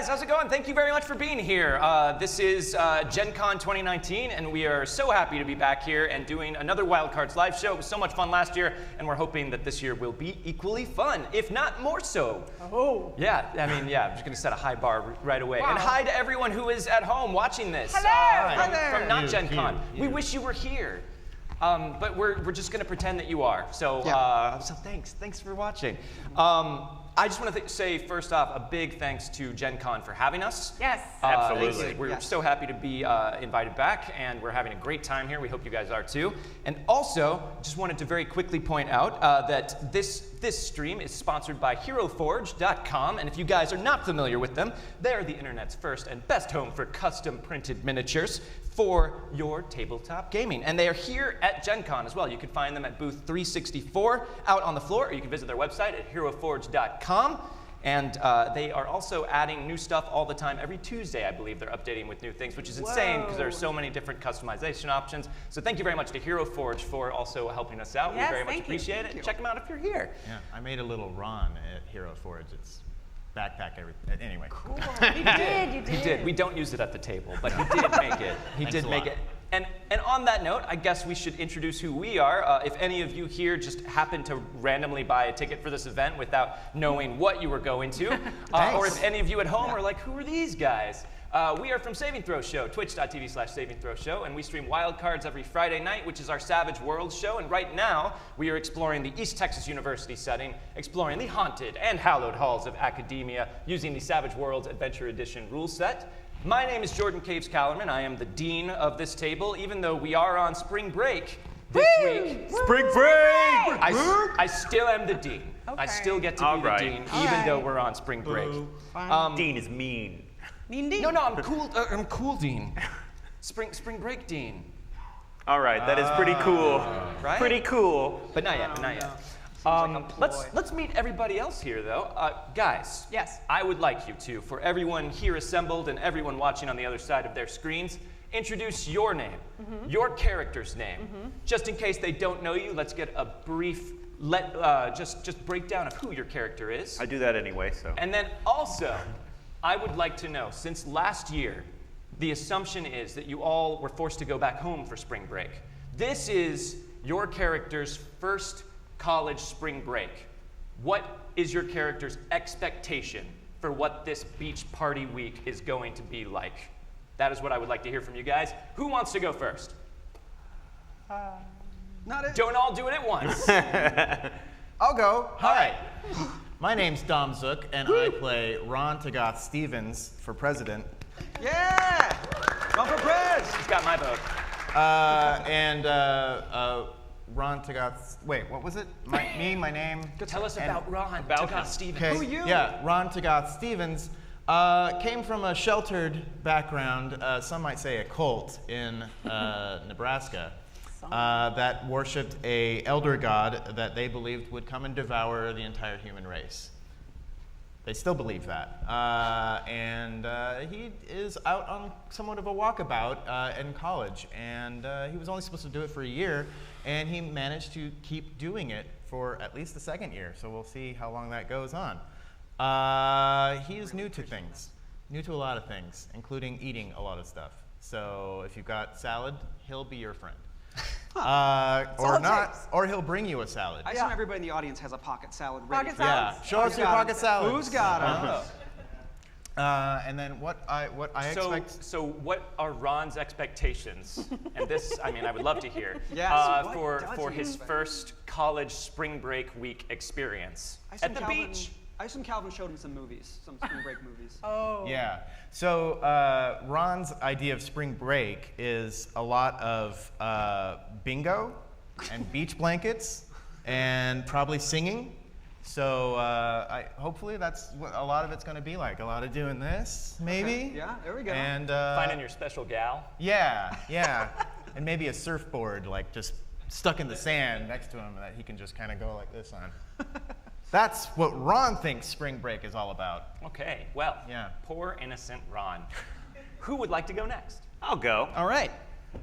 guys, how's it going? Thank you very much for being here. This is Gen Con 2019, and we are so happy to be back here and doing another Wildcards live show. It was so much fun last year, and we're hoping that this year will be equally fun, if not more so. Oh. Yeah, I'm just going to set a high bar right away. Wow. And hi to everyone who is at home watching this. Hello! Hi there! From not Gen Con. We wish you were here. But we're just going to pretend that you are. So, so thanks for watching. I just want to say, first off, a big thanks to Gen Con for having us. Yes. Absolutely. We're so happy to be invited back, and we're having a great time here. We hope you guys are too. And also, just wanted to very quickly point out that this stream is sponsored by HeroForge.com, and if you guys are not familiar with them, they're the internet's first and best home for custom printed miniatures for your tabletop gaming. And they are here at Gen Con as well. You can find them at booth 364 out on the floor, or you can visit their website at HeroForge.com. And they are also adding new stuff all the time. Every Tuesday, I believe, they're updating with new things, which is insane because there are so many different customization options. So thank you very much to Hero Forge for also helping us out. Yes, we very much appreciate it. Check them out if you're here. Yeah, I made a little Ron at Hero Forge. It's backpack, everything. Anyway. Cool. You did. He did. We don't use it at the table, but he did make it. He did make it. And on that note, I guess we should introduce who we are. If any of you here just happen to randomly buy a ticket for this event without knowing what you were going to, or if any of you at home are like, who are these guys? We are from Saving Throw Show, twitch.tv/Saving Throw Show, and we stream Wildcards every Friday night, which is our Savage Worlds show. And right now, we are exploring the East Texas University setting, exploring the haunted and hallowed halls of academia using the Savage Worlds Adventure Edition rule set. My name is Jordan Caves-Callerman. I am the dean of this table, even though we are on spring break this week. Spring break! I still am the dean. I still get to be the dean, even though we're on spring break. Dean is mean. Mean Dean? No, I'm cool. I'm cool, dean. Spring break, dean. All right, that is pretty cool. Right? Pretty cool. But not yet. Not yet. Let's meet everybody else here, though. Guys. Yes. I would like you to, for everyone here assembled and everyone watching on the other side of their screens, introduce your name, your character's name. Just in case they don't know you, let's get a brief just breakdown of who your character is. I do that anyway, so. And then also, I would like to know, since last year, the assumption is that you all were forced to go back home for spring break. This is your character's first college spring break. What is your character's expectation for what this beach party week is going to be like? That is what I would like to hear from you guys. Who wants to go first? Not it. Don't all do it at once. I'll go. Hi. My name's Dom Zook, and I play Ron Tagath Stevens for president. Yeah! Run for prez! He's got my vote. Ron Tagath, wait, what was it? My name? Tell us about Ron Tagath Stevens. Okay. Who are you? Yeah, Ron Tagath Stevens came from a sheltered background, some might say a cult in Nebraska, that worshipped a elder god that they believed would come and devour the entire human race. They still believe that. And he is out on somewhat of a walkabout in college. And he was only supposed to do it for a year, and he managed to keep doing it for at least the second year. So we'll see how long that goes on. He is new to things, new to a lot of things, including eating a lot of stuff. So if you've got salad, he'll be your friend. Or not, or he'll bring you a salad. I assume everybody in the audience has a pocket salad ready. Pocket for salad? Yeah, show us your pocket salad. Who's got it? And then what I expect. So what are Ron's expectations? And this, I mean, I would love to hear. Yes. For his first college spring break week experience at the beach. I assume Calvin showed him some movies, some spring break movies. Oh. Yeah. So Ron's idea of spring break is a lot of bingo and beach blankets and probably singing. So hopefully that's what a lot of it's going to be like. A lot of doing this, maybe. Okay. Yeah, there we go. And Finding your special gal. Yeah. And maybe a surfboard, like just stuck in the sand next to him that he can just kind of go like this on. That's what Ron thinks spring break is all about. Okay, well, poor innocent Ron. Who would like to go next? I'll go. All right.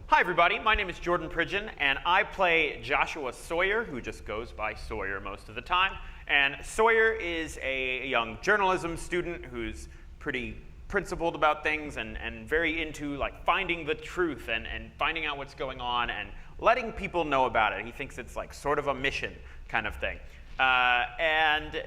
Hi, everybody. My name is Jordan Pridgeon, and I play Joshua Sawyer, who just goes by Sawyer most of the time. And Sawyer is a young journalism student who's pretty principled about things and very into like finding the truth and finding out what's going on and letting people know about it. He thinks it's like sort of a mission kind of thing. And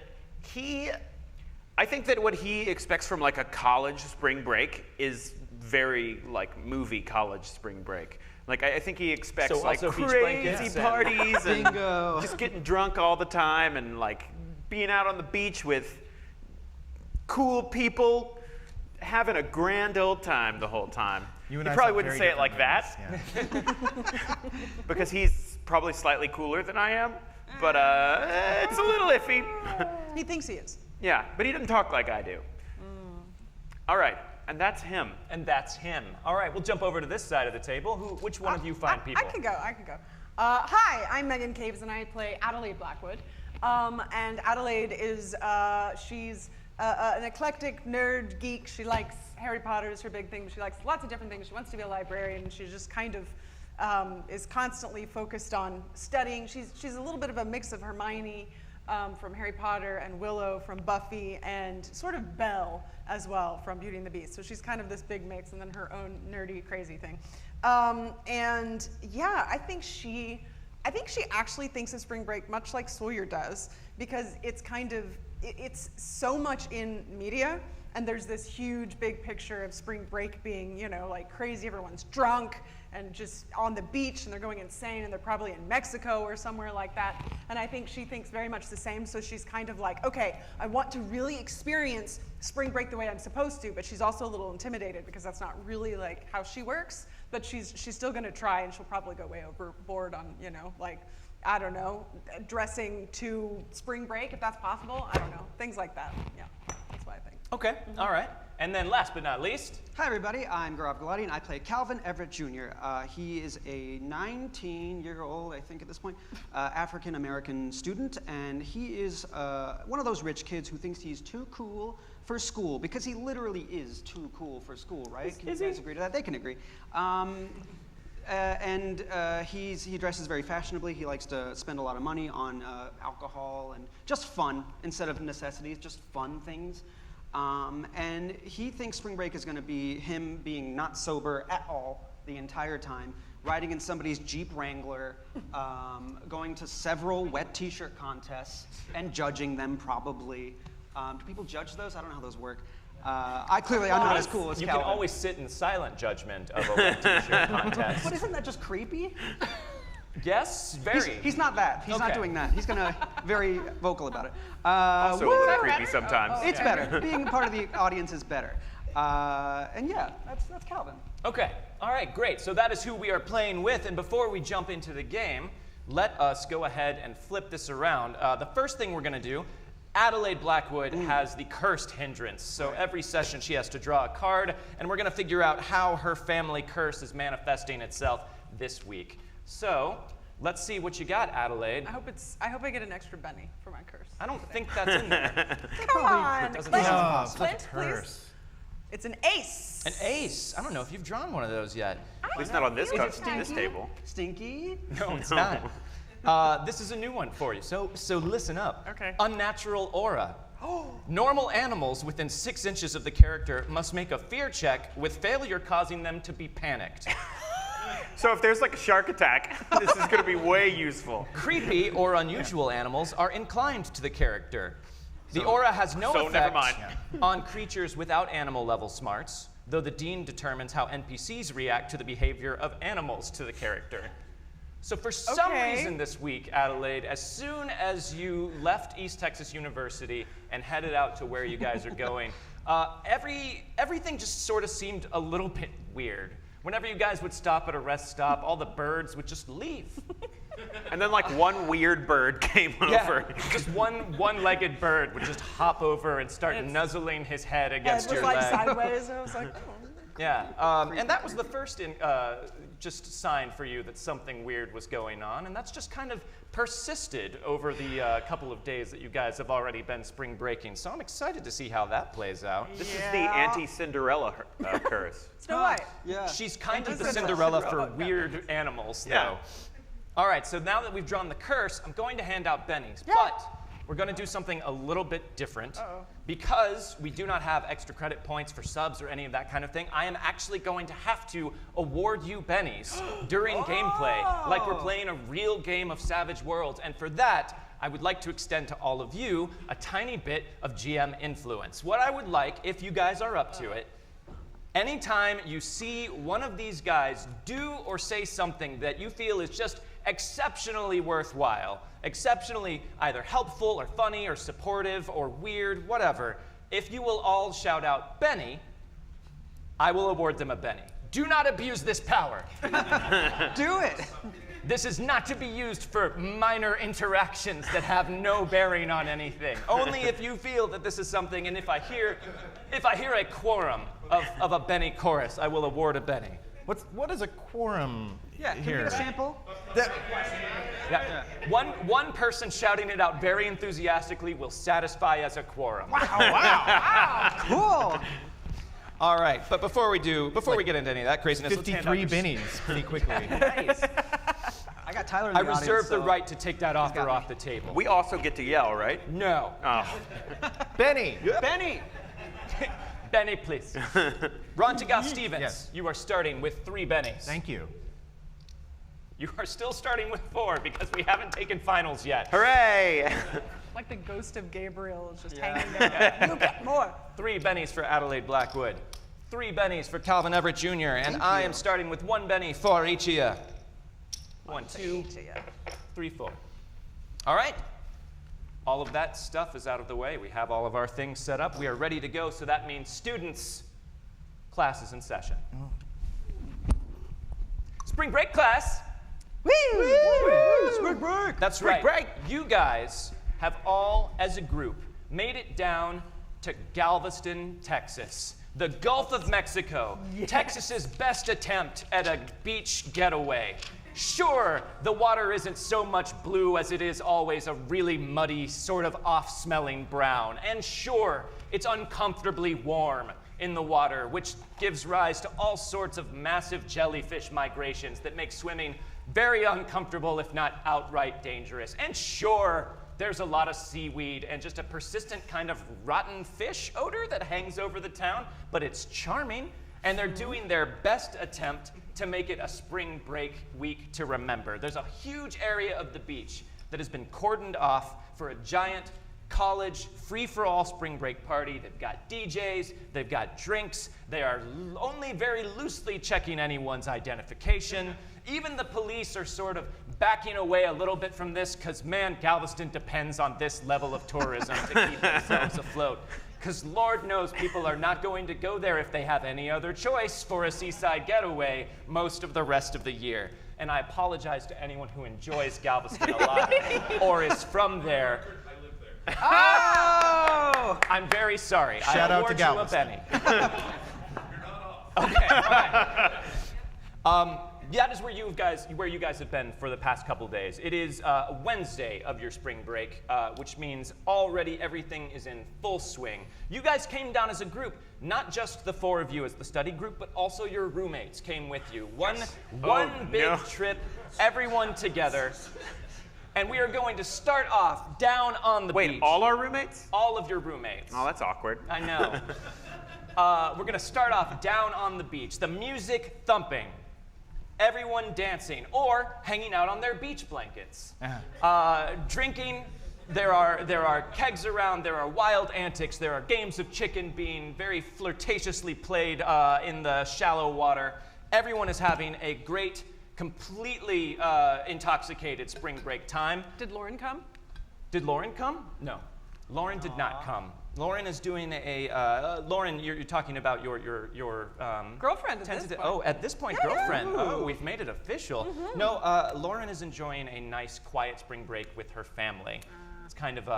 I think that what he expects from like a college spring break is very like movie college spring break. Like I think he expects So like also beach crazy blankets and- parties and Bingo. just getting drunk all the time and like being out on the beach with cool people, having a grand old time the whole time. You He and I probably have wouldn't say very it like that different movies, yeah. because he's probably slightly cooler than I am, but it's a little iffy. He thinks he is. Yeah, but he doesn't talk like I do. All right, and that's him. And that's him. All right, we'll jump over to this side of the table. Which one of you find people? I can go. Hi, I'm Megan Caves, and I play Adelaide Blackwood. And Adelaide is, she's an eclectic nerd geek. She likes Harry Potter is her big thing. She likes lots of different things. She wants to be a librarian. She just kind of is constantly focused on studying. She's a little bit of a mix of Hermione from Harry Potter and Willow from Buffy and sort of Belle as well from Beauty and the Beast. So she's kind of this big mix and then her own nerdy, crazy thing. And yeah, I think she actually thinks of spring break much like Sawyer does because it's it's so much in media and there's this huge big picture of spring break being, like crazy, everyone's drunk and just on the beach and they're going insane and they're probably in Mexico or somewhere like that. And I think she thinks very much the same, so she's kind of like, okay, I want to really experience spring break the way I'm supposed to, but she's also a little intimidated because that's not really like how she works, but she's still gonna try and she'll probably go way overboard on, I don't know, dressing to spring break if that's possible. I don't know, things like that. Yeah, that's what I think. Okay, all right. And then last but not least, Hi, everybody. I'm Gaurav Gulati, and I play Calvin Everett Jr. He is a 19-year-old, I think at this point, African-American student, and he is one of those rich kids who thinks he's too cool for school, because he literally is too cool for school, right? Can you guys agree to that? They can agree. He dresses very fashionably. He likes to spend a lot of money on alcohol and just fun instead of necessities, just fun things. And he thinks spring break is going to be him being not sober at all the entire time, riding in somebody's Jeep Wrangler, going to several wet t-shirt contests and judging them probably. Do people judge those? I don't know how those work. I'm not as cool as you Calvin. can always sit in silent judgment of a wet t-shirt contest. But isn't that just creepy? Yes, very. He's not that. He's not Okay. doing that. He's gonna very vocal about it. Also a woo! little creepy sometimes. It's better. Being part of the audience is better. And yeah, that's Calvin. Okay, all right, great. So that is who we are playing with. And before we jump into the game, let us go ahead and flip this around. The first thing we're going to do, Adelaide Blackwood has the cursed hindrance. So every session she has to draw a card, and we're going to figure out how her family curse is manifesting itself this week. So let's see what you got, Adelaide. I hope I get an extra Benny for my curse. I don't think that's in there. Come on, doesn't Clint, sound Oh, Clint, such a please. curse. It's an ace. An ace. I don't know if you've drawn one of those yet. At least not on this Stinky? table. Stinky. No, it's not. This is a new one for you, so listen up. Okay. Unnatural Aura. Normal animals within 6 inches of the character must make a fear check, with failure causing them to be panicked. So if there's like a shark attack, this is going to be way useful. Creepy or unusual animals are inclined to the character. The aura has no so never effect mind. on creatures without animal level smarts, though the dean determines how NPCs react to the behavior of animals to the character. So for some Okay. reason this week, Adelaide, as soon as you left East Texas University and headed out to where you guys are going, everything just sort of seemed a little bit weird. Whenever you guys would stop at a rest stop, all the birds would just leave. And then like one weird bird came over. Just one-legged bird would just hop over and start nuzzling his head And against it was your like leg. sideways, and I was like, oh. Yeah, and that was the first just sign for you that something weird was going on, and that's just kind of persisted over the couple of days that you guys have already been spring breaking. So I'm excited to see how that plays out. This is the anti-Cinderella curse. Snow White. Yeah. She's kind of the Cinderella. Cinderella for Cinderella. weird animals, Yeah. though. All right, so now that we've drawn the curse, I'm going to hand out bennies, Yeah. but we're going to do something a little bit different. Uh-oh. Because we do not have extra credit points for subs or any of that kind of thing, I am actually going to have to award you bennies during gameplay, like we're playing a real game of Savage Worlds. And for that, I would like to extend to all of you a tiny bit of GM influence. What I would like, if you guys are up to it, anytime you see one of these guys do or say something that you feel is just exceptionally worthwhile, exceptionally either helpful or funny or supportive or weird, whatever, if you will all shout out Benny, I will award them a Benny. Do not abuse this power. Do it. This is not to be used for minor interactions that have no bearing on anything. Only if you feel that this is something, and if I hear a quorum of a Benny chorus, I will award a Benny. What is a quorum Yeah, can we here? get a sample? Yeah. One person shouting it out very enthusiastically will satisfy as a quorum. Wow, cool. All right, but before we get into any of that craziness, let's hand out 53 your bennies pretty quickly. Nice. I got Tyler in the I audience, reserve the so- right to take that offer got me. off the table. We also get to yell, right? No. Oh. Benny! Benny. Benny, please. Rontigal Stevens, Yes. you are starting with 3 bennies. Thank you. You are still starting with 4 because we haven't taken finals yet. Hooray! Like the ghost of Gabriel is just hanging there. You get more. 3 bennies for Adelaide Blackwood. 3 bennies for Calvin Everett Jr. And I am starting with 1 benny for each of you. 1, 2, 3, 4. All right. All of that stuff is out of the way. We have all of our things set up. We are ready to go. So that means students, class is in session. Spring break class. Woo! Spring break. That's right. Break. You guys have all, as a group, made it down to Galveston, Texas, the Gulf of Mexico, Texas's best attempt at a beach getaway. Sure, the water isn't so much blue as it is always a really muddy, sort of off-smelling brown. And sure, it's uncomfortably warm in the water, which gives rise to all sorts of massive jellyfish migrations that make swimming very uncomfortable, if not outright dangerous. And sure, there's a lot of seaweed and just a persistent kind of rotten fish odor that hangs over the town, but it's charming, and they're doing their best attempt to make it a spring break week to remember. There's a huge area of the beach that has been cordoned off for a giant college free-for-all spring break party. They've got DJs, they've got drinks, they are only very loosely checking anyone's identification. Even the police are sort of backing away a little bit from this because, man, Galveston depends on this level of tourism to keep themselves afloat. Because Lord knows people are not going to go there if they have any other choice for a seaside getaway most of the rest of the year. And I apologize to anyone who enjoys Galveston a lot or is from there. Oh! I'm very sorry. Shout I out to award Galveston. you a Benny. Okay, all right. That is where you guys have been for the past couple days. It is Wednesday of your spring break, which means already everything is in full swing. You guys came down as a group, not just the 4 of you as the study group, but also your roommates came with you. One big trip, everyone together. And we are going to start off down on the beach. Wait, all our roommates? All of your roommates. Oh, that's awkward. I know. We're going to start off down on the beach. The music thumping. Everyone dancing or hanging out on their beach blankets. Drinking. There are kegs around. There are wild antics. There are games of chicken being very flirtatiously played in the shallow water. Everyone is having a great, completely intoxicated spring break time. Did Lauren come? Did Lauren come? No. Lauren did not come. Lauren is doing Lauren, you're talking about your Girlfriend at this point. Oh, at this point, girlfriend. Oh, we've made it official. Mm-hmm. No, Lauren is enjoying a nice, quiet spring break with her family. It's kind of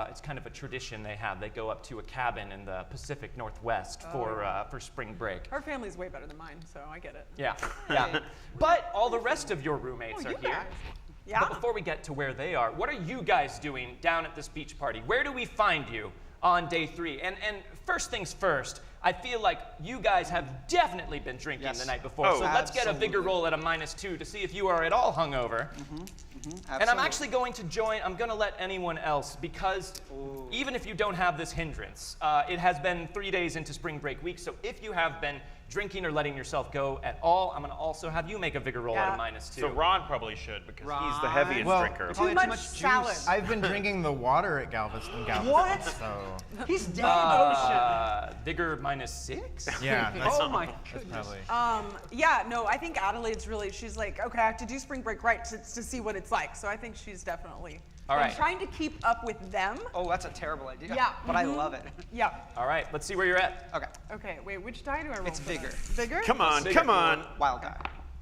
a tradition they have. They go up to a cabin in the Pacific Northwest for spring break. Her family's way better than mine, so I get it. Yeah, yeah. But all the rest of your roommates are you here. guys. Yeah. But before we get to where they are, what are you guys doing down at this beach party? Where do we find you on day 3? And first things first, I feel like you guys have definitely been drinking Yes. the night before. Oh, so let's get a vigor absolutely. roll at a -2 to see if you are at all hungover. And I'm actually going to I'm going to let anyone else, because even if you don't have this hindrance, it has been 3 days into spring break week. So if you have been drinking or letting yourself go at all, I'm going to also have you make a vigor roll at a -2. So Ron probably should, because he's the heaviest Well, drinker. Too much salad. I've been drinking the water at Galveston. What? So He's dead. Vigor -6? yeah, that's, Oh my that's goodness. probably. Yeah, no, I think Adelaide's really, she's like, okay, I have to do spring break right to see what it's like. So I think she's definitely All been right. trying to keep up with them. Oh, that's a terrible idea. Yeah, But I love it. Yeah. All right, let's see where you're at. Okay. Okay, wait, which die do I roll? It's for vigor. that? Vigor? Come on, come on. Wild guy.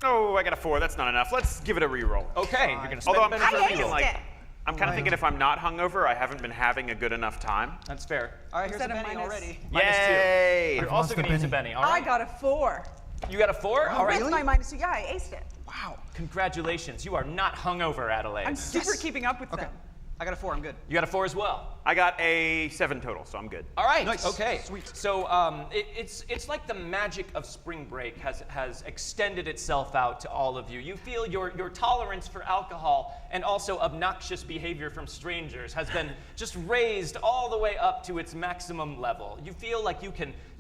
Oh, I got a 4. That's not enough. Let's give it a reroll. Okay, you're going to spend Although a I'm benefit kind of of I thinking reroll. aced like, it. I'm kind of thinking if I'm not hungover, I haven't been having a good enough time. That's fair. All right, here's a Instead of Benny minus- already. -2. Yay! You're also going to use a Benny, all I right? got a 4. You got a 4? All right. With my -2, yeah, I aced it. Wow. Congratulations. You are not hungover, Adelaide. I'm super keeping up with Okay. them. I got a 4. I'm good. You got a 4 as well. I got a 7 total, so I'm good. All right. Nice. Okay. Sweet. So it's like the magic of spring break has extended itself out to all of you. You feel your tolerance for alcohol and also obnoxious behavior from strangers has been just raised all the way up to its maximum level. You feel like you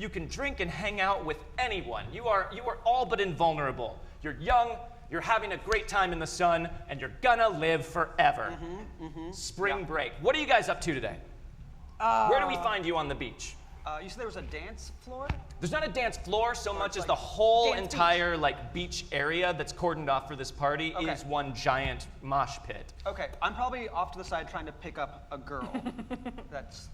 can drink and hang out with anyone. You are all but invulnerable. You're young. You're having a great time in the sun, and you're gonna live forever. Spring break. What are you guys up to today? Where do we find you on the beach? You said there was a dance floor? There's not a dance floor so much as like the whole dance entire beach area that's cordoned off for this party Okay. is one giant mosh pit. Okay, I'm probably off to the side trying to pick up a girl that's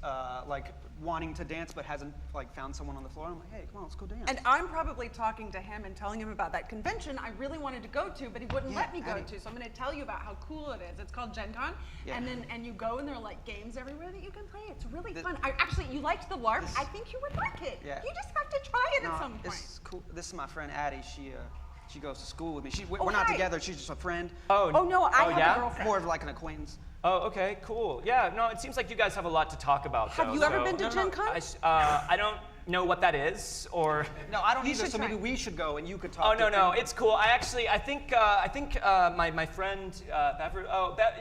like wanting to dance but hasn't like found someone on the floor. I'm like, hey, come on, let's go dance. And I'm probably talking to him and telling him about that convention I really wanted to go to, but he wouldn't Yeah, let me go Addie. to. So I'm going to tell you about how cool it is. It's called Gen Con, Yeah. and you go and there are like games everywhere that you can play. It's really The- fun. You liked the LARP. I think you would like it. Yeah. You just have to try it at some point. It's cool. This is my friend Addie. She goes to school with me. We're Oh, not hi. together. She's just a friend. Oh no, I have yeah? a girlfriend. More of like an acquaintance. Oh, okay, cool. Yeah, no, it seems like you guys have a lot to talk about. Have though, you ever so- been to No, Gen Con? I don't know what that is, or. No, I don't You either. should So try. maybe we should go and you could talk. Oh to no, no, them. it's cool. I think my friend Bever.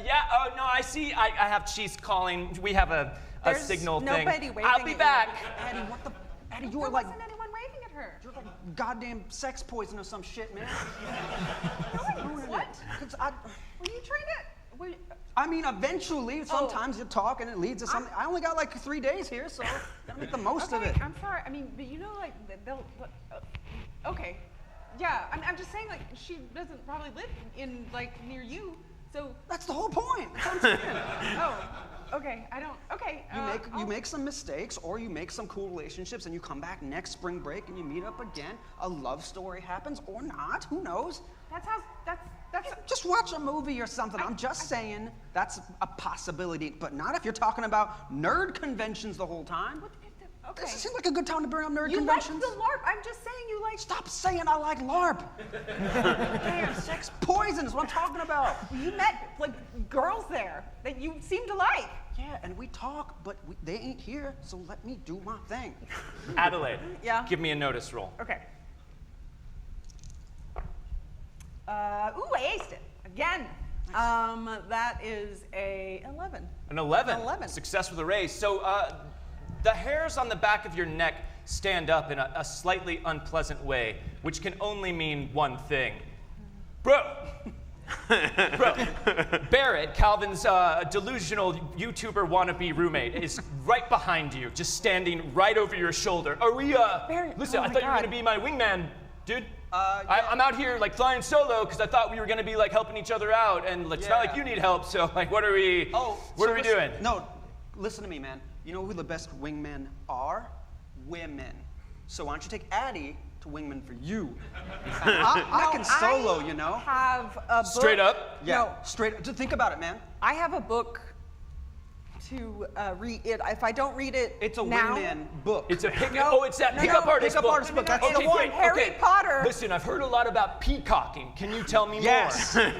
Yeah. Oh no, I see. I have. She's calling. We have a There's signal nobody thing. waving I'll at be you. back. Addie, what the? Addie, you There are like wasn't anyone waving at her. you're like goddamn sex poison or some shit, man. What? 'Cause Were you trying to? I mean, eventually, sometimes you talk and it leads to something. I only got like 3 days here, so gotta make the most of it. I'm sorry. I mean, but you know, like they'll. Okay. Yeah, I'm just saying, like she doesn't probably live in like near you, so. That's the whole point. That's what I'm saying. Oh, okay. I don't. Okay. You make some mistakes or you make some cool relationships and you come back next spring break and you meet up again. A love story happens or not. Who knows? That's how. That's. Just watch a movie or something. I'm just saying that's a possibility, but not if you're talking about nerd conventions the whole time. Okay. Does it seem like a good time to bring up nerd You like conventions? the LARP. I'm just saying you like. Stop saying I like LARP. Damn, sex poison is what I'm talking about. You met like girls there that you seem to like. Yeah, and we talk, but they ain't here, so let me do my thing. Adelaide. Yeah? Give me a notice roll. Okay. Ooh, I aced it again. That is a 11. An 11. 11. Success with a raise. So the hairs on the back of your neck stand up in a slightly unpleasant way, which can only mean one thing. Bro! Barrett, Calvin's delusional YouTuber wannabe roommate, is right behind you, just standing right over your shoulder. Are we, Barrett, listen, oh I my thought you were God. gonna be my wingman, dude. Yeah. I'm out here like flying solo because I thought we were gonna be like helping each other out, and it's not like Yeah. you need help. So like, what are we? Oh, what so are we listen- doing? No, listen to me, man. You know who the best wingmen are? Women. So why don't you take Addie to wingman for you? And I can solo, you know. Have a book. Straight up? Yeah, No, straight. Just think about it, man. I have a book to read. If I don't read it It's a now, wingman book. It's a pick. No, oh, it's that no, pickup no, artist pickup book. artist book, that's the okay, one, great. Harry okay. Potter. Listen, I've heard a lot about peacocking. Can you tell me Yes. more?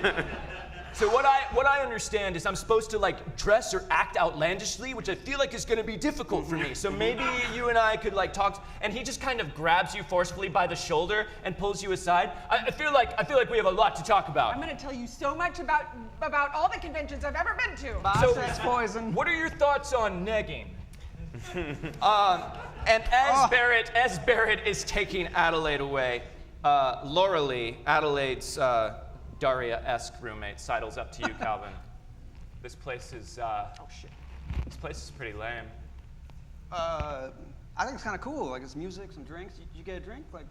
So what I understand is I'm supposed to like dress or act outlandishly, which I feel like is going to be difficult for me. So maybe you and I could like talk. And he just kind of grabs you forcefully by the shoulder and pulls you aside. I feel like we have a lot to talk about. I'm going to tell you so much about all the conventions I've ever been to. So That's poison. what are your thoughts on negging? And as Barrett is taking Adelaide away, Laura Lee, Adelaide's Daria-esque roommate, sidles up to you, Calvin. This place is This place is pretty lame. I think it's kind of cool. Like, it's music, some drinks. You get a drink? Like,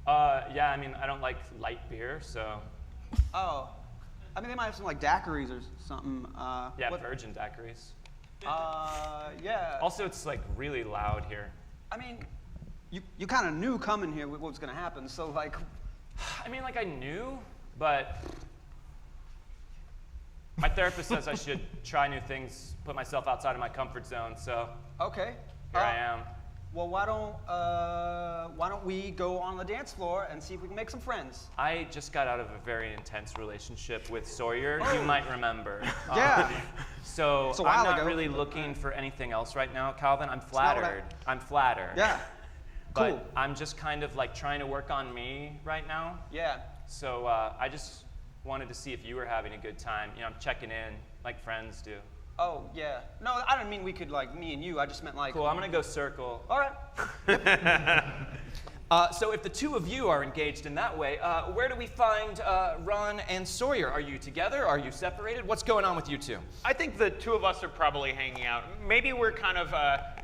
Yeah, I mean, I don't like light beer, so. oh. I mean, they might have some, like, daiquiris or something. Yeah, virgin daiquiris. Yeah. Also, it's like really loud here. I mean, you kind of knew coming here what was going to happen, so, like. I mean, like I knew, but my therapist says I should try new things, put myself outside of my comfort zone, so Okay. here I am. Well, why don't we go on the dance floor and see if we can make some friends? I just got out of a very intense relationship with Sawyer, you might remember. Yeah. So It's a I'm while not ago. really looking for anything else right now, Calvin. I'm not what I- flattered. I'm flattered. Yeah. But Cool. I'm just kind of like trying to work on me right now. Yeah. So I just wanted to see if you were having a good time. You know, I'm checking in like friends do. Oh, yeah. No, I didn't mean we could, like, me and you. I just meant, like. Cool, I'm gonna go circle. All right. So if the two of you are engaged in that way, where do we find Ron and Sawyer? Are you together? Are you separated? What's going on with you two? I think the two of us are probably hanging out. Maybe we're kind of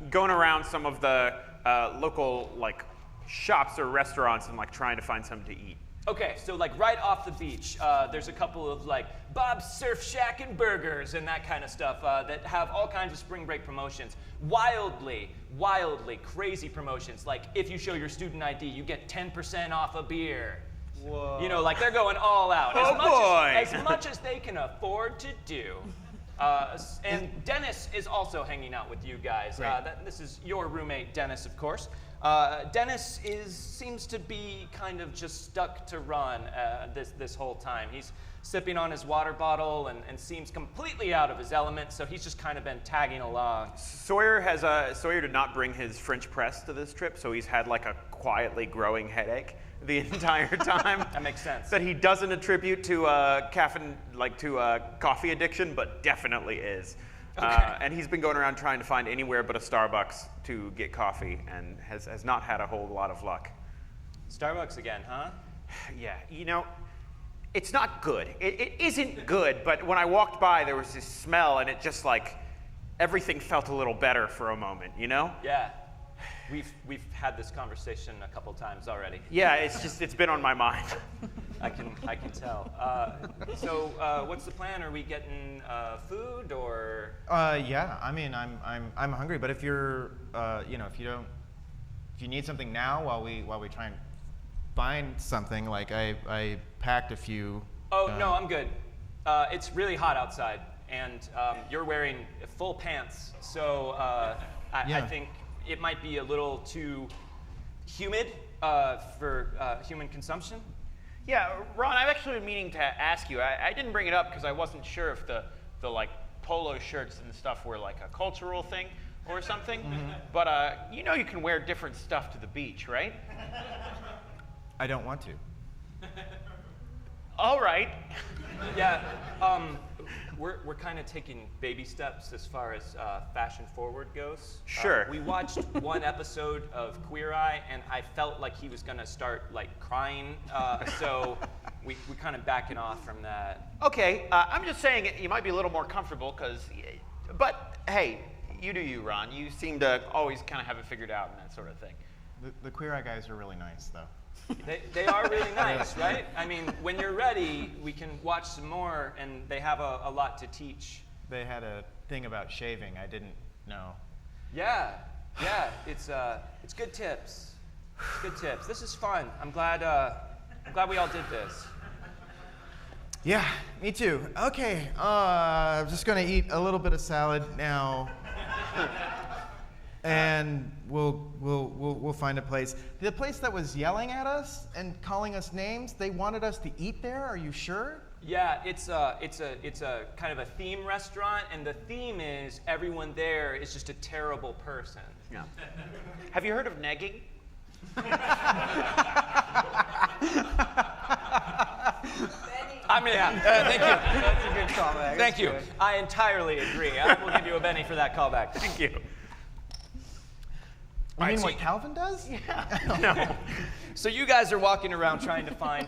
going around some of the local like shops or restaurants and like trying to find something to eat. Okay, so like right off the beach, there's a couple of like Bob's Surf Shack and burgers and that kind of stuff that have all kinds of spring break promotions. Wildly crazy promotions. Like if you show your student ID, you get 10% off a beer. Whoa. You know, like they're going all out. Oh, boy. As much as they can afford to do. And Dennis is also hanging out with you guys. This is your roommate, Dennis, of course. Dennis seems to be kind of just stuck to Ron this whole time. He's sipping on his water bottle and seems completely out of his element, so he's just kind of been tagging along. Sawyer did not bring his French press to this trip, so he's had like a quietly growing headache the entire time. That makes sense. That he doesn't attribute to caffeine, like to coffee addiction, but definitely is. Okay. And he's been going around trying to find anywhere but a Starbucks to get coffee, and has not had a whole lot of luck. Starbucks again, huh? Yeah, you know, it's not good. It isn't good, but when I walked by, there was this smell, and it just like, everything felt a little better for a moment, you know? Yeah. We've had this conversation a couple times already. Yeah, it's been on my mind. I can tell. So what's the plan? Are we getting food or? Yeah. I mean, I'm hungry, but if you're, if you need something now while we try and find something, like I packed a few. Oh no, I'm good. It's really hot outside, and you're wearing full pants, so I think it might be a little too humid for human consumption. Yeah, Ron, I've actually been meaning to ask you. I didn't bring it up because I wasn't sure if the like polo shirts and stuff were like a cultural thing or something. Mm-hmm. But you can wear different stuff to the beach, right? I don't want to. All right. Yeah, we're kind of taking baby steps as far as fashion forward goes. Sure. We watched one episode of Queer Eye, and I felt like he was gonna start like crying, so we kind of backing off from that. Okay, I'm just saying you might be a little more comfortable but hey, you do you, Ron. You seem to always kind of have it figured out and that sort of thing. The Queer Eye guys are really nice, though. They are really nice, right? I mean, when you're ready, we can watch some more, and they have a lot to teach. They had a thing about shaving. I didn't know. Yeah, it's good tips. It's good tips. This is fun. I'm glad we all did this. Yeah, me too. Okay, I'm just gonna eat a little bit of salad now, and we'll find a place. The place that was yelling at us and calling us names, they wanted us to eat there. Are you sure? Yeah, it's a kind of a theme restaurant, and the theme is everyone there is just a terrible person. Yeah. Have you heard of negging? Thank you. That's a good callback. Thank you. I entirely agree. I will give you a Benny for that callback. Thank you. I mean, what Calvin does? No. So you guys are walking around trying to find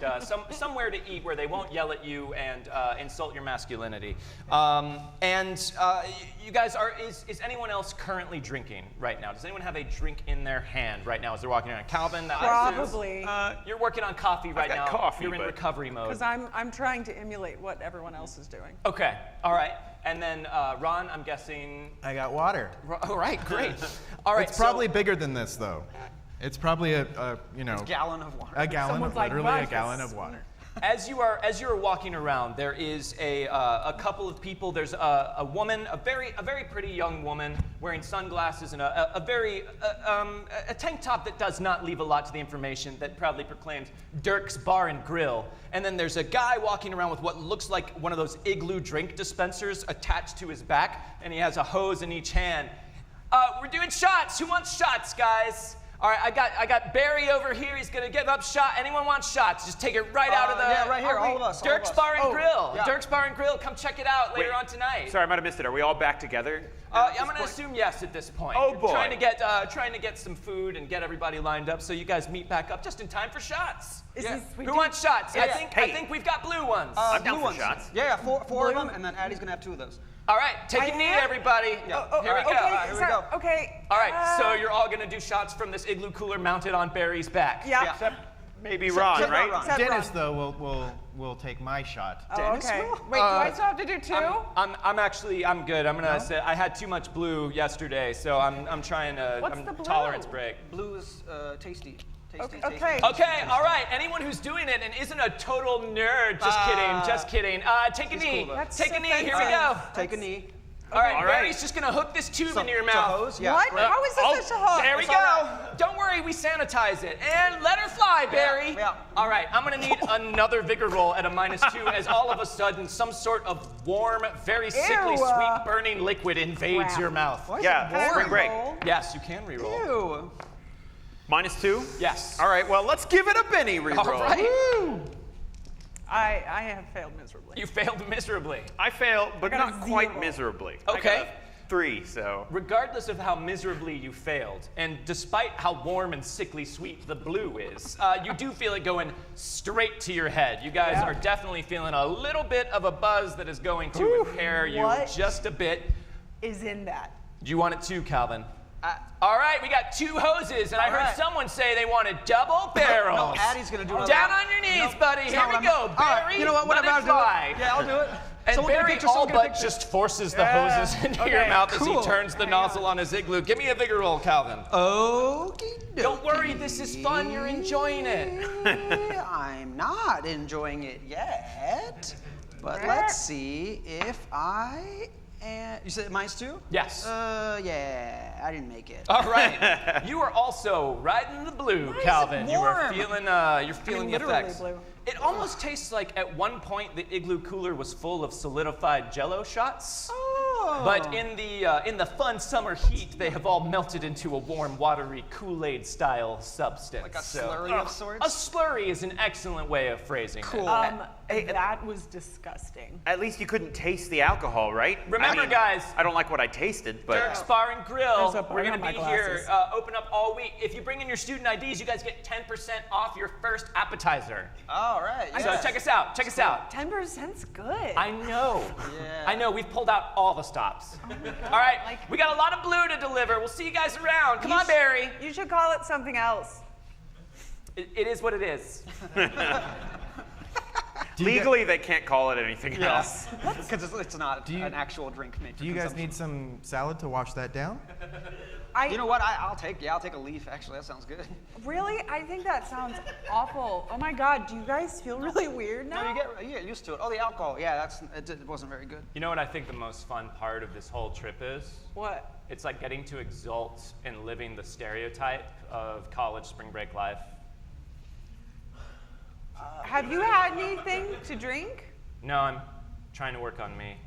somewhere to eat where they won't yell at you and insult your masculinity. You guys is anyone else currently drinking right now? Does anyone have a drink in their hand right now as they're walking around? Calvin, Probably. you're working on coffee right got now. coffee, You're in but- recovery mode. Because I'm trying to emulate what everyone else is doing. Okay. All right. And then Ron, I'm guessing. I got water. All right. Great. All right. It's probably bigger than this, though. It's probably a Gallon of water. a gallon Someone's of like, literally a "What? gallon of water. As you are walking around, there is a couple of people. There's a woman, a very pretty young woman, wearing sunglasses and a tank top that does not leave a lot to the information, that proudly proclaims Dirk's Bar and Grill. And then there's a guy walking around with what looks like one of those igloo drink dispensers attached to his back, and he has a hose in each hand. We're doing shots. Who wants shots, guys? All right, I got Barry over here. He's gonna give up shot. Anyone want shots? Just take it right out of the. Yeah, right here, all of us. Dirk's Bar and Grill. yeah. Dirk's Bar and Grill. Come check it out later Wait. on tonight. Sorry, I might have missed it. Are we all back together? I'm gonna assume yes at this point. Oh, boy. Trying to get some food and get everybody lined up so you guys meet back up just in time for shots. Who wants shots? I think we've got blue ones. I'm down Blue for ones. shots. Yeah, four of them, and then Addie's gonna have 2 of those. All right, take a I knee, am? everybody. Yeah. Here we go. Okay, here we so- go. Okay. All right, so you're all gonna do shots from this igloo cooler mounted on Barry's back. Yeah. Except maybe Ron, except right? Ron. Except Dennis, Ron. though, will take my shot. Oh, Dennis okay. will? Wait, do I still have to do 2? I'm good. I'm gonna say I had too much blue yesterday, so I'm trying to. What's I'm the blue? tolerance break. Blue is tasty. Tasty. Okay. Okay, all right. Anyone who's doing it and isn't a total nerd, just kidding. Take a knee. cool, though. That's Take a knee. Here we offensive. go. Take a knee. All right, All right. Barry's just gonna hook this tube into your It's a mouth. hose? Yeah. What? How is this such a hook? There we It's go. all right. Don't worry, we sanitize it. And let her fly, Barry. yeah. All right, I'm gonna need another vigor roll at a -2 as all of a sudden some sort of warm, very sickly, Ew. sweet, burning liquid invades Crap. your mouth. Yeah, Can I spring break. re-roll? Yes, you can reroll. Ew. -2? Yes. All right, well, let's give it a Benny reroll. All right. I have failed miserably. You failed miserably. I failed, but I got not a quite 0. miserably. Okay. I got a 3, so. Regardless of how miserably you failed, and despite how warm and sickly sweet the blue is, you do feel it going straight to your head. You guys are definitely feeling a little bit of a buzz that is going to impair you what? just a bit. Is in that. Do you want it too, Calvin? All right, we got 2 hoses, and I heard right. someone say they wanted double barrels. No, Addie's gonna do another Down one. on your knees, Nope, buddy. it's Here not we what go, I'm- All right, Barry. you know what? Let Whatever, it fly. Yeah, I'll do it. And Someone get a Barry picture, all someone get a but picture. just forces the Yeah. hoses into your Okay, mouth as cool. he turns the nozzle on his igloo. Give me a vigor roll, Calvin. Okie Don't worry, this is fun. You're enjoying it. I'm not enjoying it yet, but let's see if I am. You said -2? Yes. Yeah, I didn't make it. All right. You are also riding the blue, is it Calvin. You are warm? feeling you're feeling the literally effects. blue. It almost tastes like at one point the igloo cooler was full of solidified Jello shots. Oh. But in the fun summer heat, they have all melted into a warm, watery Kool-Aid style substance. Like a So- slurry of sorts? A slurry is an excellent way of phrasing it. Cool. That was disgusting. At least you couldn't taste the alcohol, right? Remember, guys, I don't like what I tasted, but. Dirk's Bar and Grill. There's a We're burn going on to my be here glasses. open up all week. If you bring in your student IDs, you guys get 10% off your first appetizer. All right. So yes. check us out. Check us out. 10%'s good. I know. Yeah. I know. We've pulled out all the stops. All right. We got a lot of blue to deliver. We'll see you guys around. Come on, Barry. You should call it something else. It is what it is. Legally, they can't call it anything else. Because it's not an actual drink made for Do you guys consumption. need some salad to wash that down? You know what? I'll take a leaf. Actually, that sounds good. Really? I think that sounds awful. Oh my God, do you guys feel really weird now? No, you get used to it. Oh, the alcohol. Yeah, it wasn't very good. You know what I think the most fun part of this whole trip is? What? It's like getting to exult in living the stereotype of college spring break life. Have you had anything to drink? No, I'm trying to work on me.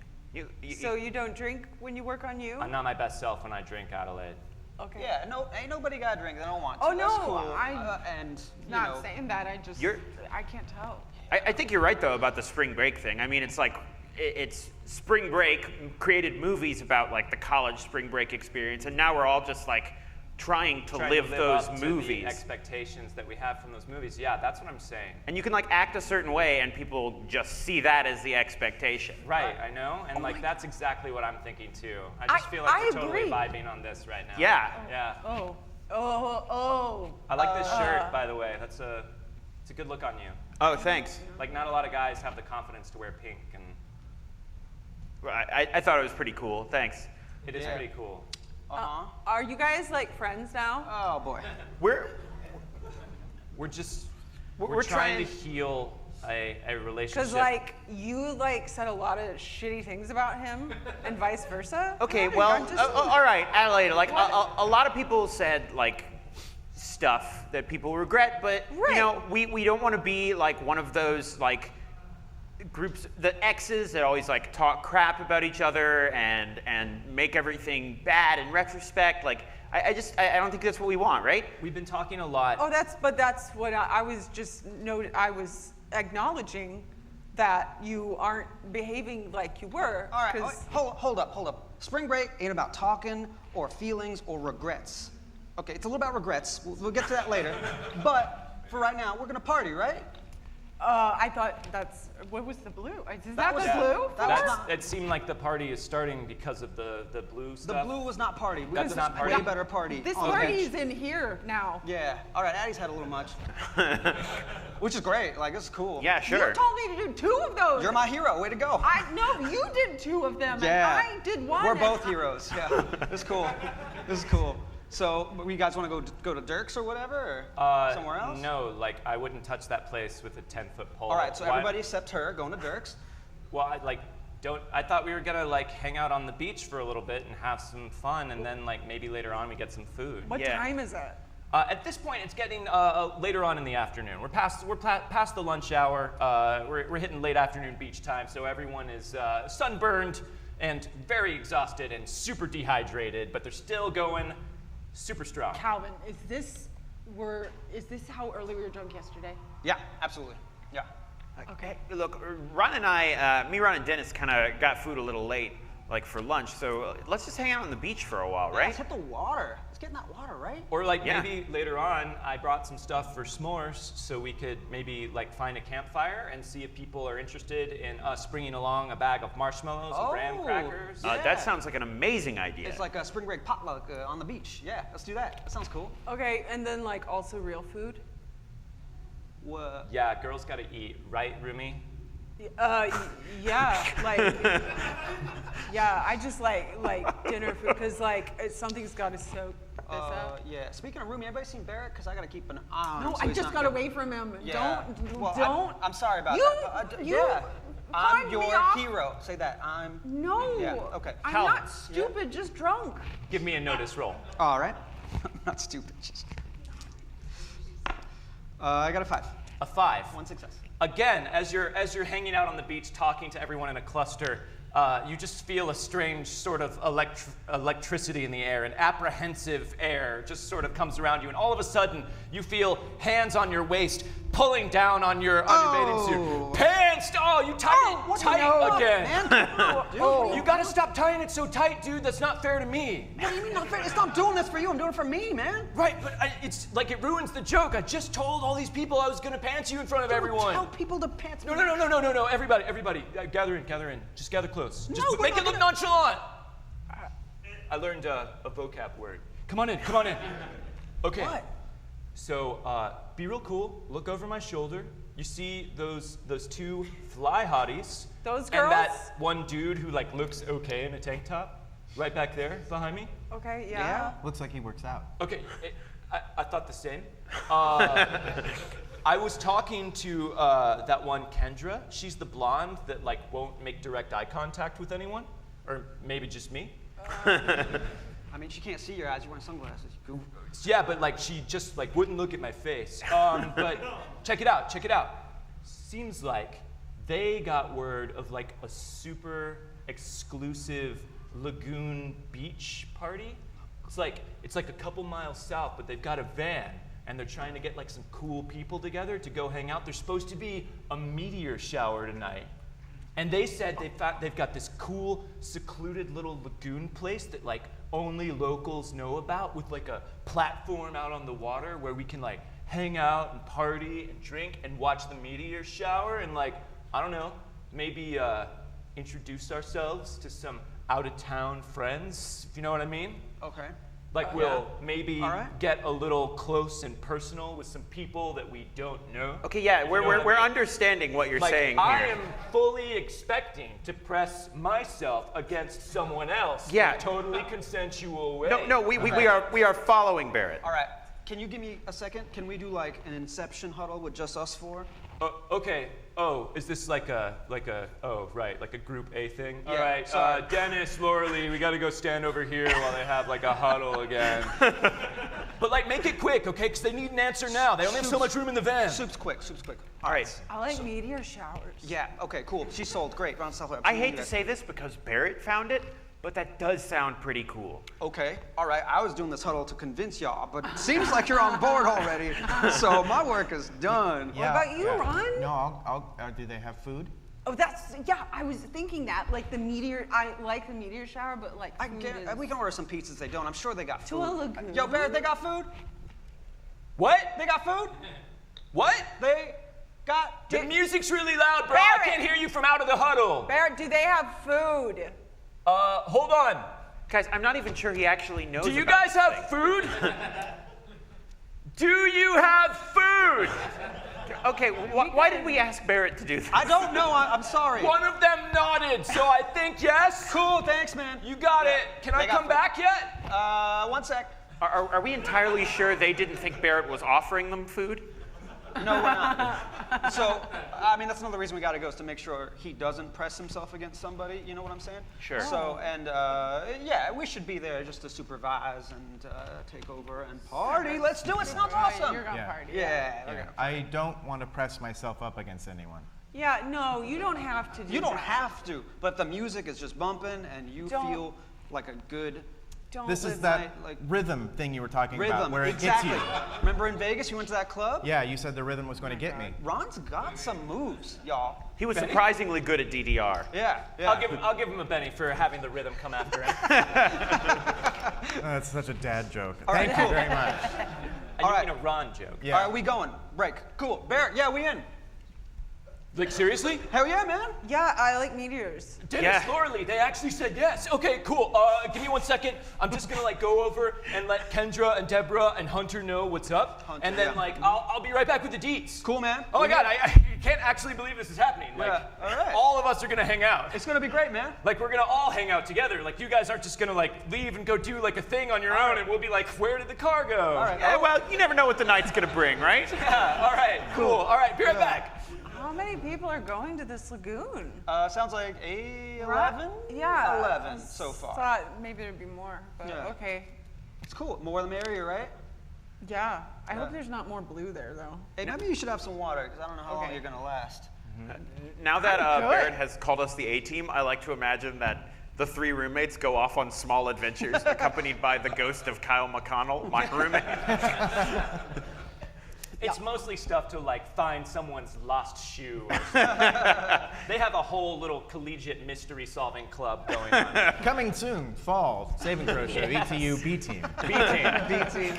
So you don't drink when you work on you? I'm not my best self when I drink, Adelaide. Okay. Yeah, no, ain't nobody got a drink. They don't want to. Oh, That's no, cool. I'm not saying that. I can't tell. I think you're right though about the spring break thing. I mean, it's like it's spring break created movies about like the college spring break experience, and now we're all just like trying to live those up movies. To the expectations that we have from those movies. Yeah, that's what I'm saying. And you can like act a certain way, and people just see that as the expectation. Right, I know, and that's exactly what I'm thinking too. I just feel like we're totally agree. vibing on this right now. Yeah. Yeah. Oh. I like this shirt, by the way. It's a good look on you. Oh, thanks. Like, not a lot of guys have the confidence to wear pink, and I thought it was pretty cool. Thanks. it is pretty cool. Are you guys like friends now? Oh boy. We're We're trying to heal a relationship. Because like you like said a lot of shitty things about him, and vice versa. okay. Like, Well, I'm just- all right, Adelaide. Like a lot of people said like stuff that people regret, but you know, we don't want to be like one of those like groups, the exes that always like talk crap about each other and make everything bad in retrospect. Like I don't think that's what we want, right? We've been talking a lot. Oh, that's what I was just I was acknowledging that you aren't behaving like you were. All right, 'cause- hold up. Spring break ain't about talking or feelings or regrets. Okay, it's a little about regrets. We'll get to that later. But for right now, we're gonna party, right? I thought what was the blue? Is that was- the blue? It seemed like the party is starting because of the blue The stuff. blue was not party. We That's did not a party? way better party. This on the party's bench. in here now. Yeah. All right, Addie's had a little much. Which is great. Like, this is cool. Yeah, sure. You told me to do 2 of those. You're my hero. Way to go. No, you did 2 of them, Yeah. and I did 1. We're and both heroes. Yeah. This is cool. This is cool. So, you guys want to go to Dirk's or whatever, or somewhere else? No, like I wouldn't touch that place with a 10-foot pole. All right. So Why- everybody except her going to Dirk's. Well, I thought we were gonna like hang out on the beach for a little bit and have some fun, and then like maybe later on we get some food. What Yeah. time is it? At this point, it's getting later on in the afternoon. We're past the lunch hour. We're hitting late afternoon beach time, so everyone is sunburned and very exhausted and super dehydrated, but they're still going super strong. Calvin, is this how early we were drunk yesterday? Yeah, absolutely. Yeah. Okay. Look, Ron and I, Ron and Dennis kind of got food a little late, like for lunch. So let's just hang out on the beach for a while, Yeah, right? let's hit the water. Let's get in that water, right? Or like Yeah. maybe later on, I brought some stuff for s'mores, so we could maybe like find a campfire and see if people are interested in us bringing along a bag of marshmallows and graham Oh, crackers. yeah. That sounds like an amazing idea. It's like a spring break potluck on the beach. Yeah, let's do that. That sounds cool. Okay, and then like also real food. What? Yeah, girls gotta eat, right, Rumi? Yeah, like, yeah. I just like dinner food because like something's got to soak this out. Yeah. Speaking of Rumi, everybody seen Barrett? Because I gotta keep an eye on him. No, so I he's just not got getting- away from him. Yeah. Well, Don't. I'm sorry about You- that. you Yeah. I'm pawned your me off. hero. Say that. I'm. No. Yeah, okay. I'm Calvin. not stupid. Just drunk. Give me a notice roll. All right. I'm not stupid. I got a 5. A 5. 1 success. Again, as you're hanging out on the beach talking to everyone in a cluster, you just feel a strange sort of electricity in the air, an apprehensive air just sort of comes around you, and all of a sudden you feel hands on your waist pulling down on your bathing suit. Pants! Oh, you tied it tight again. Man, You gotta stop tying it so tight, dude. That's not fair to me. what do you mean not fair? It's not doing this for you. I'm doing it for me, man. Right, but it's like it ruins the joke. I just told all these people I was gonna pants you in front of everyone. Tell people to pants me. No. Everybody, gather in. Just gather close. Just we're make not it look gonna- nonchalant. I learned a vocab word. Come on in. Okay. What? So be real cool. Look over my shoulder. You see those 2 fly hotties. Those And girls? that one dude who like looks okay in a tank top, right back there behind me. Okay. Yeah. Yeah. Looks like he works out. Okay, I thought the same. I was talking to that one Kendra. She's the blonde that like won't make direct eye contact with anyone, or maybe just me. I mean, she can't see your eyes. You're wearing sunglasses. You Yeah, but like she just like wouldn't look at my face. But check it out. Seems like they got word of like a super exclusive lagoon beach party. It's like a couple miles south, but they've got a van, and they're trying to get like some cool people together to go hang out. There's supposed to be a meteor shower tonight. And they said they've got this cool, secluded little lagoon place that like only locals know about, with like a platform out on the water where we can like hang out and party and drink and watch the meteor shower and like, I don't know, maybe introduce ourselves to some out-of-town friends, if you know what I mean. Okay. Like we'll maybe All right. get a little close and personal with some people that we don't know. Okay, yeah, You know we're what I mean? understanding what you're Like, saying I here. am fully expecting to press myself against someone else Yeah. in a totally consensual way. No, we are following Barrett. All right. Can you give me a second? Can we do like an inception huddle with just us four? Okay. Oh, is this like a group A thing? Yeah, All right. sorry. Dennis, Laura Lee, we got to go stand over here while they have like a huddle again. But like, make it quick, okay? Because they need an answer now. They only have so much room in the van. Soup's quick. Soup's quick. All right. I like meteor showers. Yeah. Okay. Cool. She's sold. Great. Round self. I hate to say this because Barrett found it, but that does sound pretty cool. Okay. All right. I was doing this huddle to convince y'all, but it seems like you're on board already. So my work is done. What about you, Ron? No, I'll do they have food? Oh, I was thinking that, like the meteor, I like the meteor shower, but like I food get, is- we can order some pizzas. They don't. I'm sure they got To food. a lagoon? Yo, Barrett, they got food? What? They got food? What? They got. The music's really loud, bro. I Barrett! can't hear you from out of the huddle. Barrett, do they have food? Hold on. Guys, I'm not even sure he actually knows. Do you about guys this have thing. food? Do you have food? Okay, why did we ask Barrett to do this? I don't know. I'm sorry. One of them nodded, so I think yes. Cool. Thanks, man. You got it. Can I They got come food. back yet? 1 sec. Are we entirely sure they didn't think Barrett was offering them food? No, we're not. So, I mean, that's another reason we got to go, is to make sure he doesn't press himself against somebody. You know what I'm saying? Sure. So, and yeah, we should be there just to supervise and take over and party. Let's do it. Sounds awesome. You're gonna Yeah. party. Yeah. Yeah. I don't want to press myself up against anyone. Yeah, no, you don't have to do You don't that. have to, but the music is just bumping, and you Don't- feel like a good Don't This is live that like rhythm thing you were talking about, rhythm. where it Exactly. gets you. Remember in Vegas, you went to that club? Yeah, you said the rhythm was going to get me. Ron's got some moves, y'all. He was Benny? surprisingly good at DDR. Yeah. Yeah. I'll give him a Benny for having the rhythm come after him. That's such a dad joke. All right, Thank you cool. very much. I All didn't right. mean a Ron joke. Yeah. All right, we going. Break. Cool. Barrett, yeah, we in. Like, seriously? Hell yeah, man. Yeah, I like meteors. Dennis, Yeah. Laura Lee, they actually said yes. Okay, cool. Give me 1 second. I'm just gonna like go over and let Kendra and Deborah and Hunter know what's up, Hunter, and then yeah. like I'll be right back with the deets. Cool, man. Oh my We God, good? I can't actually believe this is happening. Like, Yeah, all right. all of us are gonna hang out. It's gonna be great, man. Like, we're gonna all hang out together. Like, you guys aren't just gonna like leave and go do like a thing on your own, and we'll be like, where did the car go? All right. Yeah, well, you never know what the night's gonna bring, right? Yeah. All right. Cool. All right. Be right back. How many people are going to this lagoon? Sounds like 11? Yeah. 11 so far. Thought maybe there'd be more, but Yeah. okay. It's cool. More the merrier, right? Yeah. I Yeah. hope there's not more blue there, though. Hey, maybe you should have some water, because I don't know how long Okay. you're gonna last. Now that I'm good. Barrett has called us the A-Team, I like to imagine that the three roommates go off on small adventures accompanied by the ghost of Kyle McConnell, my roommate. It's mostly stuff to like find someone's lost shoe. Or something. They have a whole little collegiate mystery solving club going on. Coming soon, fall, Save and Throw Show, ETU B Team. B-team.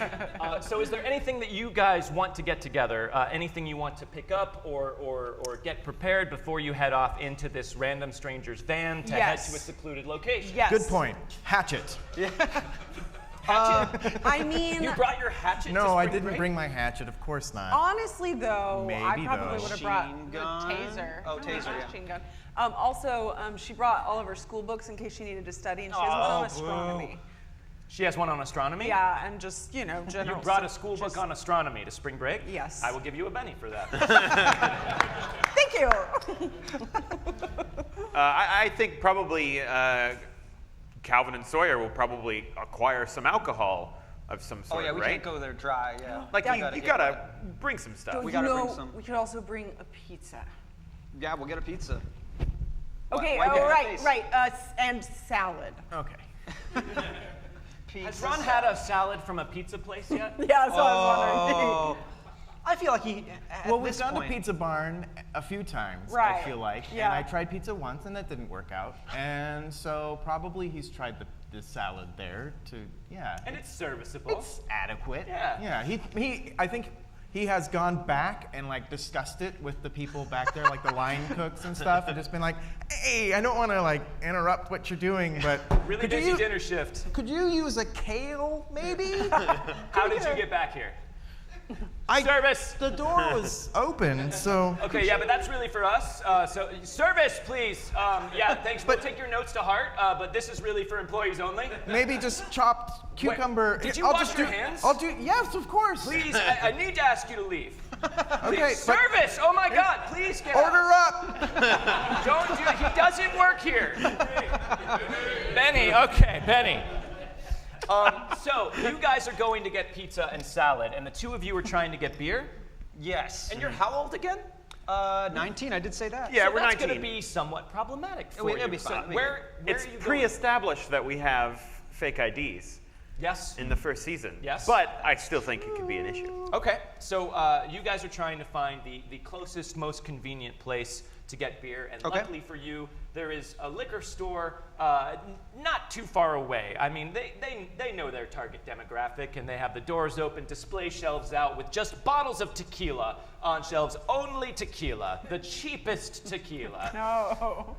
So is there anything that you guys want to get together? Anything you want to pick up or get prepared before you head off into this random stranger's van to head Yes. to a secluded location? Yes. Good point. Hatchet. I mean, You brought your hatchet to No, I spring didn't break? bring my hatchet. Of course not. honestly, though, I Maybe, probably though. would have brought Machine the gun? taser. Oh, No, taser, not yeah. machine gun. Also, she brought all of her school books in case she needed to study, and she has one on astronomy. She has one on astronomy? Yeah, and just, you know, You general. brought a stuff. school book Just- on astronomy to spring break? Yes. I will give you a Benny for that. Thank you. I think probably Calvin and Sawyer will probably acquire some alcohol of some Oh sort, yeah, we right? can't go there dry. Yeah. Like Yeah, you gotta gotta, get bring some stuff. Don't We you gotta know, bring some- we could also bring a pizza. Yeah, we'll get a pizza. Okay, Why get in the right, face? right. And salad. Okay. Pizza. Has Ron had a salad from a pizza place yet? Yeah, that's what I was wondering. Oh. I feel like he. Well, we've gone to Pizza Barn a few times, I Right. feel like. Yeah. And I tried pizza once, and that didn't work out. And so probably he's tried the salad there to, yeah. And it's serviceable. It's adequate. Yeah. Yeah, I think he has gone back and like discussed it with the people back there, like the line cooks and stuff, and just been like, hey, I don't want to like interrupt what you're doing, but Really could busy you, dinner shift. could you use a kale, maybe? How did you get back here? I, Service. The door was open, so. Okay, yeah, but that's really for us. So service, please. Yeah, thanks. We'll take your notes to heart, but this is really for employees only. Maybe just chopped cucumber. did you I'll wash just your do, hands? I'll do. Yes, of course. Please, I need to ask you to leave. Okay. but Service! Oh my God! Please get order out. up. Don't do it. He doesn't work here. Benny. Okay, Benny. So you guys are going to get pizza and salad, and the two of you are trying to get beer. Yes. And you're how old again? 19. I did say that. Yeah, So we're that's 19. going to be somewhat problematic for It'll you. be So fine. where It's are you going? pre-established that we have fake IDs Yes. in the first season. Yes. But I still think it could be an issue. Okay, so you guys are trying to find the closest, most convenient place to get beer, and Okay. luckily for you, there is a liquor store not too far away. I mean, they know their target demographic, and they have the doors open, display shelves out with just bottles of tequila on shelves, only tequila, the cheapest tequila. No.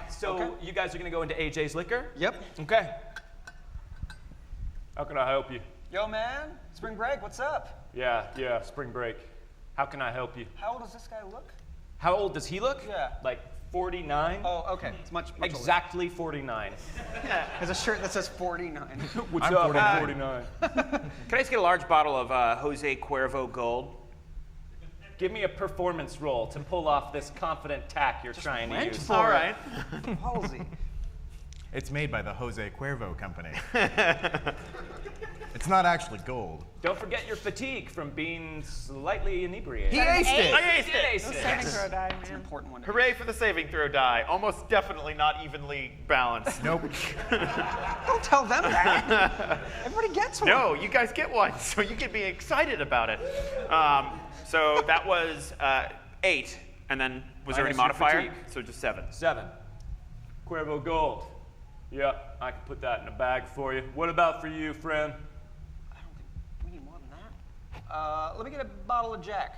So okay. you guys are gonna go into AJ's Liquor? Yep. Okay. How can I help you? Yo, man. Spring break. What's up? Yeah, spring break. How can I help you? How old does this guy look? How old does he look? Yeah. Like 49? Oh, okay. It's much older. Exactly 49. Has a shirt that says 49. What's I'm up? 49. I'm 49. Can I just get a large bottle of Jose Cuervo Gold? Give me a performance roll to pull off this confident tack you're trying to use. for All it. right. Halsey. It's made by the Jose Cuervo company. It's not actually gold. Don't forget your fatigue from being slightly inebriated. He aced it. I aced did it. ace it. Saving throw die, It's an man. important one. Hooray for the saving throw die. Almost definitely not evenly balanced. Nope. Don't tell them that. Everybody gets one. No, you guys get one, so you can be excited about it. So that was 8, and then was there any Minus your modifier? fatigue. So just 7. 7. Cuervo Gold. Yep, I can put that in a bag for you. What about for you, friend? I don't think we need more than that. Let me get a bottle of Jack.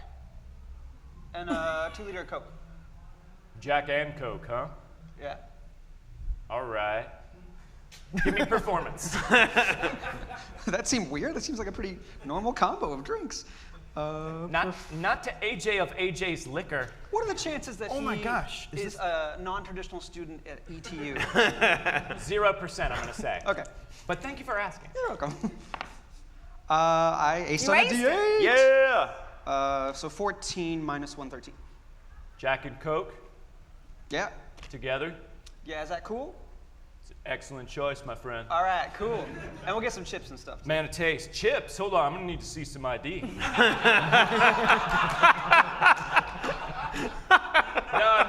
And a 2-liter of Coke. Jack and Coke, huh? Yeah. All right. Give me performance. That seemed weird. That seems like a pretty normal combo of drinks. Not to AJ of AJ's Liquor. What are the chances that Oh he my gosh, is is this- a non-traditional student at ETU? 0%, I'm gonna say. Okay. But thank you for asking. You're welcome. I aced You on a aced D8. Yeah! So 14 minus 113. Jack and Coke Yeah. together. Yeah, is that cool? It's an excellent choice, my friend. All right, cool. And we'll get some chips and stuff. Man, it tastes. Chips. Hold on, I'm gonna need to see some ID.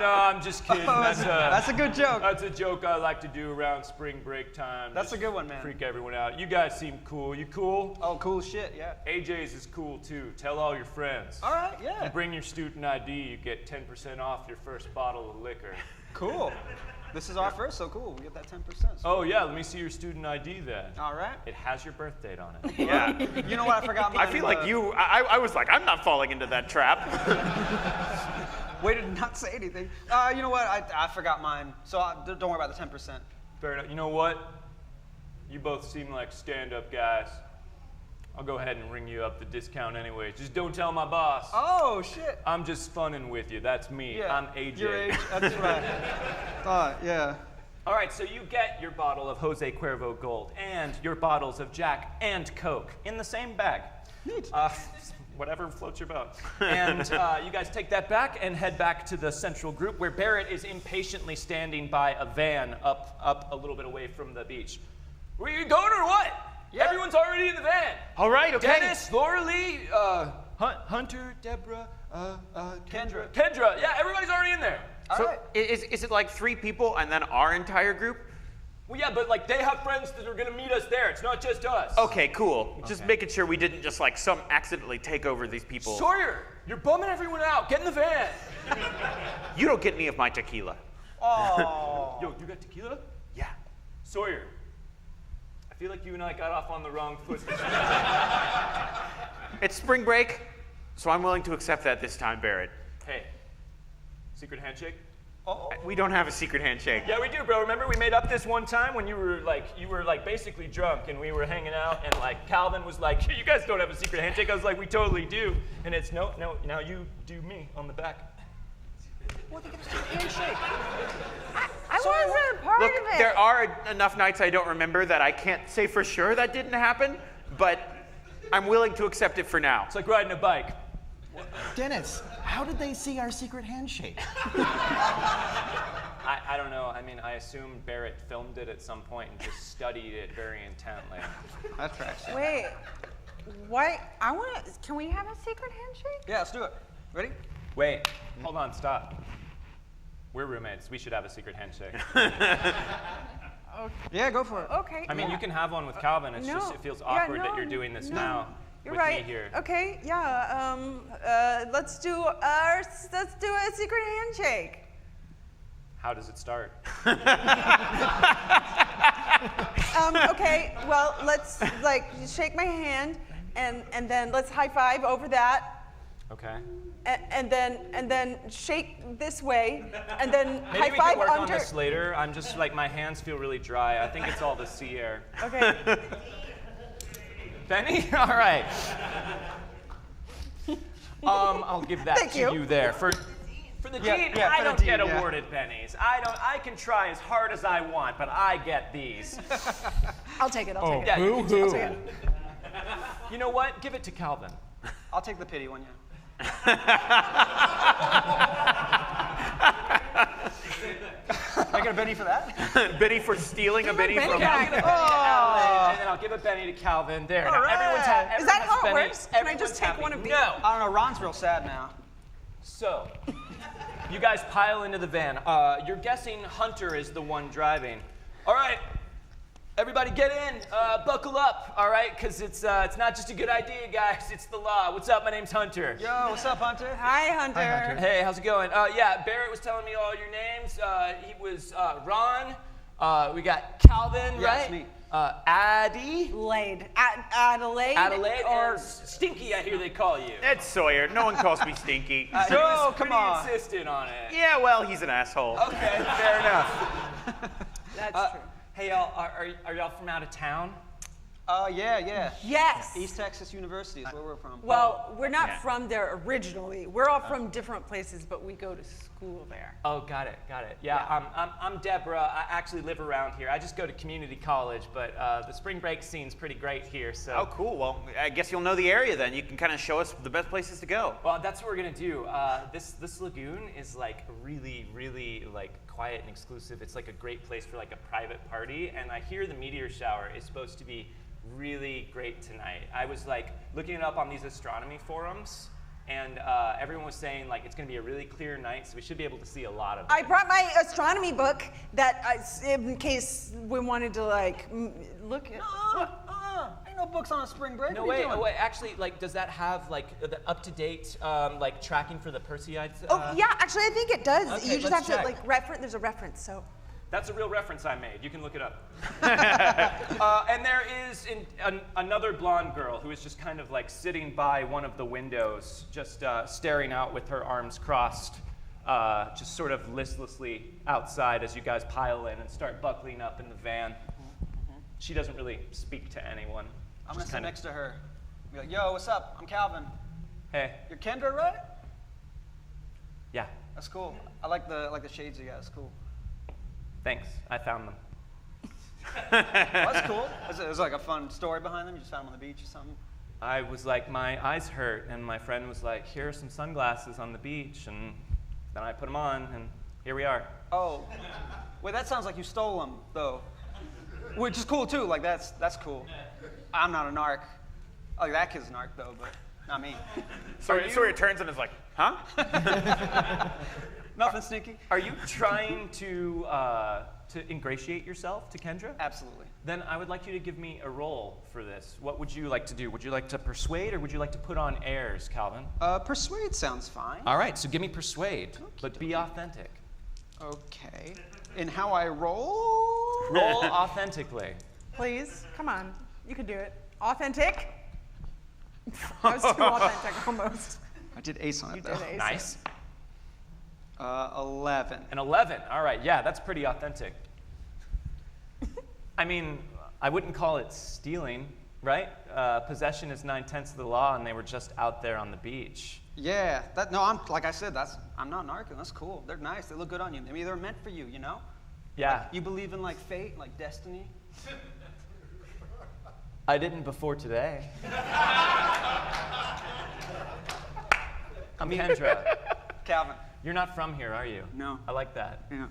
No, I'm just kidding. That's a good joke. That's a joke I like to do around spring break time. That's Just a good one, man. Freak everyone out. You guys seem cool. You cool? Oh, cool shit, yeah. AJ's is cool too. Tell all your friends. All right, yeah. You bring your student ID, you get 10% off your first bottle of liquor. Cool. This is our first, so cool. We get that 10%. So. Oh yeah, let me see your student ID then. All right. It has your birth date on it. Yeah. You know what? I forgot mine. I feel like I was like, I'm not falling into that trap. Way to not say anything. You know what? I forgot mine. So don't worry about the 10%. Fair enough. You know what? You both seem like stand-up guys. I'll go ahead and ring you up the discount anyway. Just don't tell my boss. Oh, shit. I'm just funning with you. That's me. Yeah. I'm AJ. Your age. That's what I thought, yeah. All right, so you get your bottle of Jose Cuervo Gold and your bottles of Jack and Coke in the same bag. Neat. Whatever floats your boat. And you guys take that back and head back to the central group where Barrett is impatiently standing by a van up a little bit away from the beach. Where you going or what? Yeah. Everyone's already in the van. All right, okay. Dennis, Laura Lee, Hunter, Deborah, Kendra. Kendra, yeah, everybody's already in there. So right. is it like 3 people and then our entire group? Well, yeah, but like they have friends that are gonna meet us there. It's not just us. Okay, cool. Just making sure we didn't just like accidentally take over these people. Sawyer, you're bumming everyone out. Get in the van. You don't get any of my tequila. Oh. Yo, you got tequila? Yeah. Sawyer, I feel like you and I got off on the wrong foot. It's spring break, so I'm willing to accept that this time, Barrett. Hey, secret handshake? Oh. We don't have a secret handshake. Yeah, we do, bro. Remember we made up this one time when you were like basically drunk and we were hanging out and like Calvin was like, you guys don't have a secret handshake. I was like, we totally do. And it's no, now you do me on the back. Well, they get a secret handshake. I wasn't part Look, of it. there are enough nights I don't remember that I can't say for sure that didn't happen, but I'm willing to accept it for now. It's like riding a bike. Dennis, how did they see our secret handshake? I don't know. I mean, I assume Barrett filmed it at some point and just studied it very intently. That tracks. Wait, what? Can we have a secret handshake? Yeah, let's do it. Ready? Wait, hold on, stop. We're roommates. We should have a secret handshake. Yeah, go for it. Okay. I mean, yeah. you can have one with Calvin. It's just, it feels awkward that you're doing this now You're with right. me here. Okay, yeah. Let's do a secret handshake. How does it start? Okay, well, let's like shake my hand and then let's high five over that. Okay. And then shake this way, and then Maybe high we five can work under. on this later. I'm just like, my hands feel really dry. I think it's all the sea air. Okay. Benny? All right. I'll give that Thank to you. you there. For the Yeah, dean, yeah, I for the don't dean, get yeah. awarded pennies. I can try as hard as I want, but I get these. I'll take it. I'll take it. Yeah, Boo you, hoo. Take it. you know what? Give it to Calvin. I'll take the pity one, yeah. Can I get a Benny for that? Benny for stealing a Benny Benny from back. Adelaide, and then I'll give a Benny to Calvin. There. Now, right. everyone Is that has how it Benny. works? Can I Everyone's just take happy. one of these? No. I don't know, Ron's real sad now. So, you guys pile into the van. You're guessing Hunter is the one driving. All right, everybody get in. Buckle up, all right? Because it's not just a good idea, guys. It's the law. What's up? My name's Hunter. Yo, what's up, Hunter? Hi, Hunter. Hi, Hunter. Hey, how's it going? Yeah, Barrett was telling me all your names. He was Ron. We got Calvin, Yeah, right? it's me. Addie. Adelaide. Adelaide. Or And Stinky, I hear they call you. It's Sawyer. No one calls me Stinky. He was Oh, come pretty on. insistent on it. Yeah, well, he's an asshole. Okay, fair enough. that's true. Hey, y'all, are y'all from out of town? Yeah. Yes. East Texas University is where we're from. Well, we're not Yeah. from there originally. We're all from different places, but we go to school there. Oh, got it. Yeah, I'm Deborah. I actually live around here. I just go to community college, but the spring break scene's pretty great here, so. Oh, cool. Well, I guess you'll know the area then. You can kind of show us the best places to go. Well, that's what we're gonna do. This lagoon is like really like quiet and exclusive. It's like a great place for like a private party, and I hear the meteor shower is supposed to be really great tonight. I was like looking it up on these astronomy forums, and everyone was saying like it's gonna be a really clear night, so we should be able to see a lot of it. I brought my astronomy book in case we wanted to like look at. Ain't no books on a spring break. No, What are you wait, doing? wait, actually, like, does that have, like, the up-to-date, like, tracking for the Perseids? Oh yeah, actually I think it does. Okay, You just let's have to check. like reference. There's a reference, so. That's a real reference I made. You can look it up. And there is another blonde girl who is just kind of, like, sitting by one of the windows, just staring out with her arms crossed, just sort of listlessly outside as you guys pile in and start buckling up in the van. She doesn't really speak to anyone. I'm gonna Just sit kinda- next to her. Be like, yo, what's up? I'm Calvin. Hey, You're Kendra, right? yeah, That's cool. I like the shades you got. It's cool. thanks. I found them. Well, that's cool. Is like a fun story behind them? You just found them on the beach or something? I was like, my eyes hurt, and my friend was like, here are some sunglasses on the beach, and then I put them on, and here we are. Oh, wait, that sounds like you stole them, though. Which is cool, too. Like, that's cool. I'm not a narc. Like, that kid's a narc, though, but... Not me. Sawyer turns and is like, huh? Nothing sneaky. Are you trying to ingratiate yourself to Kendra? Absolutely. Then I would like you to give me a roll for this. What would you like to do? Would you like to persuade or would you like to put on airs, Calvin? Persuade sounds fine. All right, so give me persuade, but be authentic. Okay. And how I roll? Roll authentically. Please, come on. You can do it. Authentic? That was too authentic, almost. I did ace on You it, did though. ace. Nice. 11. An 11. All right, yeah, that's pretty authentic. I mean, I wouldn't call it stealing, right? Possession is 9/10 of the law, and they were just out there on the beach. Yeah, I'm like I said, I'm not narking. That's cool. They're nice. They look good on you. Maybe they're meant for you, you know? Yeah. Like, you believe in like fate, like destiny? I didn't before today. I'm Kendra. Calvin. You're not from here, are you? No. I like that. Yeah.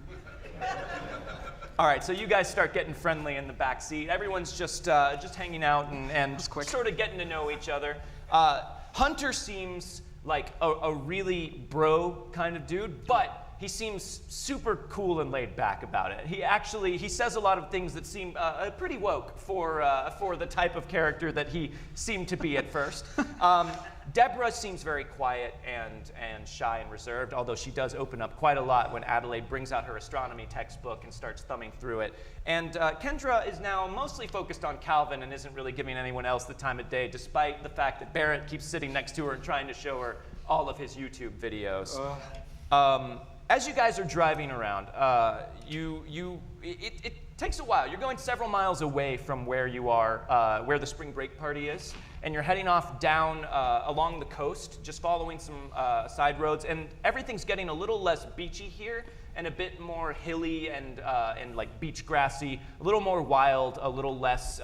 All right, so you guys start getting friendly in the back seat. Everyone's just hanging out and quick. sort of getting to know each other. Hunter seems like a really bro kind of dude, but he seems super cool and laid back about it. He says a lot of things that seem pretty woke for the type of character that he seemed to be at first. Deborah seems very quiet and shy and reserved, although she does open up quite a lot when Adelaide brings out her astronomy textbook and starts thumbing through it. And Kendra is now mostly focused on Calvin and isn't really giving anyone else the time of day, despite the fact that Barrett keeps sitting next to her and trying to show her all of his YouTube videos. As you guys are driving around, it takes a while. You're going several miles away from where you are, where the spring break party is, and you're heading off down along the coast, just following some side roads, and everything's getting a little less beachy here and a bit more hilly and like beach grassy, a little more wild, a little less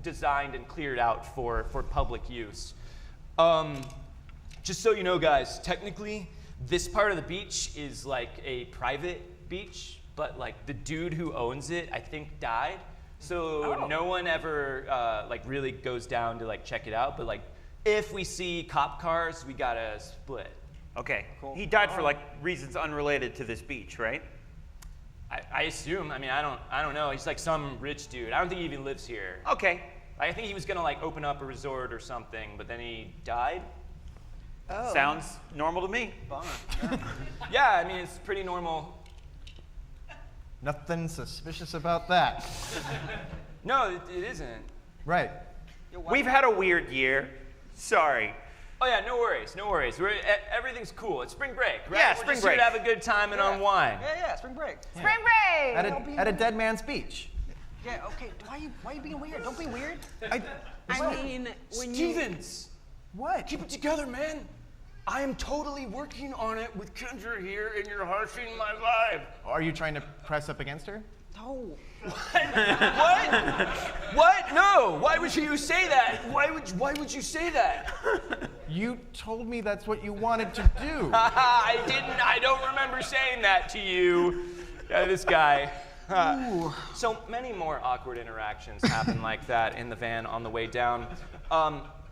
designed and cleared out for public use. Just so you know, guys, technically, this part of the beach is like a private beach, but like the dude who owns it, I think, died. So no one ever like really goes down to like check it out. But like if we see cop cars, we gotta split. Okay. Cool. He died for like reasons unrelated to this beach, right? I assume. I mean, I don't know. He's like some rich dude. I don't think he even lives here. Okay. I think he was gonna like open up a resort or something, but then he died. Oh. Sounds normal to me. Bummer. Yeah, I mean it's pretty normal. Nothing suspicious about that. No, it isn't. Right. We've had a weird year. Sorry. Oh yeah, no worries, no worries. Everything's cool. It's spring break, right? Yeah, We're spring just break. here to have a good time and unwind. Yeah, spring break. Spring break! At a dead man's beach. Yeah, okay. Why are you being weird? Don't be weird. I mean, when you... Stevens, What? keep it together, man. I am totally working on it with Kendra here, and you're harshing my vibe. Are you trying to press up against her? No. What? What? No. Why would you say that? Why would you say that? You told me that's what you wanted to do. I didn't. I don't remember saying that to you. This guy. So many more awkward interactions happen like that in the van on the way down.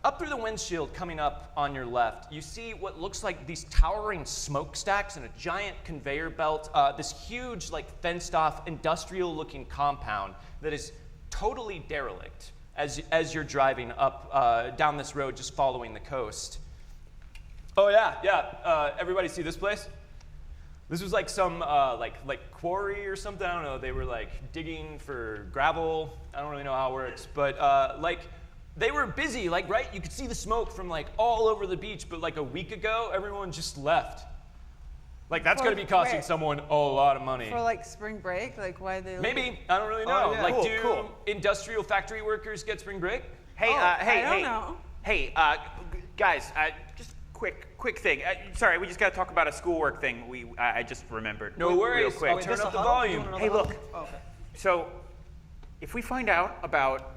Up through the windshield, coming up on your left, you see what looks like these towering smokestacks and a giant conveyor belt. This huge, like fenced-off, industrial-looking compound that is totally derelict as you're driving up down this road, just following the coast. Oh yeah. Everybody see this place? This was like some like quarry or something. I don't know. They were like digging for gravel. I don't really know how it works, but like. They were busy, like, right? You could see the smoke from, like, all over the beach, but, like, a week ago, everyone just left. Like, that's going to be costing someone a lot of money. For, like, spring break? Like, why they... Maybe. I don't really know. yeah. Like, Cool, do cool. industrial factory workers get spring break? Hey, I don't know. Hey, guys, just quick thing. Sorry, we just got to talk about a schoolwork thing. I just remembered. No worries. Real quick. I'll turn this up the a huddle? volume. Doing Hey, another look. huddle? Oh, okay. So, if we find out about,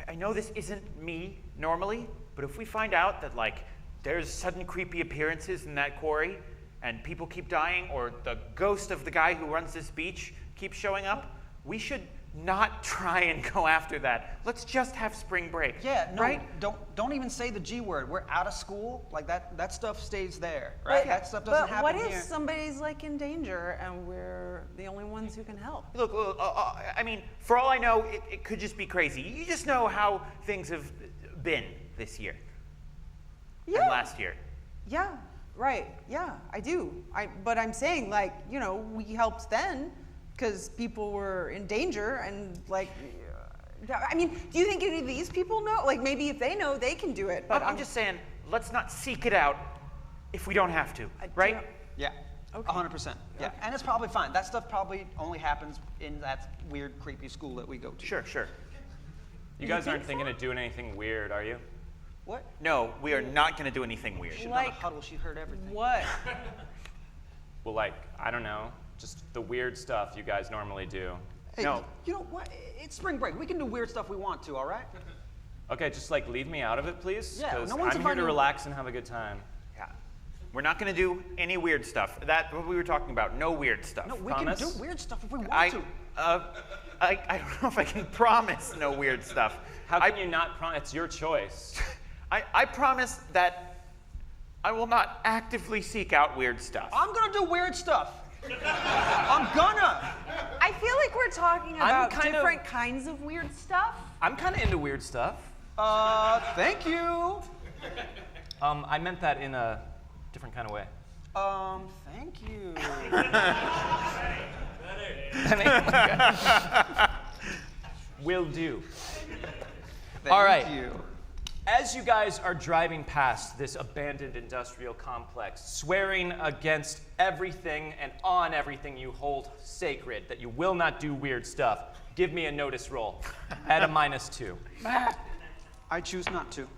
I know this isn't me normally, but if we find out that like there's sudden creepy appearances in that quarry and people keep dying or the ghost of the guy who runs this beach keeps showing up, we should not try and go after that. Let's just have spring break. Yeah, no, right? don't even say the G word. We're out of school. Like that stuff stays there, right? That stuff doesn't happen But here. what if somebody's like in danger and we're the only ones who can help? Look, I mean, for all I know, it could just be crazy. You just know how things have been this year Yeah. and last year. Yeah, right. Yeah, I do. But I'm saying, like, you know, we helped then because people were in danger and, like, I mean, do you think any of these people know? Like, maybe if they know, they can do it. But I'm just saying, let's not seek it out if we don't have to, right? Yeah. Okay. 100%. Yeah, and it's probably fine. That stuff probably only happens in that weird, creepy school that we go to. Sure. You guys aren't thinking of doing anything weird, are you? What? No, we are not going to do anything weird. She's Like- not a huddle. She heard everything. What? Well, like, I don't know, just the weird stuff you guys normally do. Hey, No. you know what? It's spring break. We can do weird stuff we want to, all right? Okay, just like leave me out of it, please. Yeah, Because no one's I'm here to inviting- relax and have a good time. Yeah. We're not going to do any weird stuff. That's what we were talking about. No weird stuff. No, we Promise? can do weird stuff if we want I to. don't know if I can promise no weird stuff. How can you not promise? It's your choice. I promise that I will not actively seek out weird stuff. I'm gonna do weird stuff. I'm gonna. I feel like we're talking about kind of- different kinds of weird stuff. I'm kind of into weird stuff. Thank you. I meant that in a different kind of way. Thank you. Will do. Thank All right. you. As you guys are driving past this abandoned industrial complex, swearing against everything and on everything you hold sacred, that you will not do weird stuff, give me a notice roll at a -2. I choose not to.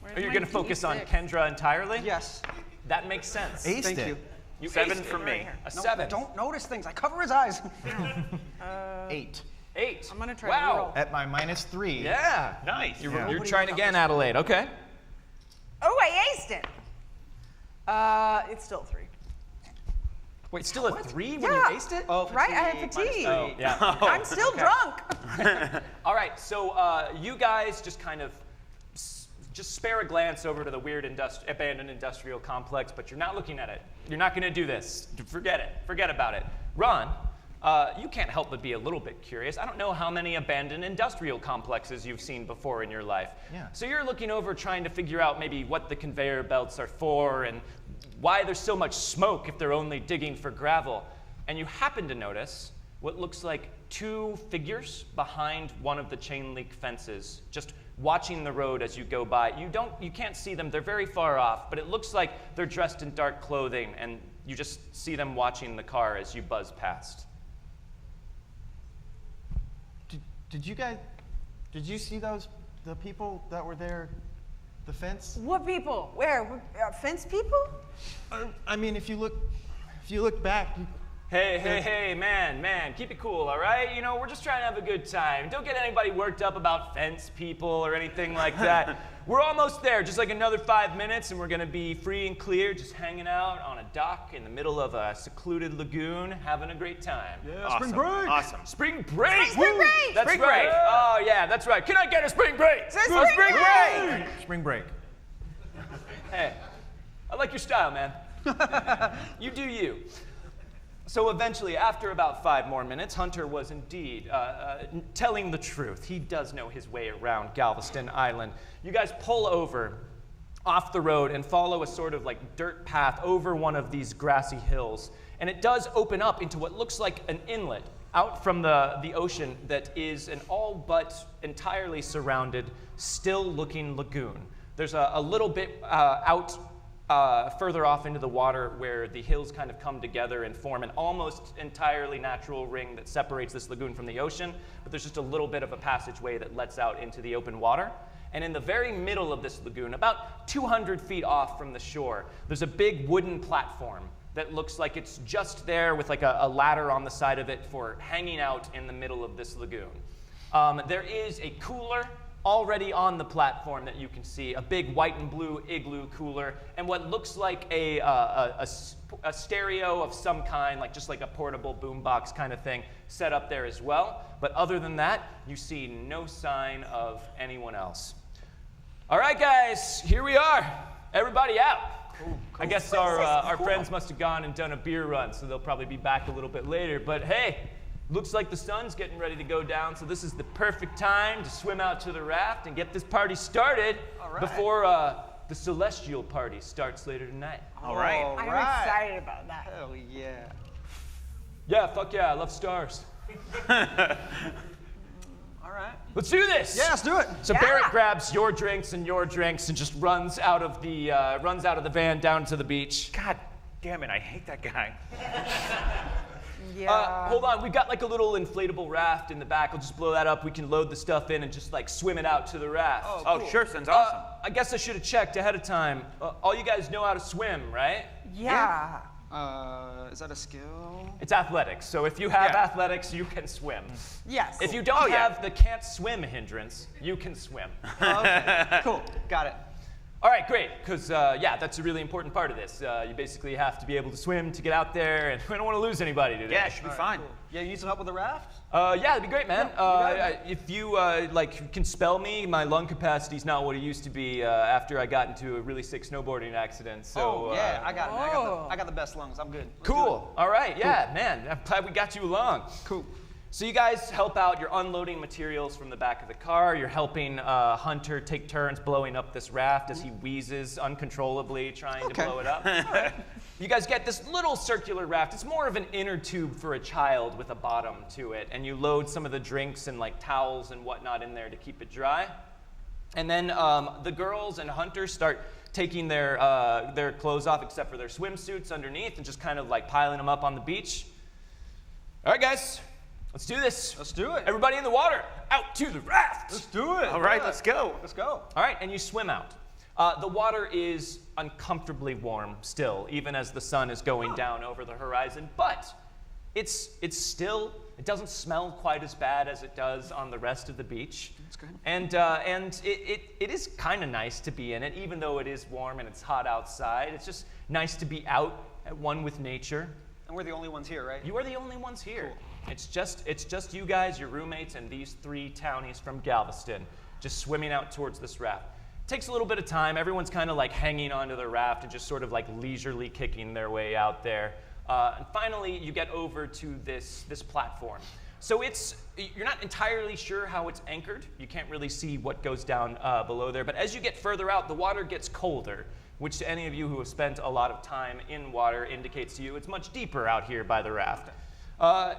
Where's Are you my going to focus on D6? Kendra entirely? Yes. That makes sense. Aced Thank it. you. You 7 aced for it. me. A No, 7. Don't notice things. I cover his eyes. 8. 8. I'm gonna try to wow. roll. At my -3. Yeah. Nice. You're Yeah. trying again, Adelaide. Okay. Oh, I aced it. It's still 3. Wait, still a 3 when Yeah. you aced it? Oh, Right, I have minus fatigue. Oh, yeah. I'm still drunk. All right, so you guys just kind of just spare a glance over to the weird abandoned industrial complex, but you're not looking at it. You're not going to do this. Forget it. Forget about it. Ron, you can't help but be a little bit curious. I don't know how many abandoned industrial complexes you've seen before in your life. Yeah. So you're looking over trying to figure out maybe what the conveyor belts are for and why there's so much smoke if they're only digging for gravel. And you happen to notice what looks like 2 figures behind one of the chain link fences, just watching the road as you go by. You can't see them, they're very far off, but it looks like they're dressed in dark clothing and you just see them watching the car as you buzz past. Did you see the people that were there, the fence? What people? Where? Fence people? I mean, if you look back, Hey, man, keep it cool, all right? You know, we're just trying to have a good time. Don't get anybody worked up about fence people or anything like that. We're almost there, just like another 5 minutes, and we're gonna be free and clear, just hanging out on a dock in the middle of a secluded lagoon, having a great time. yeah, Awesome. spring break. Awesome. Spring break! Spring break! That's Spring right. break! Oh, yeah, that's right. Can I get a spring break? Spring break! Spring break. Hey, I like your style, man. You do you. So eventually, after about 5 more minutes, Hunter was indeed telling the truth. He does know his way around Galveston Island. You guys pull over off the road and follow a sort of like dirt path over one of these grassy hills. And it does open up into what looks like an inlet out from the ocean that is an all but entirely surrounded, still-looking lagoon. There's a little bit out further off into the water where the hills kind of come together and form an almost entirely natural ring that separates this lagoon from the ocean, but there's just a little bit of a passageway that lets out into the open water. And in the very middle of this lagoon, about 200 feet off from the shore, there's a big wooden platform that looks like it's just there with like a ladder on the side of it for hanging out in the middle of this lagoon. There is a cooler already on the platform that you can see, a big white and blue igloo cooler, and what looks like a stereo of some kind, like just like a portable boombox kind of thing, set up there as well. But other than that, you see no sign of anyone else. All right, guys, here we are. Everybody out. Cool. I guess our friends must have gone and done a beer run, so they'll probably be back a little bit later. But hey, looks like the sun's getting ready to go down, so this is the perfect time to swim out to the raft and get this party started before the celestial party starts later tonight. All right. I'm excited about that. Hell yeah. Yeah, fuck yeah, I love stars. All right. Let's do this. Yeah, let's do it. So Yeah. Barrett grabs your drinks and just runs out of the van down to the beach. God damn it, I hate that guy. Yeah. Hold on, we've got like a little inflatable raft in the back. I'll just blow that up. We can load the stuff in and just like swim it out to the raft. Oh, sure, sounds awesome. I guess I should have checked ahead of time. All you guys know how to swim, right? Yeah. Is that a skill? It's athletics. So if you have Yeah. athletics, you can swim. Yes. If you don't have the can't swim hindrance, you can swim. Okay. Cool. Got it. All right, great, because yeah, that's a really important part of this. You basically have to be able to swim to get out there, and we don't want to lose anybody today. Yeah, it should be fine. Cool. Yeah, you need some help with the raft? Yeah, that'd be great, man. got If you like can spell me, my lung capacity's not what it used to be after I got into a really sick snowboarding accident. So yeah, I got it. Oh. I got the best lungs. I'm good. Let's do cool. All right, yeah, man. I'm glad we got you along. it. Cool. So you guys help out. You're unloading materials from the back of the car. You're helping Hunter take turns blowing up this raft as he wheezes uncontrollably, trying to blow it up. You guys get this little circular raft. It's more of an inner tube for a child with a bottom to it. And you load some of the drinks and like towels and whatnot in there to keep it dry. And then the girls and Hunter start taking their clothes off except for their swimsuits underneath and just kind of like piling them up on the beach. All right, guys. Let's do this. Let's do it. Everybody in the water, out to the raft. Let's do it. All right, let's go. Let's go. All right, and you swim out. The water is uncomfortably warm still, even as the sun is going down over the horizon, but it doesn't smell quite as bad as it does on the rest of the beach. That's good. And it is kind of nice to be in it, even though it is warm and it's hot outside. It's just nice to be out at one with nature. And we're the only ones here, right? You are the only ones here. Cool. It's just you guys, your roommates, and these 3 townies from Galveston, just swimming out towards this raft. It takes a little bit of time. Everyone's kind of like hanging onto the raft and just sort of like leisurely kicking their way out there. And finally, you get over to this platform. So you're not entirely sure how it's anchored. You can't really see what goes down below there. But as you get further out, the water gets colder, which to any of you who have spent a lot of time in water indicates to you it's much deeper out here by the raft.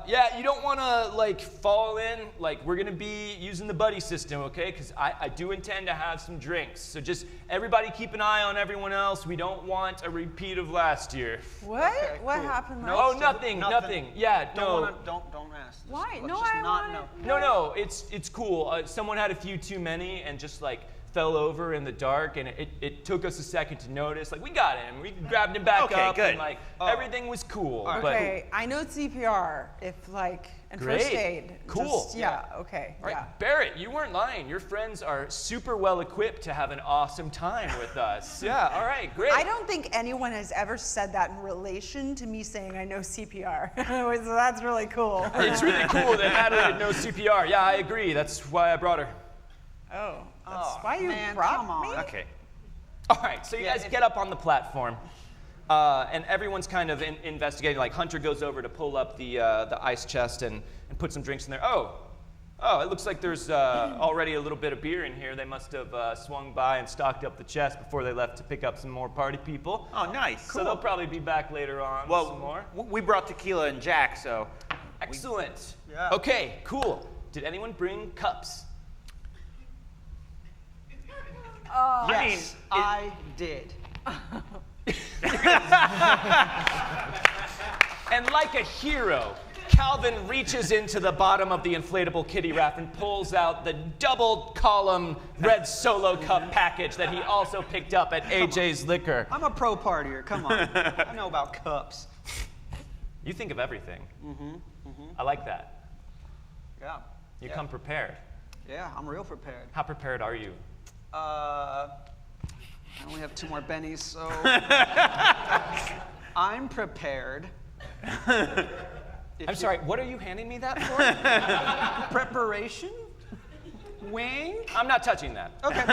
Yeah, you don't want to like fall in. Like we're gonna be using the buddy system, okay? Because I do intend to have some drinks. So just everybody keep an eye on everyone else. We don't want a repeat of last year. What? Okay, What cool. happened No, last Oh, nothing. Yeah, no. Don't ask. Just Why? let's No, just I not wanna- know. No, it's cool. Someone had a few too many and just like fell over in the dark, and it took us a second to notice. Like we got him, we grabbed him back Okay, up, good. and like everything was cool. But Okay, I know CPR and Great. first aid. Cool. Just, yeah, okay. all right, Yeah. Barrett, you weren't lying. Your friends are super well equipped to have an awesome time with us. Yeah, all right, great. I don't think anyone has ever said that in relation to me saying I know CPR. So that's really cool. It's really cool that Adelaide knows CPR. Yeah, I agree. That's why I brought her. Oh, that's Oh, why you man, brought come on. me? Okay. All right, so you guys get up on the platform, and everyone's kind of investigating. Like Hunter goes over to pull up the ice chest and put some drinks in there. Oh, it looks like there's already a little bit of beer in here. They must have swung by and stocked up the chest before they left to pick up some more party people. Oh, nice. So they'll probably be back later on with some more. We brought tequila and Jack, so. Excellent. Yeah. Okay, cool. Did anyone bring cups? Yes, I did. And like a hero, Calvin reaches into the bottom of the inflatable kiddie raft and pulls out the double column red Solo cup package that he also picked up at AJ's Liquor. I'm a pro partier. Come on. I know about cups. You think of everything. I like that. Yeah. You come prepared. Yeah, I'm real prepared. How prepared are you? I only have 2 more bennies, so I'm prepared. I'm sorry, what are you handing me that for? Preparation? Wink? I'm not touching that. Okay.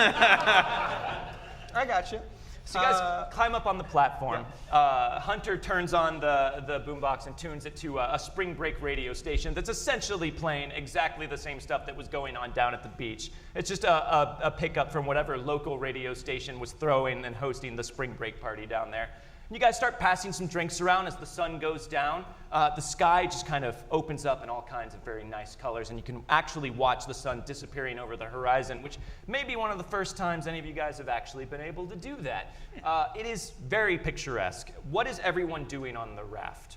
I got you. So you guys climb up on the platform. Hunter turns on the boombox and tunes it to a spring break radio station that's essentially playing exactly the same stuff that was going on down at the beach. It's just a pickup from whatever local radio station was throwing and hosting the spring break party down there. And you guys start passing some drinks around as the sun goes down. The sky just kind of opens up in all kinds of very nice colors, and you can actually watch the sun disappearing over the horizon, which may be one of the first times any of you guys have actually been able to do that. It is very picturesque. What is everyone doing on the raft?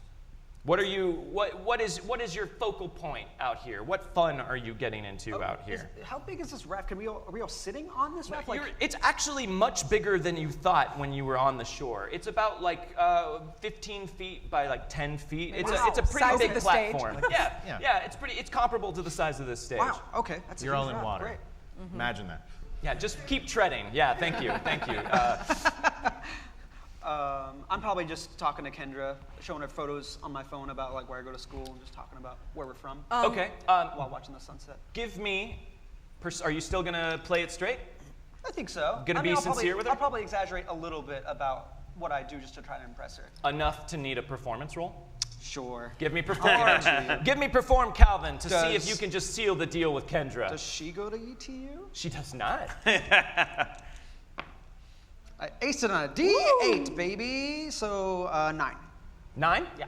What is your focal point out here? What fun are you getting into out here? How big is this raft? Are we all sitting on this raft? It's actually much bigger than you thought when you were on the shore. It's about like 15 feet by like 10 feet. It's a pretty Size big of the stage. platform. Yeah, it's comparable to the size of this stage. Wow. Okay. That's You're a all huge in raft. water. Great. Imagine that. Yeah, just keep treading. Yeah, thank you. I'm probably just talking to Kendra, showing her photos on my phone about like where I go to school and just talking about where we're from Okay. while watching the sunset. Give me. Are you still gonna play it straight? I think so. Gonna be I'll sincere with her? I'll probably exaggerate a little bit about what I do just to try to impress her. Enough to need a performance roll? Sure. Give me perform. Give me perform, Calvin, to see if Does- you can just seal the deal with Kendra. Does she go to ETU? She does not. I aced it on a D8, baby. So 9. 9? Yeah.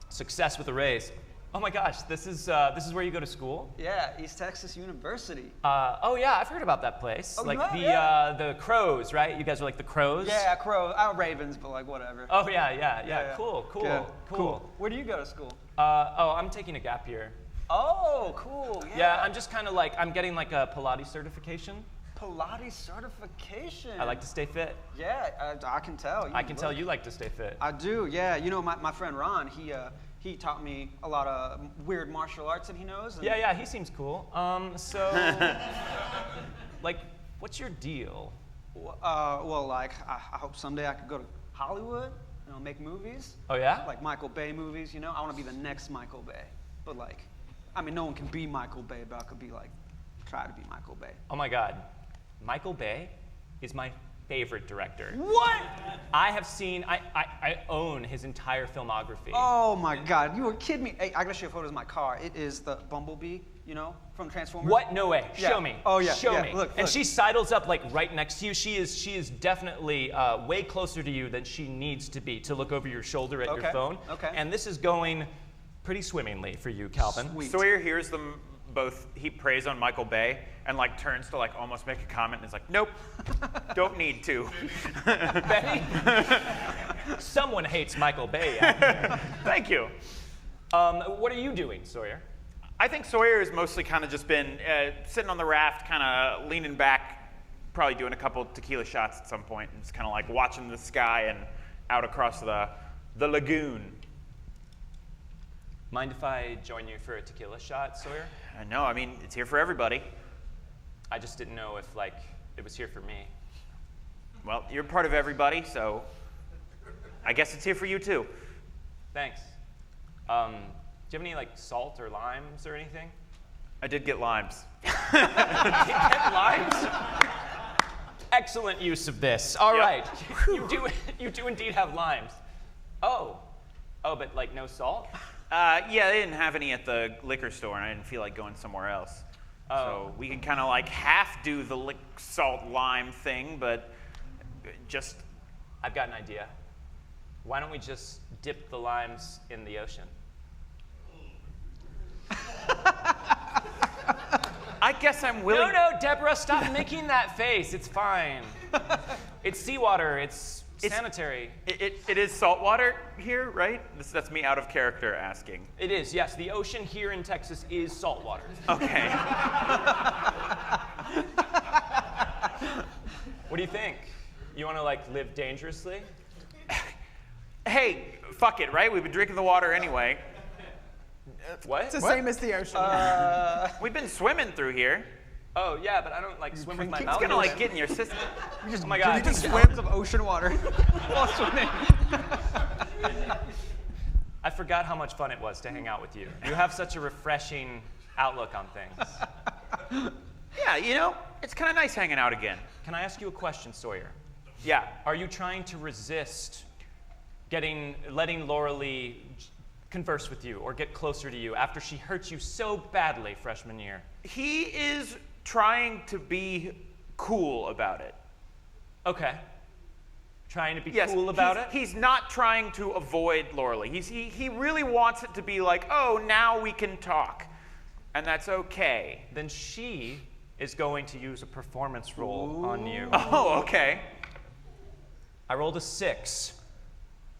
Success with a raise. Oh my gosh, this is where you go to school? Yeah, East Texas University. Oh yeah, I've heard about that place. Oh, you like have? the Crows, right? You guys are like the Crows? Yeah, Crow. Ravens, but like whatever. Oh yeah. Yeah. Cool. Cool. Where do you go to school? I'm taking a gap year. Oh, cool. Yeah, I'm just kind of like, I'm getting like a Pilates certification. Pilates certification. I like to stay fit. Yeah, I can tell. I can tell you like to stay fit. I do, yeah. You know, my friend Ron, he taught me a lot of weird martial arts that he knows. And Yeah, he seems cool. So, like, what's your deal? well, like, I hope someday I could go to Hollywood, make movies. Oh yeah? Like Michael Bay movies, I want to be the next Michael Bay. But like, I mean, no one can be Michael Bay, but I could be like, try to be Michael Bay. Oh my God. Michael Bay is my favorite director. What? I have seen, I own his entire filmography. Oh my God, you were kidding me. Hey, I gotta show you photos of my car. It is the Bumblebee, from Transformers. What? No way. Yeah. Show me. Oh, yeah, Show yeah. me. Look. And she sidles up like right next to you. She is definitely way closer to you than she needs to be to look over your shoulder at your phone. Okay. And this is going pretty swimmingly for you, Calvin. Sweet. Sawyer hears them both heap praise on Michael Bay and like turns to like almost make a comment and is like, nope, don't need to. Betty? Someone hates Michael Bay. Thank you. What are you doing, Sawyer? I think Sawyer has mostly kind of just been sitting on the raft, kind of leaning back, probably doing a couple tequila shots at some point, and just kind of like watching the sky and out across the lagoon. Mind if I join you for a tequila shot, Sawyer? No, I mean, it's here for everybody. I just didn't know if, like, it was here for me. Well, you're part of everybody, so I guess it's here for you too. Thanks. Do you have any, like, salt or limes or anything? I did get limes. Get limes? Excellent use of this. All Yep. right. You do indeed have limes. Oh, but, like, no salt? Yeah, they didn't have any at the liquor store, and I didn't feel like going somewhere else. So we could kind of like half do the salt lime thing, but just... I've got an idea. Why don't we just dip the limes in the ocean? I guess I'm willing... No, Deborah, stop making that face. It's fine. It's seawater. It's sanitary. It is salt water here, right? That's me out of character asking. It is, yes. The ocean here in Texas is salt water. Okay. What do you think? You want to, like, live dangerously? Hey, fuck it, right? We've been drinking the water anyway. What? It's the same as the ocean. We've been swimming through here. Oh yeah, but I don't like swim with my It's mouth. gonna like open. get in your system. Oh my god. You just swims of ocean water while swimming. I forgot how much fun it was to hang out with you. You have such a refreshing outlook on things. Yeah, you know, it's kind of nice hanging out again. Can I ask you a question, Sawyer? Yeah. Are you trying to resist letting Laura Lee converse with you or get closer to you after she hurt you so badly freshman year? He is trying to be cool about it. Okay. Trying to be Yes, cool about it? He's not trying to avoid Laura Lee. He really wants it to be like, oh, now we can talk. And that's okay. Then she is going to use a performance roll on you. Oh, okay. I rolled a 6.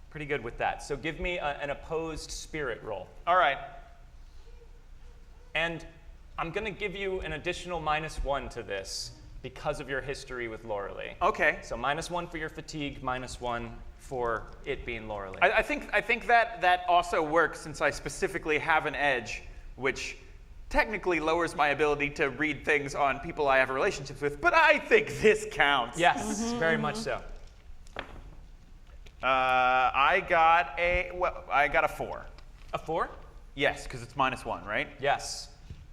Pretty good with that. So give me an opposed spirit roll. All right. And I'm going to give you an additional -1 to this because of your history with Laura Lee. Okay. So -1 for your fatigue, -1 for it being Laura Lee. I think that also works since I specifically have an edge, which technically lowers my ability to read things on people I have relationships with, but I think this counts. Yes, very much so. I got a 4. A 4? Yes, because it's -1, right? Yes.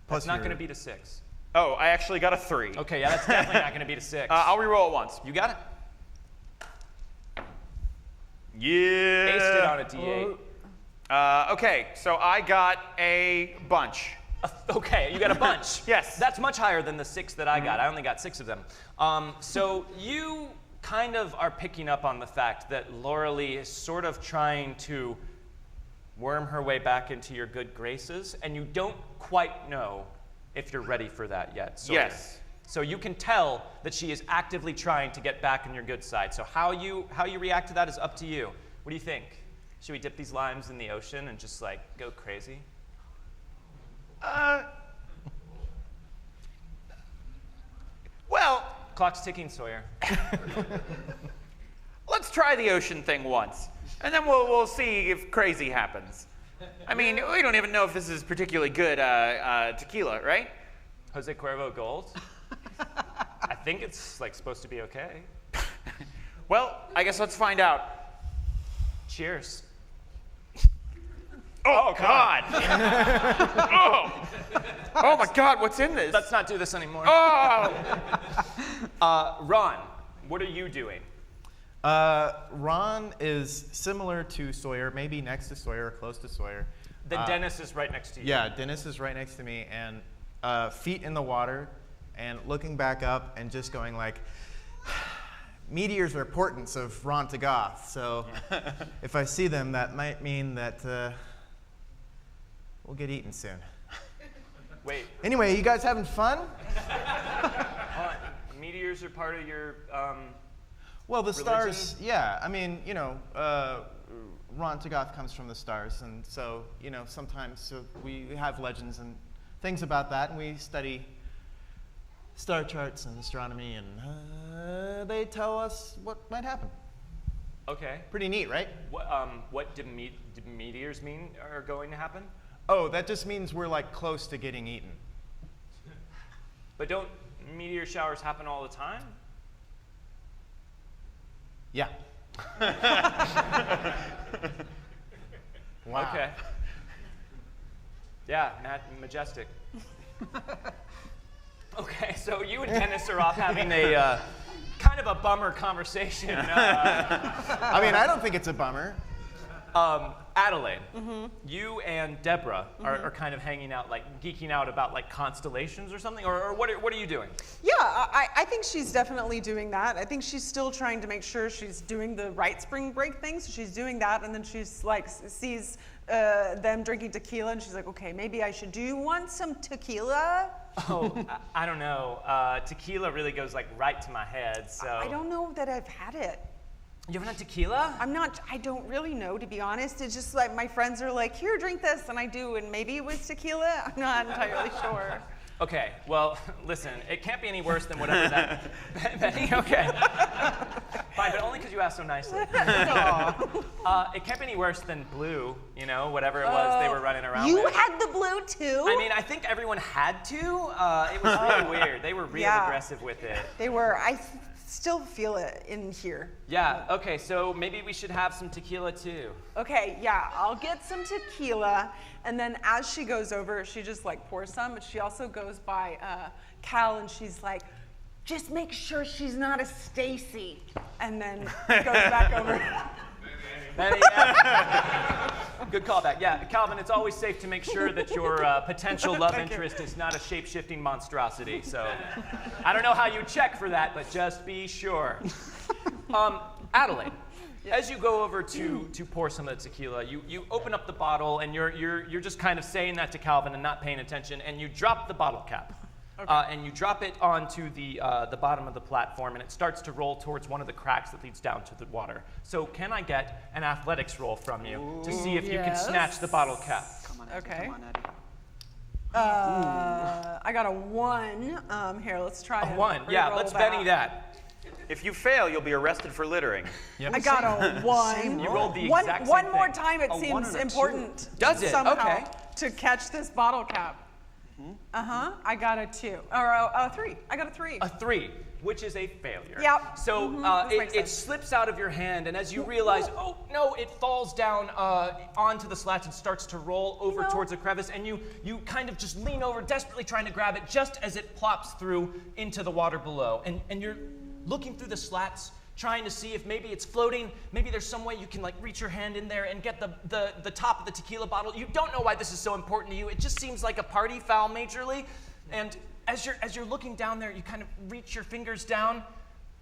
Plus That's not your- going to beat a 6. Oh, I actually got a 3. Okay, yeah, that's definitely not going to beat a 6. I'll re-roll it once. You got it. Yeah. Aced it on a D8. Okay, so I got a bunch. Okay, you got a bunch. Yes. That's much higher than the 6 that I got. I only got 6 of them. So you kind of are picking up on the fact that Laura Lee is sort of trying to worm her way back into your good graces, and you don't quite know if you're ready for that yet. Sawyer. Yes. So you can tell that she is actively trying to get back on your good side. So how you react to that is up to you. What do you think? Should we dip these limes in the ocean and just like go crazy? Well, Clock's ticking, Sawyer. let's try the ocean thing once, and then we'll see if crazy happens. I mean, we don't even know if this is particularly good tequila, right? Jose Cuervo Gold? I think it's like supposed to be okay. Well, I guess let's find out. Cheers. Oh, God! Oh my God, what's in this? Let's not do this anymore. Oh! Ron, what are you doing? Ron is similar to Sawyer, maybe next to Sawyer or close to Sawyer. Then Dennis is right next to you. Yeah, Dennis is right next to me, and feet in the water, and looking back up and just going like, meteors are portents of Ron to Goth, so if I see them, that might mean that we'll get eaten soon. Wait, Anyway, you guys having fun? meteors are part of your, Well, the religion? stars, yeah. I mean, you know, Ron to Goth comes from the stars, and so, you know, sometimes we have legends and things about that, and we study star charts and astronomy, and they tell us what might happen. Okay. Pretty neat, right? What do meteors mean are going to happen? Oh, that just means we're like close to getting eaten. But don't meteor showers happen all the time? Yeah. Wow. Okay. Yeah, majestic. Okay, so you and Dennis are off having a kind of a bummer conversation. I mean, I don't think it's a bummer. Adelaide, you and Deborah are kind of hanging out, like geeking out about like constellations or something, or what are you doing? Yeah, I think she's definitely doing that. I think she's still trying to make sure she's doing the right spring break thing. So she's doing that, and then she's like sees them drinking tequila, and she's like, okay, maybe I should. Do you want some tequila? Oh, I don't know. Tequila really goes like right to my head. So I don't know that I've had it. You haven't had tequila? I don't really know, to be honest. It's just like my friends are like, here, drink this, and I do, and maybe it was tequila. I'm not entirely sure. Okay, well, listen, it can't be any worse than whatever that. Betty, okay. Fine, but only because you asked so nicely. It can't be any worse than blue, whatever it was they were running around You with. had the blue too? I mean, I think everyone had to. It was really weird. They were real aggressive with it. They were. I still feel it in here. Yeah, okay, so maybe we should have some tequila too. Okay, yeah, I'll get some tequila, and then as she goes over, she just like pours some, but she also goes by Cal, and she's like, just make sure she's not a Stacy, and then goes back over. Benny, yeah. Good callback. Yeah, Calvin, it's always safe to make sure that your potential love interest is not a shape-shifting monstrosity. So I don't know how you check for that, but just be sure. Adelaide, as you go over to pour some of the tequila, you open up the bottle and you're just kind of saying that to Calvin and not paying attention, and you drop the bottle cap. Okay. And you drop it onto the bottom of the platform, and it starts to roll towards one of the cracks that leads down to the water. So can I get an athletics roll from you to see if you can snatch the bottle cap? Come on, Eddie. Okay. Come on, Eddie. I got a 1. Here, let's try A 1. Yeah, let's Benny that. If you fail, you'll be arrested for littering. Yep. I got a 1. You rolled the one, exact same one more thing. time, it A 1 seems and a 2. important. Does it? Somehow Okay. to catch this bottle cap. I got a 2 or a 3. I got a 3. A 3, which is a failure. Yep. So This makes it sense. slips out of your hand, and as you realize, oh no, it falls down onto the slats and starts to roll over towards a crevice, and you kind of just lean over, desperately trying to grab it, just as it plops through into the water below. And you're looking through the slats, trying to see if maybe it's floating, maybe there's some way you can like reach your hand in there and get the top of the tequila bottle. You don't know why this is so important to you. It just seems like a party foul majorly. And as you're looking down there, you kind of reach your fingers down,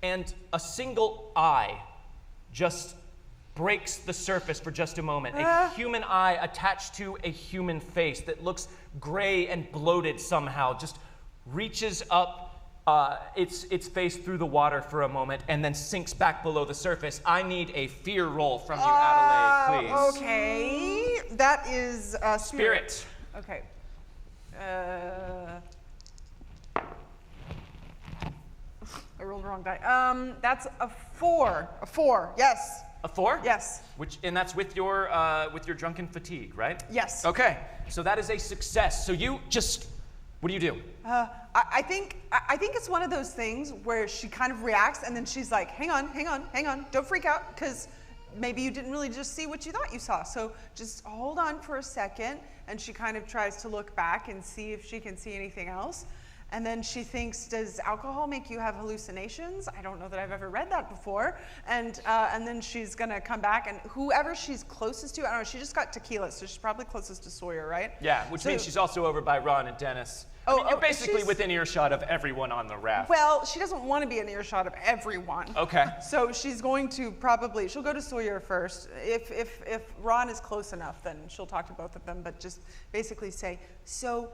and a single eye just breaks the surface for just a moment. A human eye attached to a human face that looks gray and bloated somehow, just reaches up its face through the water for a moment and then sinks back below the surface. I need a fear roll from you, Adelaide, please. Okay, that is spirit. Okay. I rolled the wrong die. That's a 4. A 4. Yes. A 4? Yes. And that's with your drunken fatigue, right? Yes. Okay, so that is a success. So you just, what do you do? I think it's one of those things where she kind of reacts and then she's like, hang on, don't freak out, because maybe you didn't really just see what you thought you saw. So just hold on for a second, and she kind of tries to look back and see if she can see anything else. And then she thinks, does alcohol make you have hallucinations? I don't know that I've ever read that before. And then she's gonna come back, and whoever she's closest to, I don't know, she just got tequila, so she's probably closest to Sawyer, right? Yeah, which means she's also over by Ron and Dennis. I mean, you're basically she's within earshot of everyone on the raft. Well, she doesn't want to be in earshot of everyone. Okay. So she's going to she'll go to Sawyer first. If Ron is close enough, then she'll talk to both of them, but just basically say, so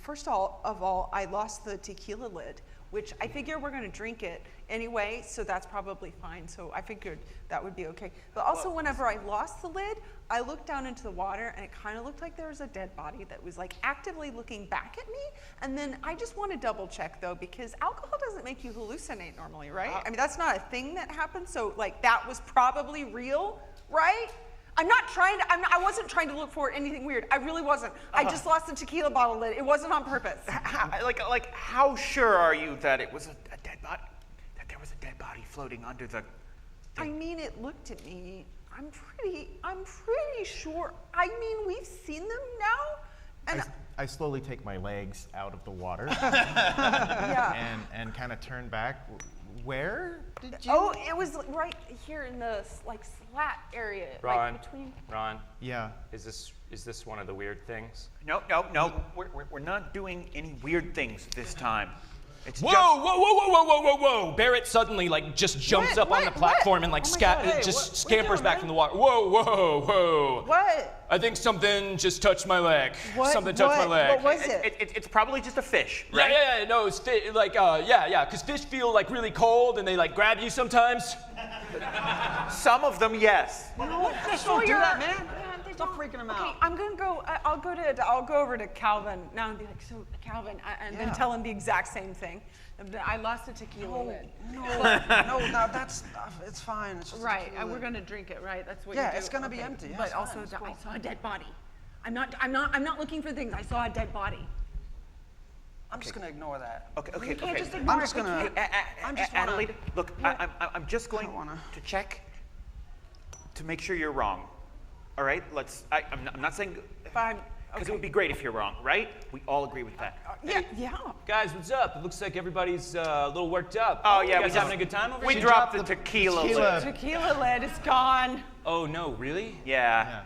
first of all, I lost the tequila lid, which I figure we're going to drink it anyway, so that's probably fine. So I figured that would be okay. But also, whenever I lost the lid, I looked down into the water, and it kind of looked like there was a dead body that was like actively looking back at me. And then I just want to double check though, because alcohol doesn't make you hallucinate normally, right? I mean, that's not a thing that happens. So like that was probably real, right? I wasn't trying to look for anything weird. I really wasn't. I just lost the tequila bottle lid. It wasn't on purpose. How sure are you that it was a dead body? That there was a dead body floating under the? I mean, it looked at me. I'm pretty sure. I mean, we've seen them now, and I slowly take my legs out of the water yeah. and kind of turn back. Where did you? Oh, it was right here in the slat area, Ron, like between. Ron, Yeah. is this one of the weird things? No. We're not doing any weird things this time. It's Whoa! Barrett suddenly just jumps up on the platform and Oh my God, hey, scampers what back in the water. Whoa! What? I think something just touched my leg. What? Something touched my leg. What was it? It's probably just a fish, right? Yeah. No, it's because fish feel really cold and they grab you sometimes. Some of them, yes. Just don't do that, man. Stop freaking him out. Okay, I'm gonna go. I'll go over to Calvin now and be like, so Calvin, and then tell him the exact same thing. I lost a tequila lid. No, that's it's fine. It's just a Right, tequila. we're gonna drink it, right? That's what you do. Yeah, it's gonna be empty. Yeah, But it's also, fine, it's I cool. saw a dead body. I'm not looking for things. I saw a dead body. I'm just gonna ignore that. Okay. You can't just Okay. ignore I'm just it. We gonna. can't- I'm just wanna- Adelaide, look, I'm just going wanna. to check to make sure you're wrong. All right, I'm not saying, Fine. because it would be great if you're wrong, right? We all agree with that. Yeah. Guys, what's up? It looks like everybody's a little worked up. Oh, yeah, you we guys just- having a good time over We here? dropped the tequila lid. Tequila lid is gone. Oh no, really? Yeah.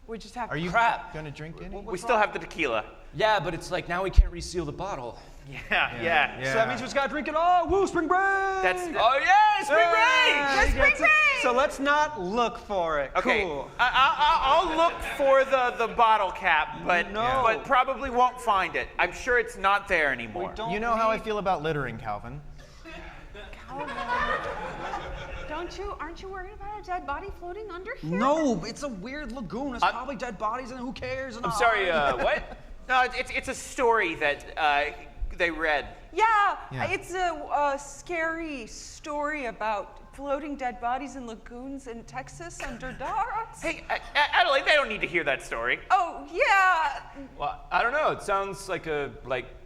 We just have. Are you Crap. gonna drink any? We still have the tequila. Yeah, but it's like now we can't reseal the bottle. Yeah. So that means we just gotta drink it all. Woo, spring break! That's Oh yeah, spring break! Let's spring break! So let's not look for it. okay. Cool. I'll look for the bottle cap, but No. but probably won't find it. I'm sure it's not there anymore. Don't You know how I feel about littering, Calvin. Aren't you worried about a dead body floating under here? No, it's a weird lagoon. There's probably dead bodies, and who cares? And I'm sorry, what? No, it's a story that they read. Yeah, Yeah. it's a scary story about floating dead bodies in lagoons in Texas under docks. Hey, Adelaide, they don't need to hear that story. Oh, yeah. Well, I don't know. It sounds like a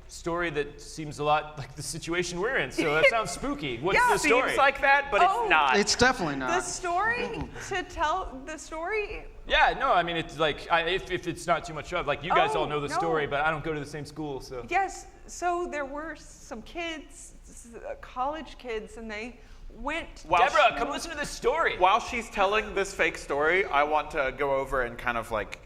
story that seems a lot like the situation we're in. So that sounds spooky. What's Yeah. the story? Seems like that, but Oh. it's not. It's definitely The not. story, to tell the story. Yeah, no, I mean it's like if it's not too much of like you guys all know the no. story, but I don't go to the same school, so. Yes, so there were some kids, college kids, and they went. Wow. Deborah, come listen to this story. While she's telling this fake story, I want to go over and kind of like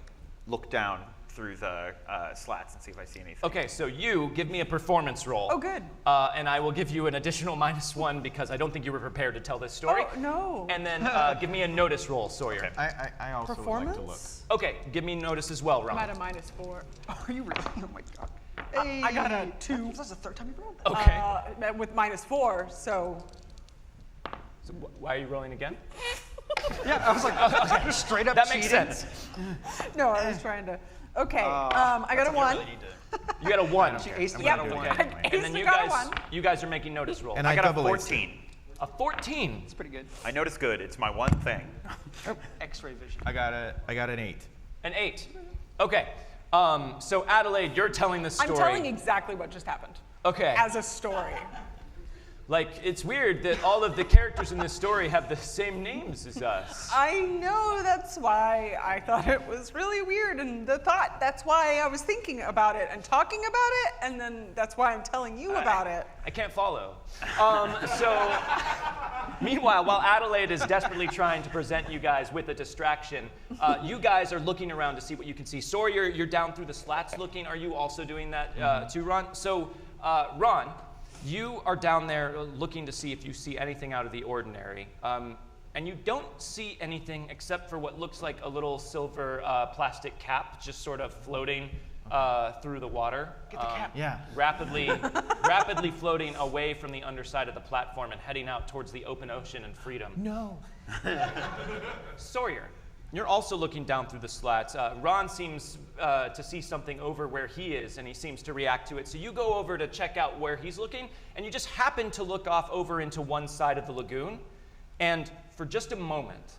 look down through the slats and see if I see anything. Okay, so you give me a performance roll. Oh, good. And I will give you an additional -1 because I don't think you were prepared to tell this story. Oh, no. And then give me a notice roll, Sawyer. I also would like to look. Performance? Okay, give me notice as well, I'm at Ron. a -4. Are you really? Oh my god. Hey, I got a 2. That's the third time you rolled. Okay. With -4, so. So why are you rolling again? Yeah, I was like, just straight up That makes cheating. sense. No, I was trying to. Okay, I got a 1. You got a 1. Aced the Yep. other one. Okay. I And then aced you the other guys, one. you guys are making notice rolls. And I I got a double aced it. 14. A 14. It's pretty good. I notice good. It's my one thing. X-ray vision. I got an 8. An 8. Okay. So Adelaide, you're telling this story. I'm telling exactly what just happened. Okay. As a story. Like, it's weird that all of the characters in this story have the same names as us. I know, that's why I thought it was really weird, and that's why I was thinking about it and talking about it, and then that's why I'm telling you about it. I can't follow. Meanwhile, while Adelaide is desperately trying to present you guys with a distraction, you guys are looking around to see what you can see. Sawyer, you're down through the slats looking. Are you also doing that too, Ron? So, Ron, you are down there looking to see if you see anything out of the ordinary. And you don't see anything except for what looks like a little silver plastic cap just sort of floating through the water. Get the cap. Yeah. Rapidly floating away from the underside of the platform and heading out towards the open ocean and freedom. No. Sawyer, you're also looking down through the slats. Ron seems to see something over where he is, and he seems to react to it. So you go over to check out where he's looking, and you just happen to look off over into one side of the lagoon. And for just a moment,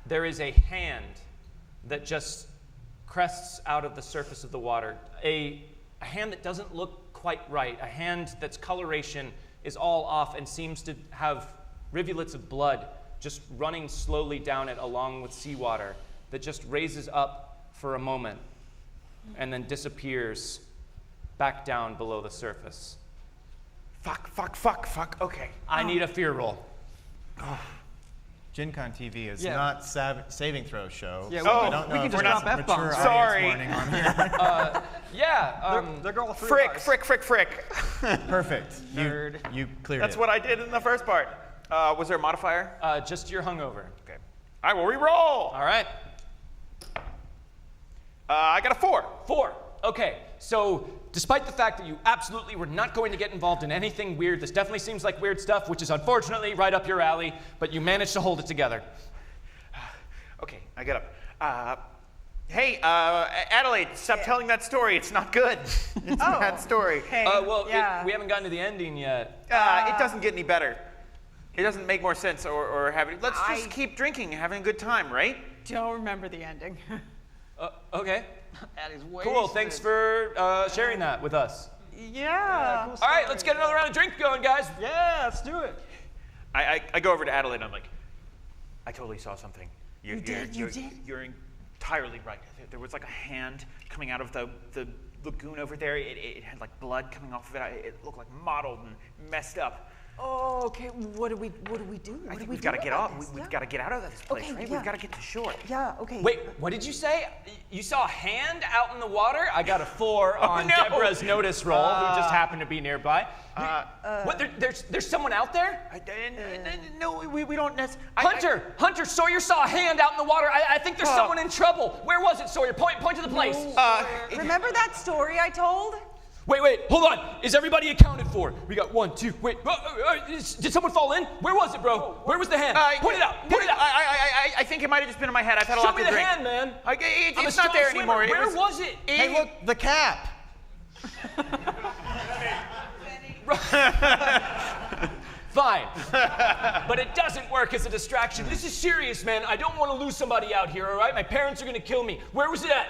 there is a hand that just crests out of the surface of the water. A hand that doesn't look quite right. A hand that's coloration is all off and seems to have rivulets of blood just running slowly down it along with seawater that just raises up for a moment and then disappears back down below the surface. Fuck. Okay. I need a fear roll. Gen Con TV is Yeah. not saving throw show. Yeah, so we I can- don't we know can if just there's drop mature F-bombs. audience Sorry. warning on here. Yeah. They're all 3 Frick. Perfect. Nerd. You cleared That's it. what I did in the first part. Was there a modifier? Just your hungover. Okay. I will re-roll. All right. I got a 4. 4. Okay. So, despite the fact that you absolutely were not going to get involved in anything weird, this definitely seems like weird stuff, which is unfortunately right up your alley, but you managed to hold it together. Okay, I get up. Hey, Adelaide, stop telling that story. It's not good. It's a bad story. Okay. We haven't gotten to the ending yet. It doesn't get any better. It doesn't make more sense or have it. Let's just keep drinking and having a good time, right? Don't remember the ending. Okay. That is way Cool. Thanks for sharing that with us. Yeah. cool All right, let's get another round of drink going, guys. Yeah, let's do it. I go over to Adelaide and I'm like, I totally saw something. You did? You're entirely right. There was like a hand coming out of the lagoon over there. It had like blood coming off of it. It looked like mottled and messed up. Oh, okay. What do we do? I think we've got to get off. We've got to get out of this place, Okay, right? yeah. We've got to get to shore. Yeah. Okay. Wait, what did you say? You saw a hand out in the water? I got a 4 on no. Deborah's notice roll, who just happened to be nearby. What? There's someone out there? No, we don't necessarily. Hunter, Sawyer saw a hand out in the water. I think there's someone in trouble. Where was it, Sawyer? Point to the place. Remember that story I told? Wait, hold on. Is everybody accounted for? We got 1, 2, wait. Did someone fall in? Where was it, bro? Where was the hand? Point it out. I think it might have just been in my head. I've had a Show lot me to the drink. hand, man. It's not there anymore. Where was it? Hey, look, the cap. Fine. But it doesn't work as a distraction. This is serious, man. I don't want to lose somebody out here, all right? My parents are going to kill me. Where was it at?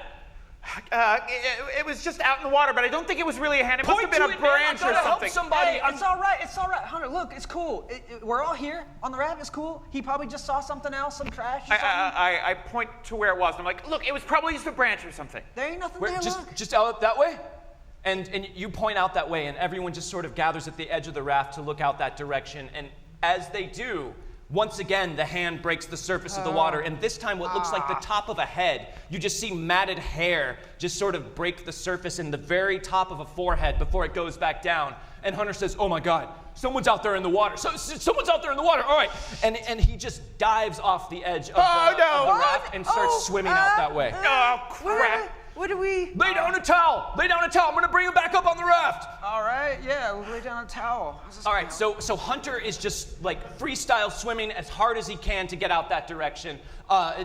It was just out in the water, but I don't think it was really a hand. It must Point have been to a it, man. branch I or gotta help something. somebody. Hey, it's all right. Hunter, look, it's cool. We're all here on the raft. It's cool. He probably just saw something else, some trash or something. I point to where it was, and I'm like, look, it was probably just a branch or something. There ain't nothing Where, there, look. just out that way? And you point out that way, and everyone just sort of gathers at the edge of the raft to look out that direction. And as they do, once again, the hand breaks the surface of the water, and this time what looks like the top of a head. You just see matted hair just sort of break the surface in the very top of a forehead before it goes back down. And Hunter says, oh my God, someone's out there in the water. Someone's out there in the water, all right. And he just dives off the edge of the raft and starts swimming out that way. Oh, crap. What do we? Lay down a towel. I'm gonna bring him back up on the raft. All right, yeah, we'll lay down a towel. All right, so Hunter is just like freestyle swimming as hard as he can to get out that direction.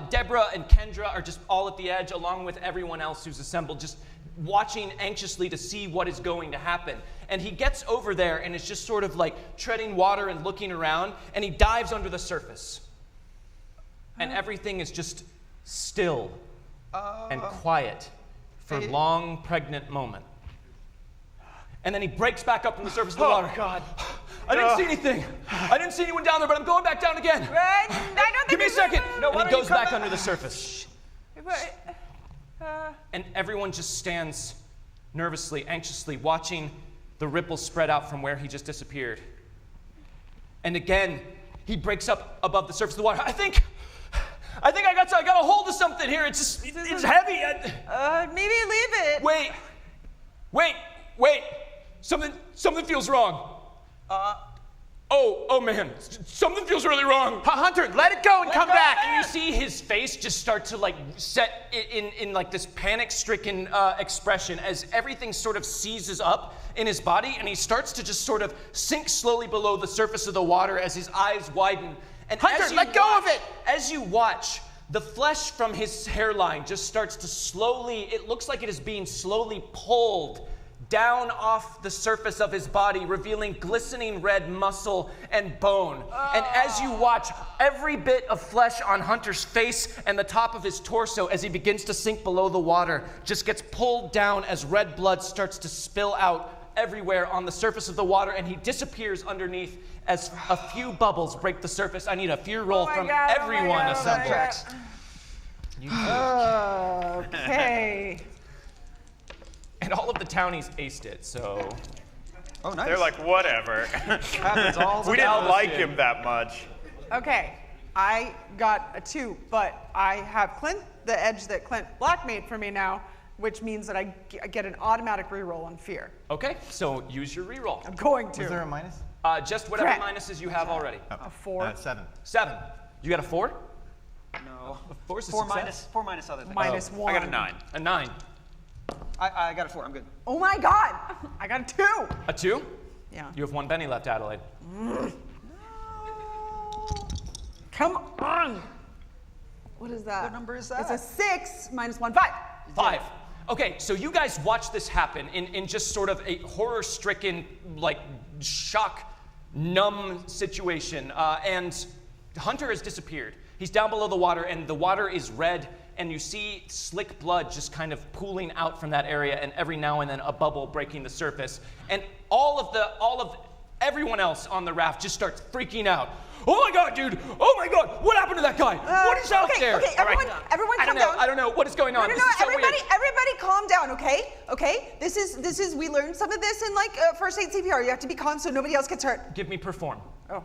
Deborah and Kendra are just all at the edge, along with everyone else who's assembled, just watching anxiously to see what is going to happen. And he gets over there and is just sort of like treading water and looking around, and he dives under the surface. And everything is just still and quiet for a long, pregnant moment. And then he breaks back up from the surface of the water. Oh, God. I didn't see anything. I didn't see anyone down there, but I'm going back down again. I don't Give me a second. No, why And he don't goes you come back back? under the surface. And everyone just stands nervously, anxiously, watching the ripples spread out from where he just disappeared. And again, he breaks up above the surface of the water. I think I got a hold of something here. It's heavy. Maybe leave it. Wait. Something feels wrong. Oh man, something feels really wrong. Hunter, let it go and come back. And you see his face just start to like set in like this panic-stricken expression as everything sort of seizes up in his body, and he starts to just sort of sink slowly below the surface of the water as his eyes widen. And Hunter, let go of it! As you watch, the flesh from his hairline just starts to slowly, it looks like it is being slowly pulled down off the surface of his body, revealing glistening red muscle and bone. And as you watch, every bit of flesh on Hunter's face and the top of his torso as he begins to sink below the water just gets pulled down as red blood starts to spill out everywhere on the surface of the water, and he disappears underneath as a few bubbles break the surface. I need a fear roll from everyone assembled. Okay. And all of the townies aced it, so... Oh, nice. They're like, whatever. Happens all the We time. didn't like him that much. Okay. I got a 2, but I have the edge that Clint Black made for me now, which means that I get an automatic reroll on fear. Okay, so use your reroll. I'm going to. Was there a minus? Just whatever Crap. minuses you have already. A 4. 7. 7. You got a 4? No. 4 is a 4 success. minus other things. Minus 1. I got a 9. A 9. I got a 4. I'm good. Oh my God! I got a 2. A 2? Yeah. You have 1 Benny left, Adelaide. Come on. What is that? What number is that? It's a 6 minus 1, 5. 5. Okay, so you guys watch this happen in just sort of a horror-stricken, like, shock, numb situation. And Hunter has disappeared. He's down below the water, and the water is red, and you see slick blood just kind of pooling out from that area, and every now and then a bubble breaking the surface. And all of everyone else on the raft just starts freaking out. Oh my God, dude! Oh my God! What happened to that guy? What is out there? Okay, everyone, calm down. I don't know what is going on. No, This is so everybody, weird. everybody, calm down, okay? Okay, this is. We learned some of this in like first aid CPR. You have to be calm so nobody else gets hurt. Give me perform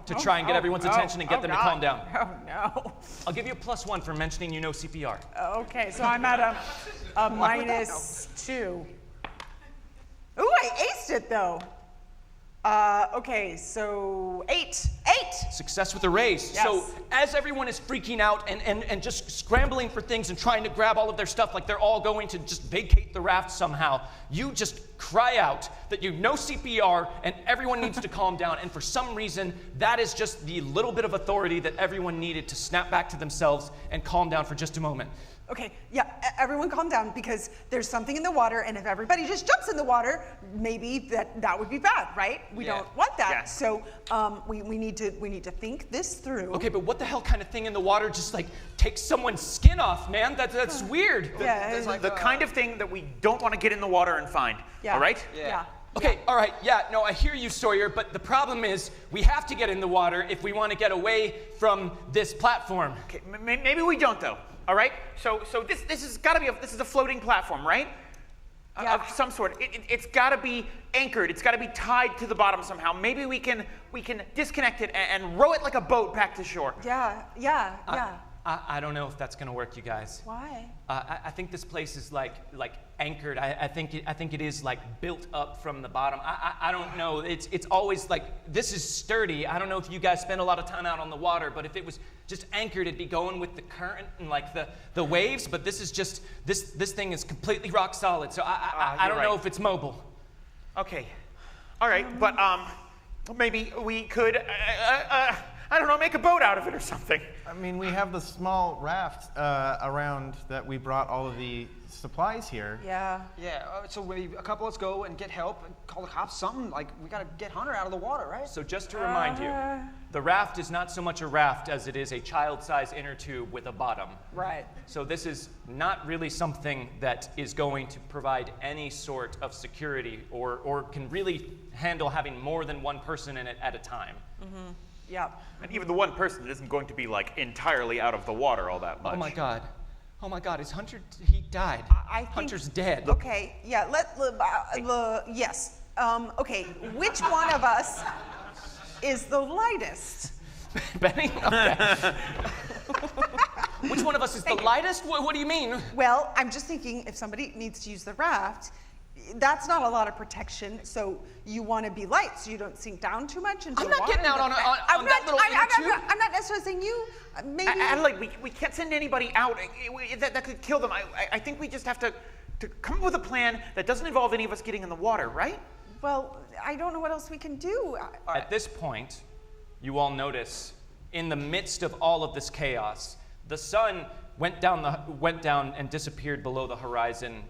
to try and get everyone's attention and get them to calm down. Oh no. I'll give you a +1 for mentioning you know CPR. Okay, so I'm at a -2. Ooh, I aced it though. Okay, so 8. Success with a raise. Yes. So as everyone is freaking out and just scrambling for things and trying to grab all of their stuff like they're all going to just vacate the raft somehow, you just cry out that you know CPR and everyone needs to calm down. And for some reason, that is just the little bit of authority that everyone needed to snap back to themselves and calm down for just a moment. Okay, yeah, everyone calm down because there's something in the water, and if everybody just jumps in the water, maybe that would be bad, right? We don't want that. Yeah. So we need to think this through. Okay, but what the hell kind of thing in the water just like takes someone's skin off, man? That's weird. Yeah, The kind of thing that we don't want to get in the water and find. yeah. All right? Yeah. Okay, all right, yeah, no, I hear you, Sawyer, but the problem is we have to get in the water if we want to get away from this platform. Okay, maybe we don't though. All right. So this has got to be this is a floating platform, right? Yeah. Of some sort. It's got to be anchored. It's got to be tied to the bottom somehow. Maybe we can disconnect it and row it like a boat back to shore. Yeah. I don't know if that's gonna work, you guys. Why? I think this place is like anchored. I think it is like built up from the bottom. I don't know. It's always like this is sturdy. I don't know if you guys spend a lot of time out on the water, but if it was just anchored, it'd be going with the current and like the waves. But this is just this thing is completely rock solid. So I don't know if it's mobile. Okay. All right. But maybe we could I don't know, make a boat out of it or something. I mean, we have the small raft around that we brought all of the supplies here. Yeah. Yeah, so maybe a couple of us go and get help and call the cops, something. Like, we gotta get Hunter out of the water, right? So just to remind you, the raft is not so much a raft as it is a child-sized inner tube with a bottom. Right. So this is not really something that is going to provide any sort of security or can really handle having more than one person in it at a time. Mm-hmm. Yeah. And even the one person isn't going to be like entirely out of the water all that much. Oh my God, is Hunter, he died. I think, Hunter's dead. Okay, yeah, yes. Okay, which one of us is the lightest? Benny? Okay. Which one of us is the lightest? What do you mean? Well, I'm just thinking if somebody needs to use the raft, that's not a lot of protection, so you want to be light so you don't sink down too much into I'm the not water. getting out on that little inner tube. I'm not necessarily saying you. Maybe. Adelaide, we can't send anybody out. That could kill them. I think we just have to come up with a plan that doesn't involve any of us getting in the water, right? Well, I don't know what else we can do. At this point, you all notice, in the midst of all of this chaos, the sun went down and disappeared below the horizon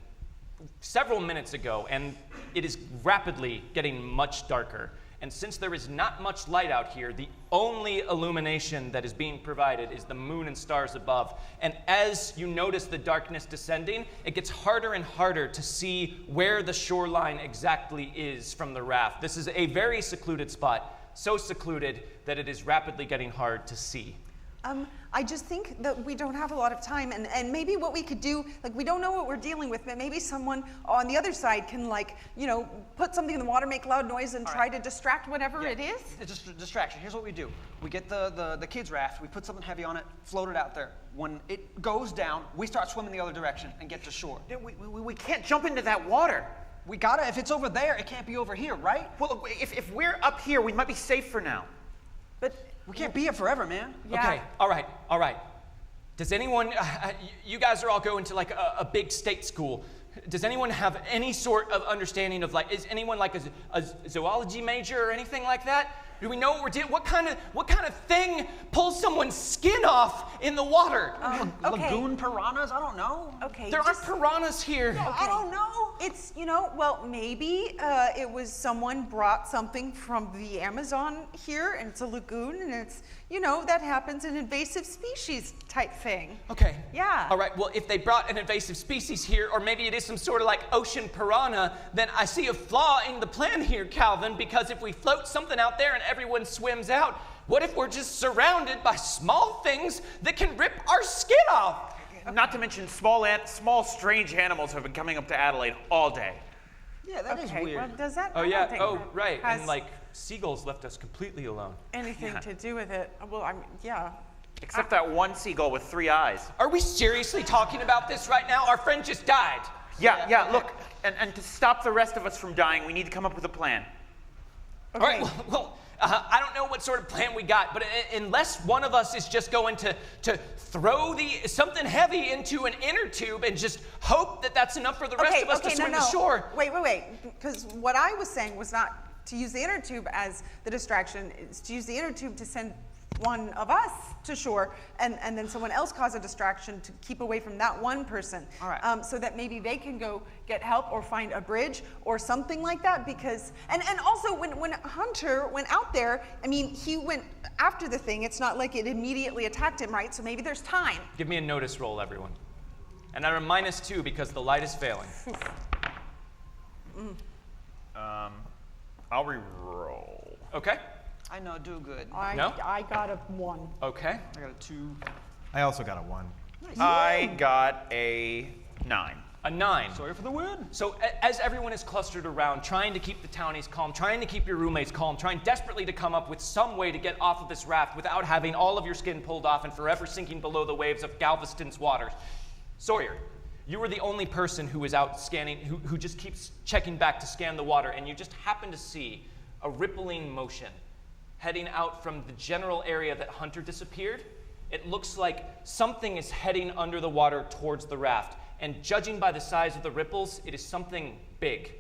several minutes ago, and it is rapidly getting much darker. And since there is not much light out here, the only illumination that is being provided is the moon and stars above. And as you notice the darkness descending, it gets harder and harder to see where the shoreline exactly is from the raft. This is a very secluded spot, so secluded that it is rapidly getting hard to see. I just think that we don't have a lot of time, and maybe what we could do, like, we don't know what we're dealing with, but maybe someone on the other side can, like, you know, put something in the water, make loud noise, and try to distract whatever it is. It's just a distraction. Here's what we do. We get the kids' raft, we put something heavy on it, float it out there. When it goes down, we start swimming the other direction and get to shore. We can't jump into that water. We gotta, if it's over there, it can't be over here, right? Well, if we're up here, we might be safe for now. But we can't be here forever, man. Yeah. Okay, all right. Does anyone, you guys are all going to like a big state school. Does anyone have any sort of understanding of, like, is anyone like a zoology major or anything like that? Do we know what we're doing? What kind of thing pulls someone's skin off in the water? Okay. Lagoon piranhas? I don't know. Okay. There aren't piranhas here. I don't know. It's, well, maybe it was someone brought something from the Amazon here, and it's a lagoon, and it's, that happens, an invasive species type thing. Okay. Yeah. All right, well, if they brought an invasive species here, or maybe it is some sort of like ocean piranha, then I see a flaw in the plan here, Calvin, because if we float something out there and everyone swims out, what if we're just surrounded by small things that can rip our skin off? Not to mention small strange animals have been coming up to Adelaide all day. Yeah, that is weird. Well, does that? Oh, I yeah. don't think Oh, that right. has And like seagulls left us completely alone. anything to do with it. Well, yeah. Except that one seagull with 3 eyes. Are we seriously talking about this right now? Our friend just died. Yeah, look, and to stop the rest of us from dying, we need to come up with a plan. All right, well, I don't know what sort of plan we got, but unless one of us is just going to throw something heavy into an inner tube and just hope that that's enough for the rest of us to swim to shore. Wait. Because what I was saying was not to use the inner tube as the distraction. It's to use the inner tube to send one of us to shore, and then someone else cause a distraction to keep away from that one person. All right. So that maybe they can go get help or find a bridge or something like that. Because and also when Hunter went out there, I mean, he went after the thing. It's not like it immediately attacked him, right? So maybe there's time. Give me a notice roll, everyone. And I'm -2 because the light is failing. I'll re-roll. Okay? I know, do good. No? I got a 1. Okay. I got a 2. I also got a 1. I got a 9. A 9. Sorry for the win. So as everyone is clustered around, trying to keep the townies calm, trying to keep your roommates calm, trying desperately to come up with some way to get off of this raft without having all of your skin pulled off and forever sinking below the waves of Galveston's waters. Sawyer, you were the only person who was out scanning, who just keeps checking back to scan the water, and you just happen to see a rippling motion heading out from the general area that Hunter disappeared. It looks like something is heading under the water towards the raft. And judging by the size of the ripples, it is something big.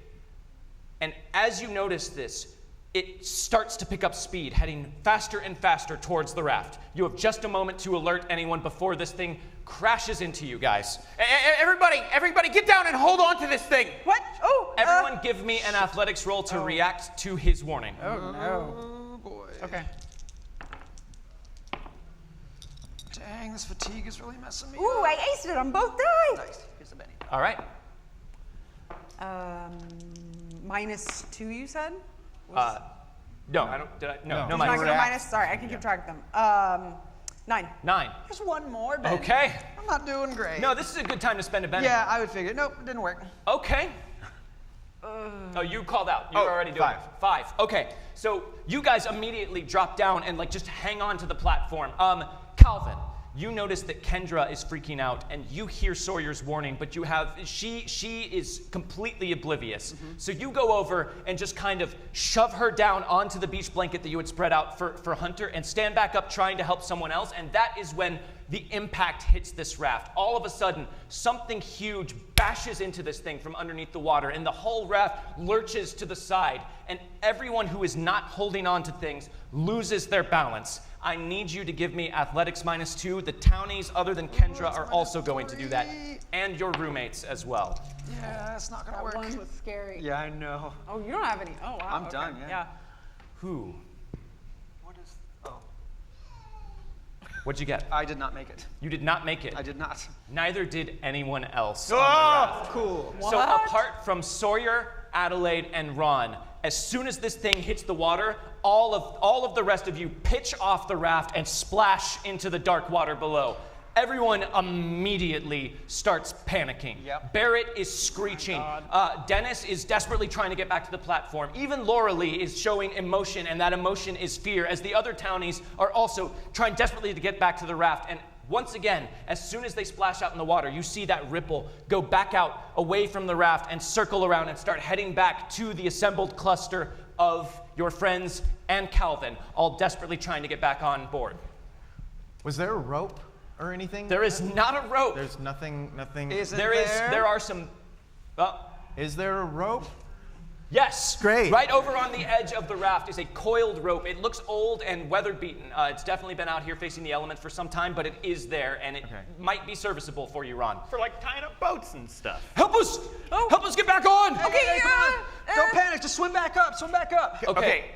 And as you notice this, it starts to pick up speed, heading faster and faster towards the raft. You have just a moment to alert anyone before this thing crashes into you guys. Everybody get down and hold on to this thing. What? Oh! Everyone give me an athletics roll to react to his warning. Oh, no. Oh, boy. Okay. Dang, this fatigue is really messing me Ooh, up. I aced it on both dice. Nice. Here's the Benny. All right. -2, you said? No, I don't. Did I? No, No. no Not minus. gonna minus. Sorry, I can keep track of them. 9. 9. There's one more, Ben. Okay. I'm not doing great. No, this is a good time to spend a Benny. Yeah, I would figure. Nope, it didn't work. Okay. Oh, you called out. You were already doing 5. it. 5. Okay. So you guys immediately drop down and just hang on to the platform. Calvin, you notice that Kendra is freaking out, and you hear Sawyer's warning, but she is completely oblivious. So you go over and just kind of shove her down onto the beach blanket that you had spread out for Hunter, and stand back up trying to help someone else, and that is when the impact hits this raft. All of a sudden, something huge bashes into this thing from underneath the water, and the whole raft lurches to the side, and everyone who is not holding on to things loses their balance. I need you to give me athletics -2. The townies, other than Kendra, are also going to do that, and your roommates as well. Yeah, that's not gonna That work. one was scary. Yeah, I know. Oh, you don't have any. Oh, wow. I'm okay. done, yeah. Who? What is? Oh, What'd you get? I did not make it. You did not make it. I did not. Neither did anyone else on the raft. Cool. So apart from Sawyer, Adelaide, and Ron, as soon as this thing hits the water, all of the rest of you pitch off the raft and splash into the dark water below. Everyone immediately starts panicking. Yep. Barrett is screeching. Dennis is desperately trying to get back to the platform. Even Laura Lee is showing emotion, and that emotion is fear, as the other townies are also trying desperately to get back to the raft. And once again, as soon as they splash out in the water, you see that ripple go back out away from the raft and circle around and start heading back to the assembled cluster of your friends and Calvin, all desperately trying to get back on board. Was there a rope or anything? There is not a rope. There's nothing. Isn't There are some. Is there a rope? Yes. Great. Right over on the edge of the raft is a coiled rope. It looks old and weather-beaten. It's definitely been out here facing the elements for some time, but it is there, and it might be serviceable for you, Ron. For like tying up boats and stuff. Help us! Help us get back on! Okay, Don't panic. Just swim back up. Swim back up. Okay.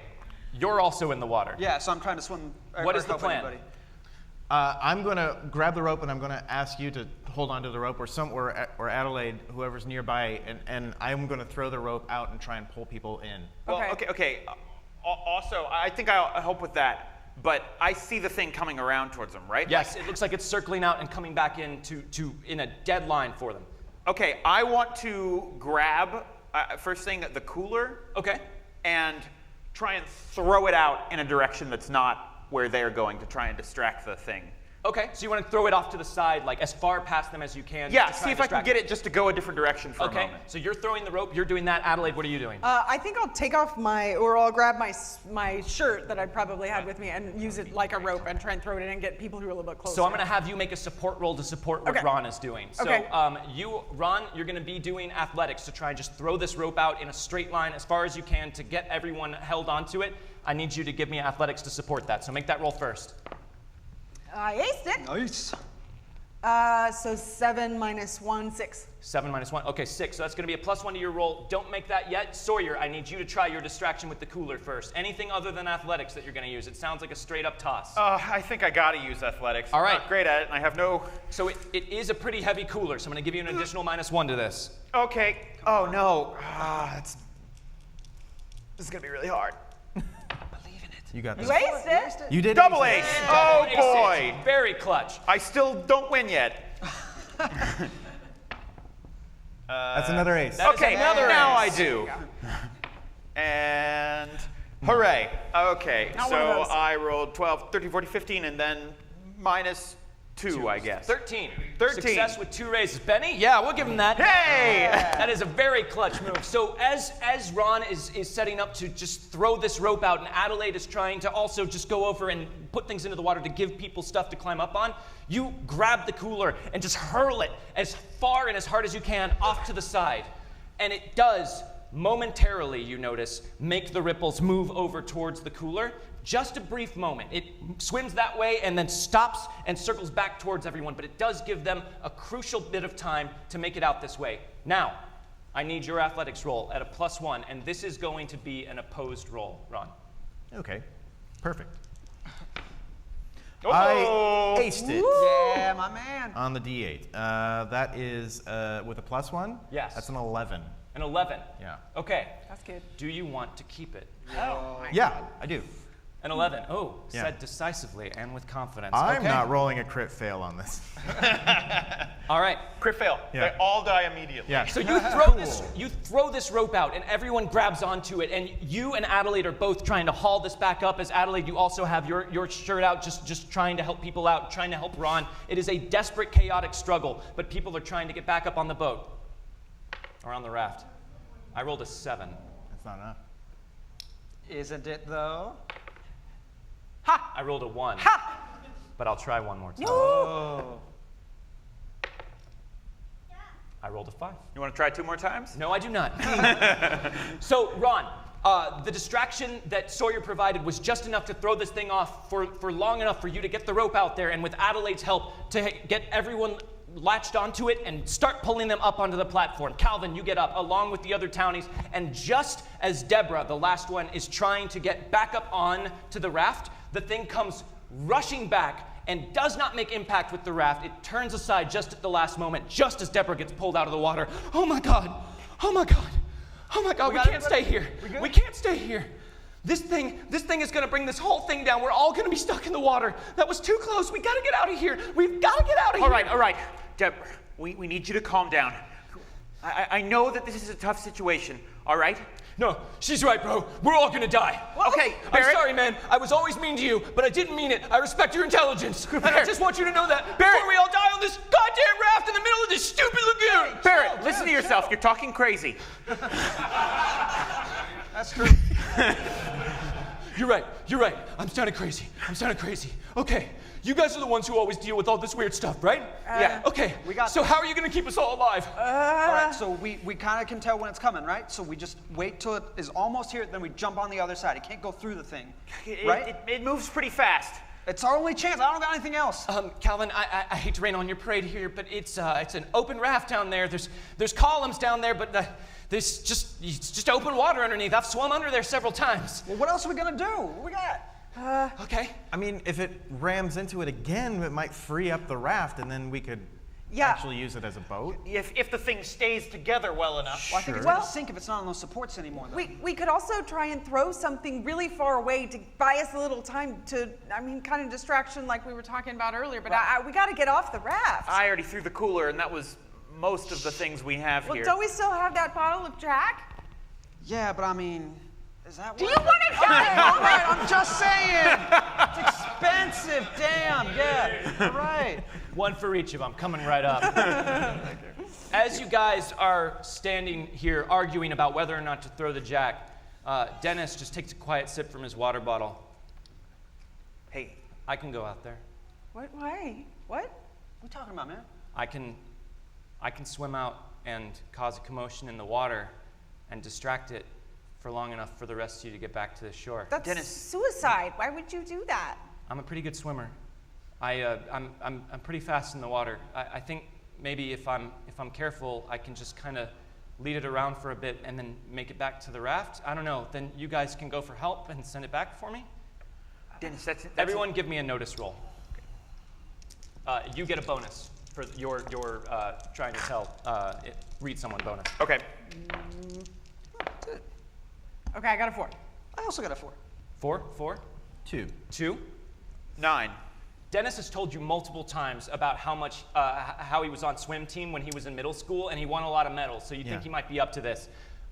You're also in the water. Yeah, so I'm trying to swim. What or is the help plan? anybody. I'm going to grab the rope and I'm going to ask you to hold onto the rope, or Adelaide, whoever's nearby, and I'm going to throw the rope out and try and pull people in. Well, Okay. okay. Also, I think I'll help with that, but I see the thing coming around towards them, right? Yes, it looks like it's circling out and coming back in in a dead line for them. Okay, I want to grab, first thing, the cooler. Okay. And try and throw it out in a direction that's not where they're going to try and distract the thing. Okay, so you want to throw it off to the side, like as far past them as you can. Yeah, to try see and if I can distract get them. it just to go a different direction for a Okay, moment. so you're throwing the rope, you're doing that. Adelaide, what are you doing? I think I'll take off I'll grab my shirt that I probably had with me and use it like a rope and try and throw it in and get people who are a little bit closer. So I'm going to have you make a support roll to support what Okay. Ron is doing. So Okay. Ron, you're going to be doing athletics to try and just throw this rope out in a straight line as far as you can to get everyone held onto it. I need you to give me athletics to support that. So make that roll first. I aced it. Nice. So 7 minus 1, 6. 7 minus 1. Okay, 6. So that's going to be a +1 to your roll. Don't make that yet. Sawyer, I need you to try your distraction with the cooler first. Anything other than athletics that you're going to use. It sounds like a straight-up toss. I think I gotta use athletics. All I'm right. not great at it, and I have no... So it is a pretty heavy cooler, so I'm going to give you an additional -1 to this. Okay. Oh, no. This is gonna be really hard. You got this. You aced it. You did. Double ace ace! it. Oh, Ace it. boy! Very clutch. I still don't win yet. That's another ace. That is Okay, another now ace. I do. And hooray. Okay, Not one of so those. I rolled 12, 13, 14, 15, and then -2, I guess. 13. 13. Success with 2 raises. Benny? Yeah, we'll give him that. Hey! That is a very clutch move. So as Ron is setting up to just throw this rope out, and Adelaide is trying to also just go over and put things into the water to give people stuff to climb up on, you grab the cooler and just hurl it as far and as hard as you can off to the side. And it does momentarily, you notice, make the ripples move over towards the cooler. Just a brief moment. It swims that way and then stops and circles back towards everyone, but it does give them a crucial bit of time to make it out this way. Now, I need your athletics roll at a +1, and this is going to be an opposed roll, Ron. Okay. Perfect. Oh! I aced it Yeah, my man. on the D8. That is with a +1. Yes. That's an 11. An 11. Yeah. Okay. That's good. Do you want to keep it? Yeah, I do. An 11. Oh, Yeah. said decisively and with confidence. I'm Okay. not rolling a crit fail on this. All right. Crit fail. Yeah. They all die immediately. Yeah. So you throw this rope out, and everyone grabs onto it, and you and Adelaide are both trying to haul this back up. As Adelaide, you also have your shirt out, just trying to help people out, trying to help Ron. It is a desperate, chaotic struggle, but people are trying to get back up on the boat or on the raft. I rolled a 7. That's not enough. Isn't it though? Ha! I rolled a 1. Ha! But I'll try one more time. Oh. I rolled a 5. You want to try 2 more times? No, I do not. So, Ron, the distraction that Sawyer provided was just enough to throw this thing off for long enough for you to get the rope out there, and with Adelaide's help, to get everyone latched onto it and start pulling them up onto the platform. Calvin, you get up along with the other townies, and just as Deborah, the last one, is trying to get back up on to the raft, the thing comes rushing back and does not make impact with the raft. It turns aside just at the last moment, just as Deborah gets pulled out of the water. Oh my God! Oh my God! Oh my God! We can't stay here. We can't stay here. This thing is gonna bring this whole thing down. We're all gonna be stuck in the water. That was too close. We gotta get out of here. We've gotta get out of here. All right. Deborah, we need you to calm down. I know that this is a tough situation, all right? No, she's right, bro. We're all gonna die. Okay, I'm Barrett. sorry, man. I was always mean to you, but I didn't mean it. I respect your intelligence. And I just want you to know that before we all die on this goddamn raft in the middle of this stupid lagoon. Barrett, listen to yourself. You're talking crazy. That's true. You're right. I'm sounding crazy. Okay, you guys are the ones who always deal with all this weird stuff, right? Yeah. Okay, We got so this. how are you gonna keep us all alive? All right, so we kind of can tell when it's coming, right? So we just wait till it is almost here, then we jump on the other side. It can't go through the thing, right? It moves pretty fast. It's our only chance. I don't got anything else. Calvin, I hate to rain on your parade here, but it's an open raft down there. There's columns down there, but it's just open water underneath. I've swum under there several times. Well, what else are we gonna do? What we got? Okay. I mean, if it rams into it again, it might free up the raft, and then we could Yeah. actually use it as a boat. If the thing stays together well enough. Well, I think it's Well- gonna sink if it's not on those supports anymore. Though. We could also try and throw something really far away to buy us a little time to, kind of distraction like we were talking about earlier, but we got to get off the raft. I already threw the cooler, and that was most of the things we have Well, here. don't we still have that bottle of Jack? Yeah, but I mean, is that? Do you worth want it? to get it? All right, I'm just saying. It's expensive. Damn. Yeah. All right. One for each of them, coming right up. As you guys are standing here arguing about whether or not to throw the jack, Dennis just takes a quiet sip from his water bottle. Hey, I can go out there. What? Why? What? What are you talking about, man? I can swim out and cause a commotion in the water and distract it for long enough for the rest of you to get back to the shore. That's Dennis. suicide. Why would you do that? I'm a pretty good swimmer. I'm pretty fast in the water. I think maybe if I'm careful, I can just kind of lead it around for a bit and then make it back to the raft. I don't know. Then you guys can go for help and send it back for me. Dennis, that's Everyone, give me a notice roll. You get a bonus for your trying to read someone bonus. Okay. Okay, I got a 4. I also got a 4. 4? 2. 2? 9. Dennis has told you multiple times about how he was on swim team when he was in middle school, and he won a lot of medals. So you think he might be up to this.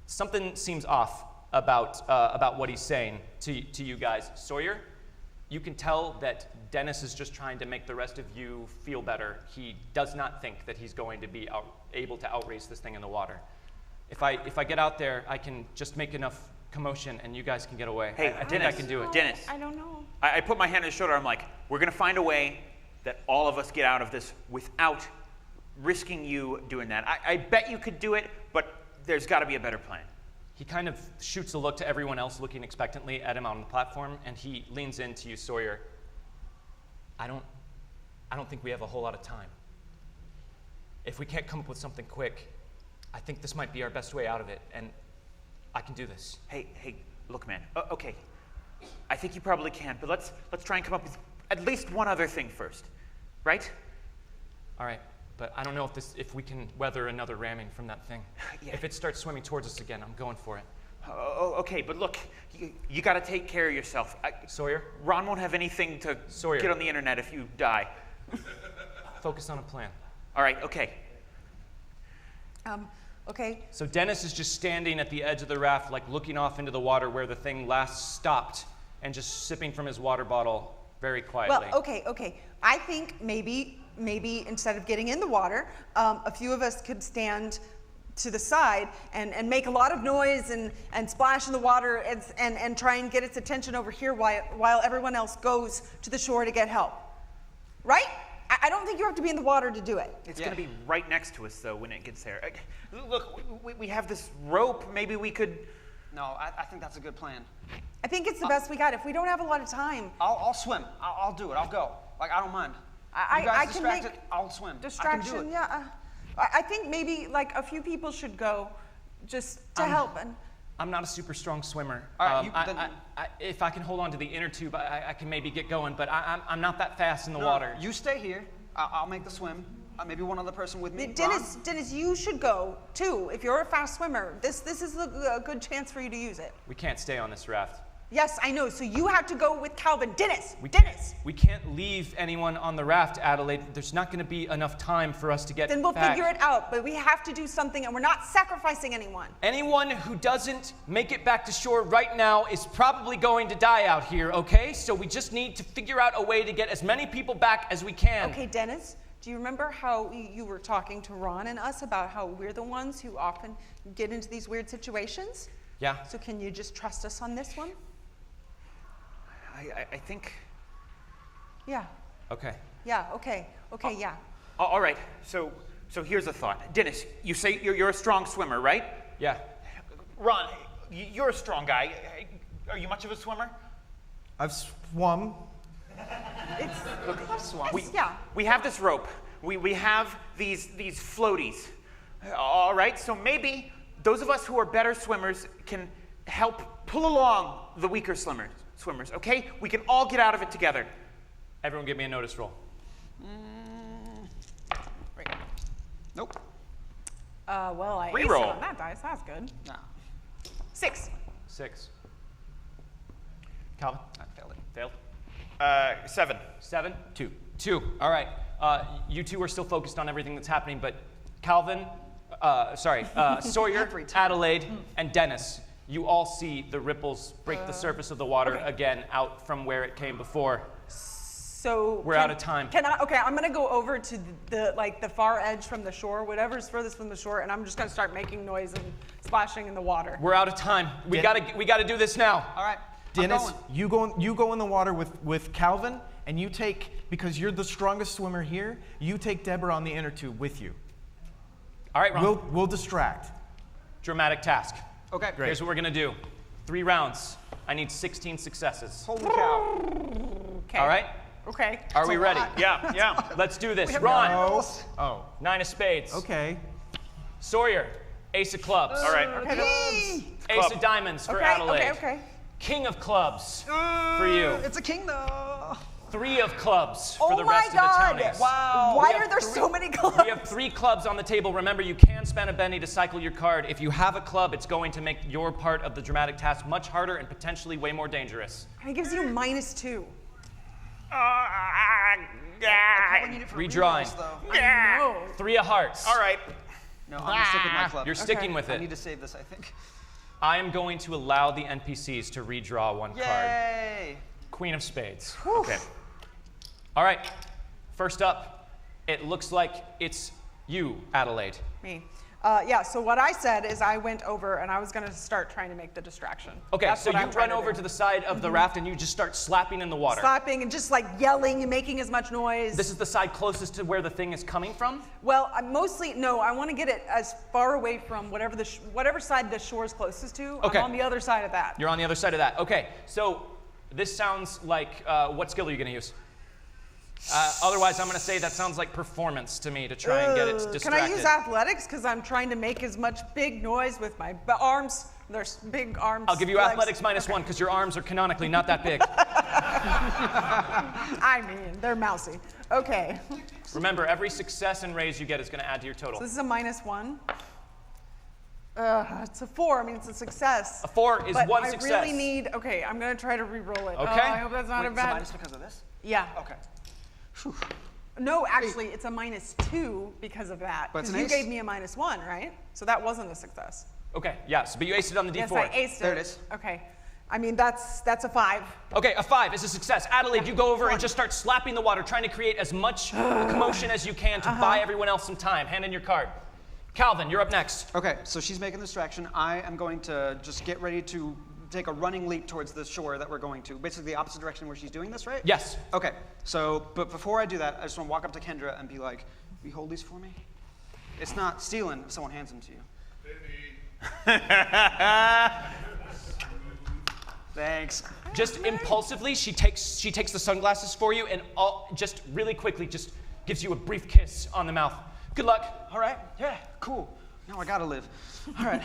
Something seems off about what he's saying to you guys. Sawyer, you can tell that Dennis is just trying to make the rest of you feel better. He does not think that he's going to be able to outrace this thing in the water. If I get out there, I can just make enough commotion, and you guys can get away. Hey, I think Dennis, I can do it. Dennis. I don't know. I put my hand on his shoulder. I'm like, we're going to find a way that all of us get out of this without risking you doing that. I bet you could do it, but there's got to be a better plan. He kind of shoots a look to everyone else looking expectantly at him on the platform, and he leans into you, Sawyer. I don't think we have a whole lot of time. If we can't come up with something quick, I think this might be our best way out of it, and I can do this. Hey, look, man. Okay, I think you probably can, but let's try and come up with at least one other thing first, right? All right, but I don't know if we can weather another ramming from that thing. Yeah. If it starts swimming towards us again, I'm going for it. Okay, but look, you got to take care of yourself. Sawyer, Ron won't have anything to Sawyer. get on the internet if you die. focus on a plan. All right, okay. Okay. So Dennis is just standing at the edge of the raft, like looking off into the water where the thing last stopped, and just sipping from his water bottle very quietly. Well, okay. I think maybe instead of getting in the water, a few of us could stand to the side and make a lot of noise and splash in the water and try and get its attention over here while everyone else goes to the shore to get help. Right? I don't think you have to be in the water to do it. It's going to be right next to us, though, when it gets there. Look, we have this rope. Maybe we could... No, I think that's a good plan. I think it's the best we got. If we don't have a lot of time, I'll swim. I'll do it. I'll go. Like, I don't mind. I You guys can distract make it, I'll swim. distraction. I can do it. Yeah. I think maybe like a few people should go just to help. And I'm not a super strong swimmer. All right, If I can hold on to the inner tube, I can maybe get going, but I'm not that fast in the water. You stay here. I'll make the swim. Maybe one other person with me. Dennis, you should go too. If you're a fast swimmer, this is a good chance for you to use it. We can't stay on this raft. Yes, I know. So you have to go with Calvin. Dennis. We can't leave anyone on the raft, Adelaide. There's not going to be enough time for us to get Then we'll back. figure it out. But we have to do something, and we're not sacrificing anyone. Anyone who doesn't make it back to shore right now is probably going to die out here, okay? So we just need to figure out a way to get as many people back as we can. Okay, Dennis. Do you remember how you were talking to Ron and us about how we're the ones who often get into these weird situations? Yeah. So can you just trust us on this one? I think. Yeah. Okay. Yeah. Okay. Okay. Yeah. All right. So here's a thought. Dennis, you say you're a strong swimmer, right? Yeah. Ron, you're a strong guy. Are you much of a swimmer? I've swum. We have this rope. We have these floaties. All right. So maybe those of us who are better swimmers can help pull along the weaker swimmers. Okay? We can all get out of it together. Everyone, give me a notice roll. Right. Nope. Well, I aced it Reroll. on that dice. That's good. Nah. 6. 6. Calvin? I failed it. Failed. 7. 7. 2. 2. All right. You two are still focused on everything that's happening, but Calvin, Sawyer, Every time. Adelaide, and Dennis, you all see the ripples break the surface of the water again out from where it came before. So We're out of time. Okay, I'm gonna go over to the far edge from the shore, whatever's furthest from the shore, and I'm just gonna start making noise and splashing in the water. We're out of time. We gotta do this now. All right. Dennis, I'm going. you go in the water with Calvin, and you take, because you're the strongest swimmer here, you take Deborah on the inner tube with you. All right, Ron. We'll distract. Dramatic task. Okay. Great. Here's what we're gonna do. 3 rounds. I need 16 successes. Holy cow. Okay. All right? Okay. Are we ready? Yeah. Let's do this. have Ron, no- Oh, 9 of spades. okay. Sawyer, ace of clubs. All right. Ace of diamonds for Adelaide. Okay. King of clubs for you. It's a king though. 3 of clubs for Oh the my rest God! of the townies. Wow. Why We have are there so many clubs? We have 3 clubs on the table. Remember, you can spend a penny to cycle your card. If you have a club, it's going to make your part of the dramatic task much harder and potentially way more dangerous. And it gives you -2. Probably need it for Redrawing. rerolls, though. No. 3 of hearts. All right. No, I'm gonna stick with my club. You're sticking with I it. need to save this, I think. I am going to allow the NPCs to redraw 1 card. Yay! Queen of spades. Okay. All right. First up, it looks like it's you, Adelaide. Me. So what I said is I went over and I was going to start trying to make the distraction. Okay, That's so what you I'm trying run over do. to the side of the raft and you just start slapping in the water. Slapping and just like yelling and making as much noise. This is the side closest to where the thing is coming from? Well, I want to get it as far away from whatever side the shore is closest to. Okay. I'm on the other side of that. You're on the other side of that. Okay, so this sounds like, what skill are you going to use? Otherwise, I'm going to say that sounds like performance to me to try and get it distracted. Can I use athletics? Because I'm trying to make as much big noise with my arms. There's big arms. I'll give you legs. athletics -1 because your arms are canonically not that big. I mean, they're mousy. Okay. Remember, every success and raise you get is going to add to your total. So this is a -1. It's a 4. I mean, it's a success. A 4 is but 1 I success. really need. Okay, I'm going to try to re-roll it. Okay. I hope that's not Wait, a it's a bad. minus because of this? Yeah. Okay. No, actually, it's a -2 because of that. But it's Because an you ace. gave me a -1, right? So that wasn't a success. Okay, yes, but you aced it on the D4. Yes, I aced it. There it is. Okay. I mean, that's a 5. Okay, a 5 is a success. Adelaide, you go over and just start slapping the water, trying to create as much commotion as you can to buy everyone else some time. Hand in your card. Calvin, you're up next. Okay, so she's making the distraction. I am going to just get ready to take a running leap towards the shore that we're going to. Basically the opposite direction where she's doing this, right? Yes. Okay, so, but before I do that, I just want to walk up to Kendra and be like, will you hold these for me? It's not stealing if someone hands them to you. Thanks. Just impulsively, she takes the sunglasses for you and just really quickly just gives you a brief kiss on the mouth. Good luck. All right, yeah, cool. Now I gotta live. All right.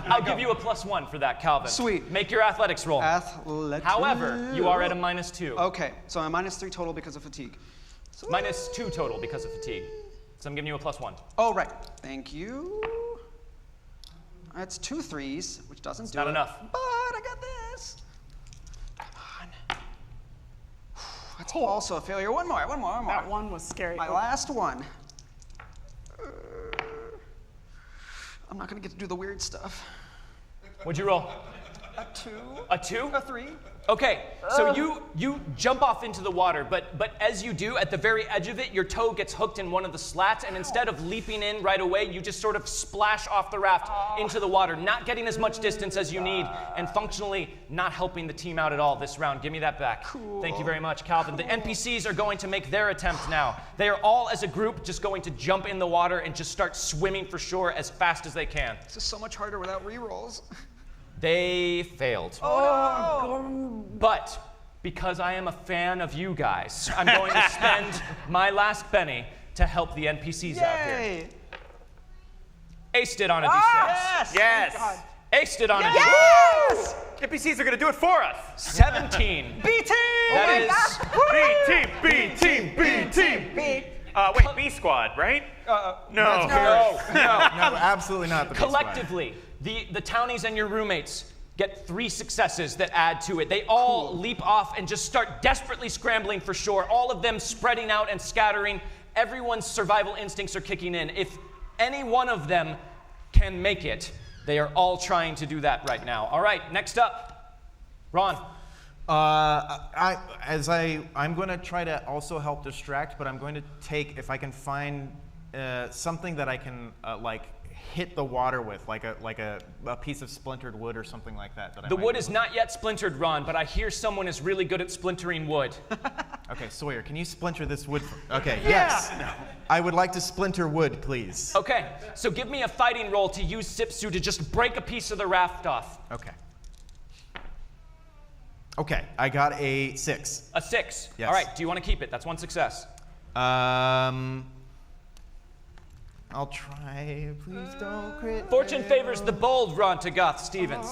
I'll give you a +1 for that, Calvin. Sweet. Make your athletics roll. Athletics. However, you are at a -2. Okay, so I'm -3 total because of fatigue. So, -2 total because of fatigue. So I'm giving you a +1. oh, right. Thank you. That's 2 3s, which doesn't do not it. enough. But I got this. Come on. That's also a failure. One more. That one was scary. My last one. I'm not gonna get to do the weird stuff. What'd you roll? A 2. A 2? A 3. Okay, so you jump off into the water, but as you do, at the very edge of it, your toe gets hooked in one of the slats, and instead of leaping in right away, you just sort of splash off the raft into the water, not getting as much distance as you need, and functionally not helping the team out at all this round. Give me that back. Cool. Thank you very much, Calvin. The NPCs are going to make their attempt now. They are all, as a group, just going to jump in the water and just start swimming for shore as fast as they can. This is so much harder without rerolls. They failed. Oh, But because I am a fan of you guys, I'm going to spend my last penny to help the NPCs out here. Yay! Aced it on a D6. Yes! Yes. Aced it on a D6. Yes! NPCs are going to do it for us. 17. B team! That is B team, B team, B team. B. Wait, B squad, right? No. no. No, absolutely not the best Collectively, the townies and your roommates get 3 successes that add to it. They all leap off and just start desperately scrambling for shore, all of them spreading out and scattering. Everyone's survival instincts are kicking in. If any one of them can make it, they are all trying to do that right now. All right, next up, Ron. I'm going to try to also help distract, but I'm going to take, if I can find something that I can like hit the water with, like a piece of splintered wood or something like that. The wood is not yet splintered, Ron, but I hear someone is really good at splintering wood. Okay, Sawyer, can you splinter this wood? Okay, yes. No. I would like to splinter wood, please. Okay, so give me a fighting roll to use Sipsu to just break a piece of the raft off. Okay. Okay, I got a 6. A 6. Yes. All right, do you want to keep it? That's 1 success. I'll try. Please don't crit. Fortune favors the bold, Ron Tagath Stevens.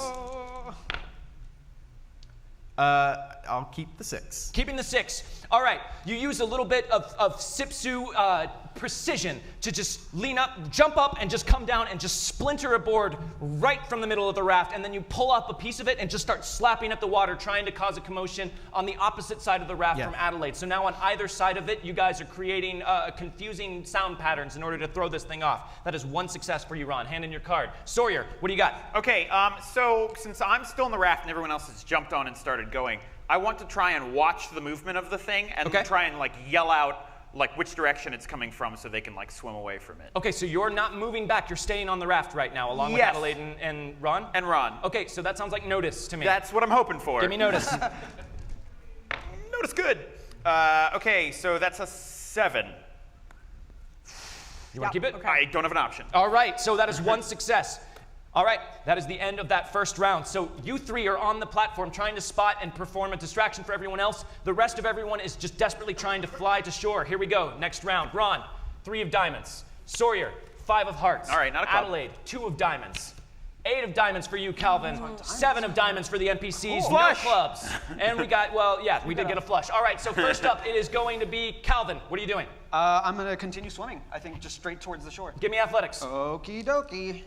I'll keep the 6. Keeping the 6. All right, you use a little bit of Sipsu precision to just lean up, jump up, and just come down and just splinter a board right from the middle of the raft, and then you pull up a piece of it and just start slapping at the water, trying to cause a commotion on the opposite side of the raft from Adelaide. So now on either side of it, you guys are creating confusing sound patterns in order to throw this thing off. That is 1 success for you, Ron. Hand in your card. Sawyer, what do you got? Okay, so since I'm still in the raft and everyone else has jumped on and started going, I want to try and watch the movement of the thing and try and like yell out like which direction it's coming from so they can like swim away from it. Okay, so you're not moving back. You're staying on the raft right now along with Adelaide and Ron? And Ron. Okay, so that sounds like notice to me. That's what I'm hoping for. Give me notice. Notice good. Okay, so that's a 7. You want to keep it? I don't have an option. All right, so that is 1 success. All right, that is the end of that first round. So you 3 are on the platform trying to spot and perform a distraction for everyone else. The rest of everyone is just desperately trying to fly to shore. Here we go, next round. Ron, 3 of diamonds. Sawyer, 5 of hearts. All right, not a club. Adelaide, 2 of diamonds. 8 of diamonds for you, Calvin. 7 of diamonds for the NPCs. Flush. No clubs. And we got, well, yeah, we did get a flush. All right, so first up, it is going to be Calvin. What are you doing? I'm going to continue swimming. I think just straight towards the shore. Give me athletics. Okie dokie.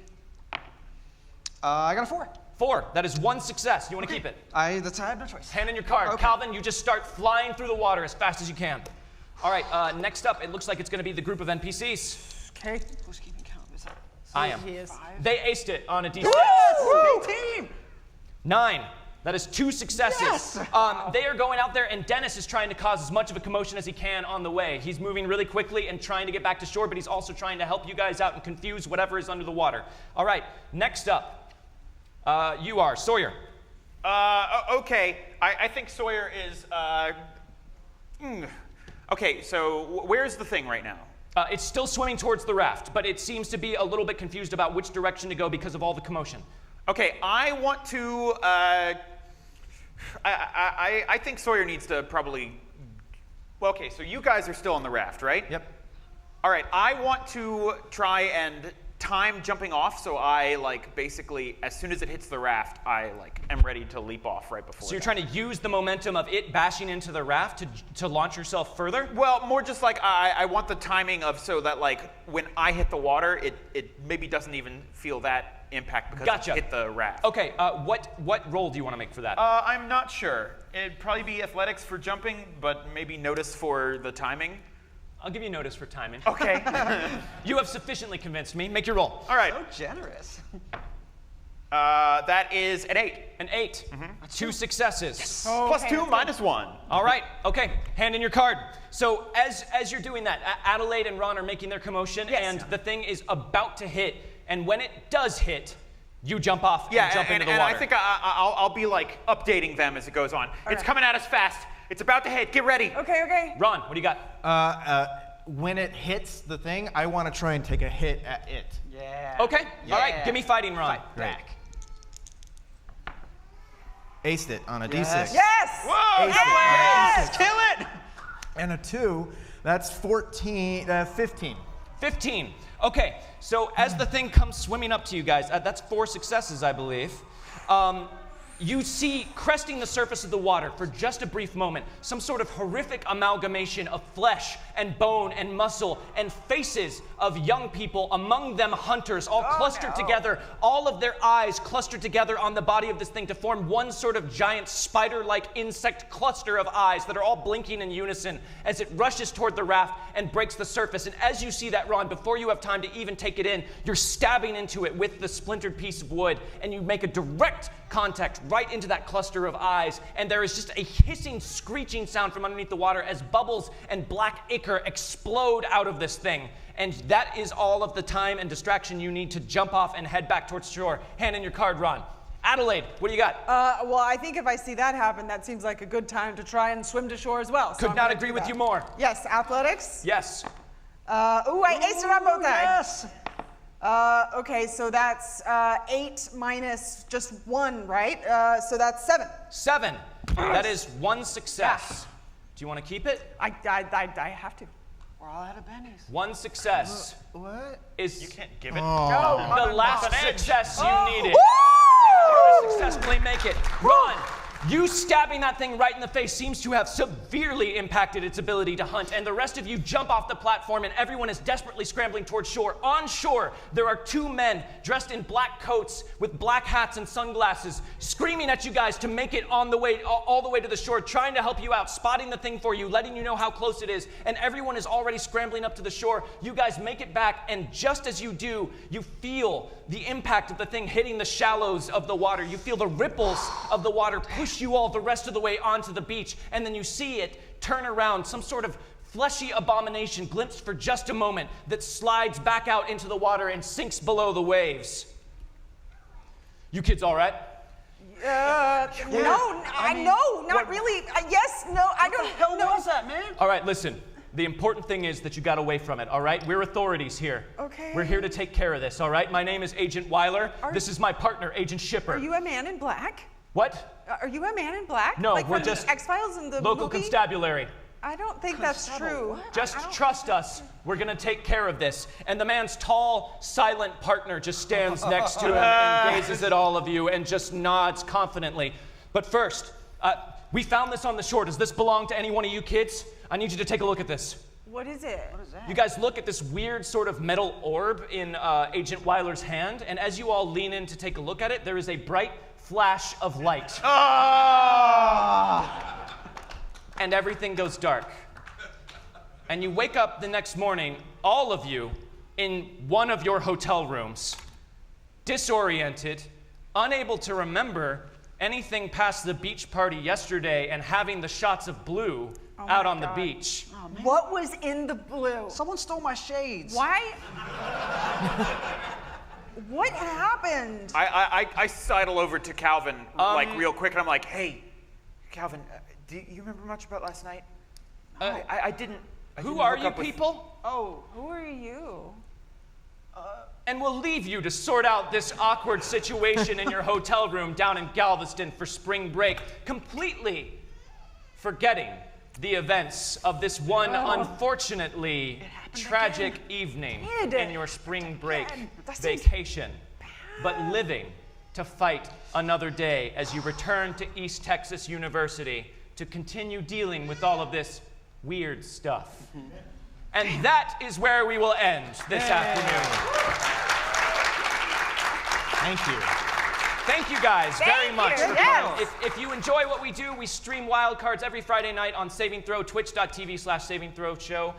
I got a 4. 4. That is 1 success. You want to keep it? I have no choice. Hand in your card. Okay. Calvin, you just start flying through the water as fast as you can. All right, next up, it looks like it's going to be the group of NPCs. Okay. Who's keeping count? Is that I am. He is. They aced it on a D6. Yes! B team! 9. That is 2 successes. Yes! They are going out there, and Dennis is trying to cause as much of a commotion as he can on the way. He's moving really quickly and trying to get back to shore, but he's also trying to help you guys out and confuse whatever is under the water. All right, next up, you are Sawyer. Okay, I think Sawyer is, Okay, so where's the thing right now? It's still swimming towards the raft, but it seems to be a little bit confused about which direction to go because of all the commotion. Okay, I want to, I think Sawyer needs to probably, well, okay, so you guys are still on the raft, right? Yep. All right, I want to try and time jumping off, so I like basically as soon as it hits the raft, I like am ready to leap off right before. So you're trying to use the momentum of it bashing into the raft to launch yourself further? Well, more just like I want the timing of so that like when I hit the water, it maybe doesn't even feel that impact because it hit the raft. Okay, what roll do you want to make for that? I'm not sure. It'd probably be athletics for jumping, but maybe notice for the timing. I'll give you notice for timing. Okay. You have sufficiently convinced me. Make your roll. All right. So generous. That is an 8. An 8. 2 successes. Yes. Plus 2, minus 1. All right. Okay. Hand in your card. So as you're doing that, Adelaide and Ron are making their commotion, and the thing is about to hit. And when it does hit, you jump off and jump into the water. I think I'll be like updating them as it goes on. It's coming at us fast. It's about to hit. Get ready. Okay. Ron, what do you got? When it hits the thing, I want to try and take a hit at it. Yeah. Okay. All right. Give me fighting, Ron. Back. Aced it on a D6. Yes! Whoa! Yes! Kill it! And a 2, that's 15. 15. Okay, so as the thing comes swimming up to you guys, that's 4 successes, I believe. You see, cresting the surface of the water for just a brief moment, some sort of horrific amalgamation of flesh and bone and muscle and faces of young people, among them hunters, all clustered together, all of their eyes clustered together on the body of this thing to form one sort of giant spider-like insect cluster of eyes that are all blinking in unison as it rushes toward the raft and breaks the surface. And as you see that, Ron, before you have time to even take it in, you're stabbing into it with the splintered piece of wood, and you make a direct contact right into that cluster of eyes, and there is just a hissing, screeching sound from underneath the water as bubbles and black ichor explode out of this thing. And that is all of the time and distraction you need to jump off and head back towards shore. Hand in your card, Ron. Adelaide, what do you got? Well, I think if I see that happen, that seems like a good time to try and swim to shore as well. So Could I'm not gonna agree do with that. you more. Yes, athletics. Yes. I aced it on both Yes. sides. Okay, so that's 8 minus just 1, right? So that's 7. 7. That is 1 success. Do you want to keep it? I have to. We're all out of bennies. 1 success What? is You can't give it. the last That's an edge. success you needed. Woo! To successfully make it. Ron, you stabbing that thing right in the face seems to have severely impacted its ability to hunt, and the rest of you jump off the platform, and everyone is desperately scrambling towards shore. On shore, there are 2 men dressed in black coats with black hats and sunglasses, screaming at you guys to make it on the way, all the way to the shore, trying to help you out, spotting the thing for you, letting you know how close it is, and everyone is already scrambling up to the shore. You guys make it back, and just as you do, you feel the impact of the thing hitting the shallows of the water. You feel the ripples of the water push you all the rest of the way onto the beach, and then you see it turn around, some sort of fleshy abomination glimpsed for just a moment that slides back out into the water and sinks below the waves. You kids all right? No, not really. Yes, no, I don't. What the hell was that, man? All right, listen. The important thing is that you got away from it, all right? We're authorities here. Okay. We're here to take care of this, all right? My name is Agent Weiler. This is my partner, Agent Shipper. Are you a man in black? What? Are you a man in black? No, like we're from just X-Files in the Local movie? constabulary. I don't think that's true. Just trust us. We're going to take care of this. And the man's tall, silent partner just stands next to him and gazes at all of you and just nods confidently. But first, we found this on the shore. Does this belong to any one of you kids? I need you to take a look at this. What is it? You guys look at this weird sort of metal orb in Agent Weiler's hand, and as you all lean in to take a look at it, there is a bright flash of light. And everything goes dark. And you wake up the next morning, all of you, in one of your hotel rooms, disoriented, unable to remember anything past the beach party yesterday and having the shots of blue out on the beach. Oh, man. What was in the blue? Someone stole my shades. Why? What happened? I sidle over to Calvin like real quick, and I'm like, "Hey, Calvin, do you remember much about last night?" I didn't. Who are you people? Oh, Who are you? And we'll leave you to sort out this awkward situation in your hotel room down in Galveston for spring break, completely forgetting the events of this one unfortunately tragic evening in your spring break vacation, but living to fight another day as you return to East Texas University to continue dealing with all of this weird stuff. And that is where we will end this afternoon. Thank you. Thank you guys very Thank much. you. for Yes. coming. If you enjoy what we do, we stream Wildcards every Friday night on Saving Throw, twitch.tv/Saving Throw Show.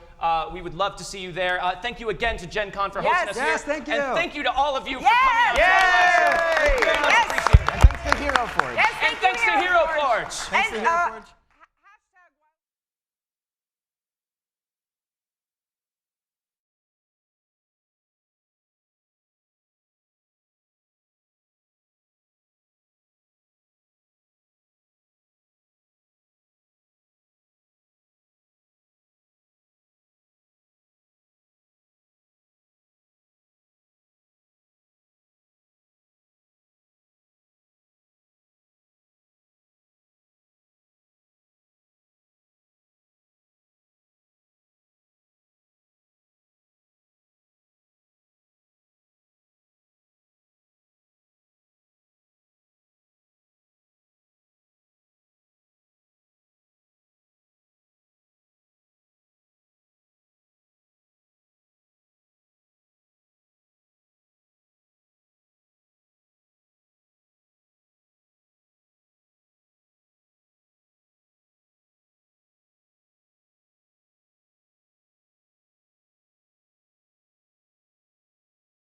We would love to see you there. Thank you again to Gen Con for hosting us here. Yes, thank you. And thank you to all of you for Yes. coming out to our live show. Very much Yes. appreciated. And thanks to Hero Forge. Yes, And thanks to Hero Forge. Thanks to And, Hero Forge.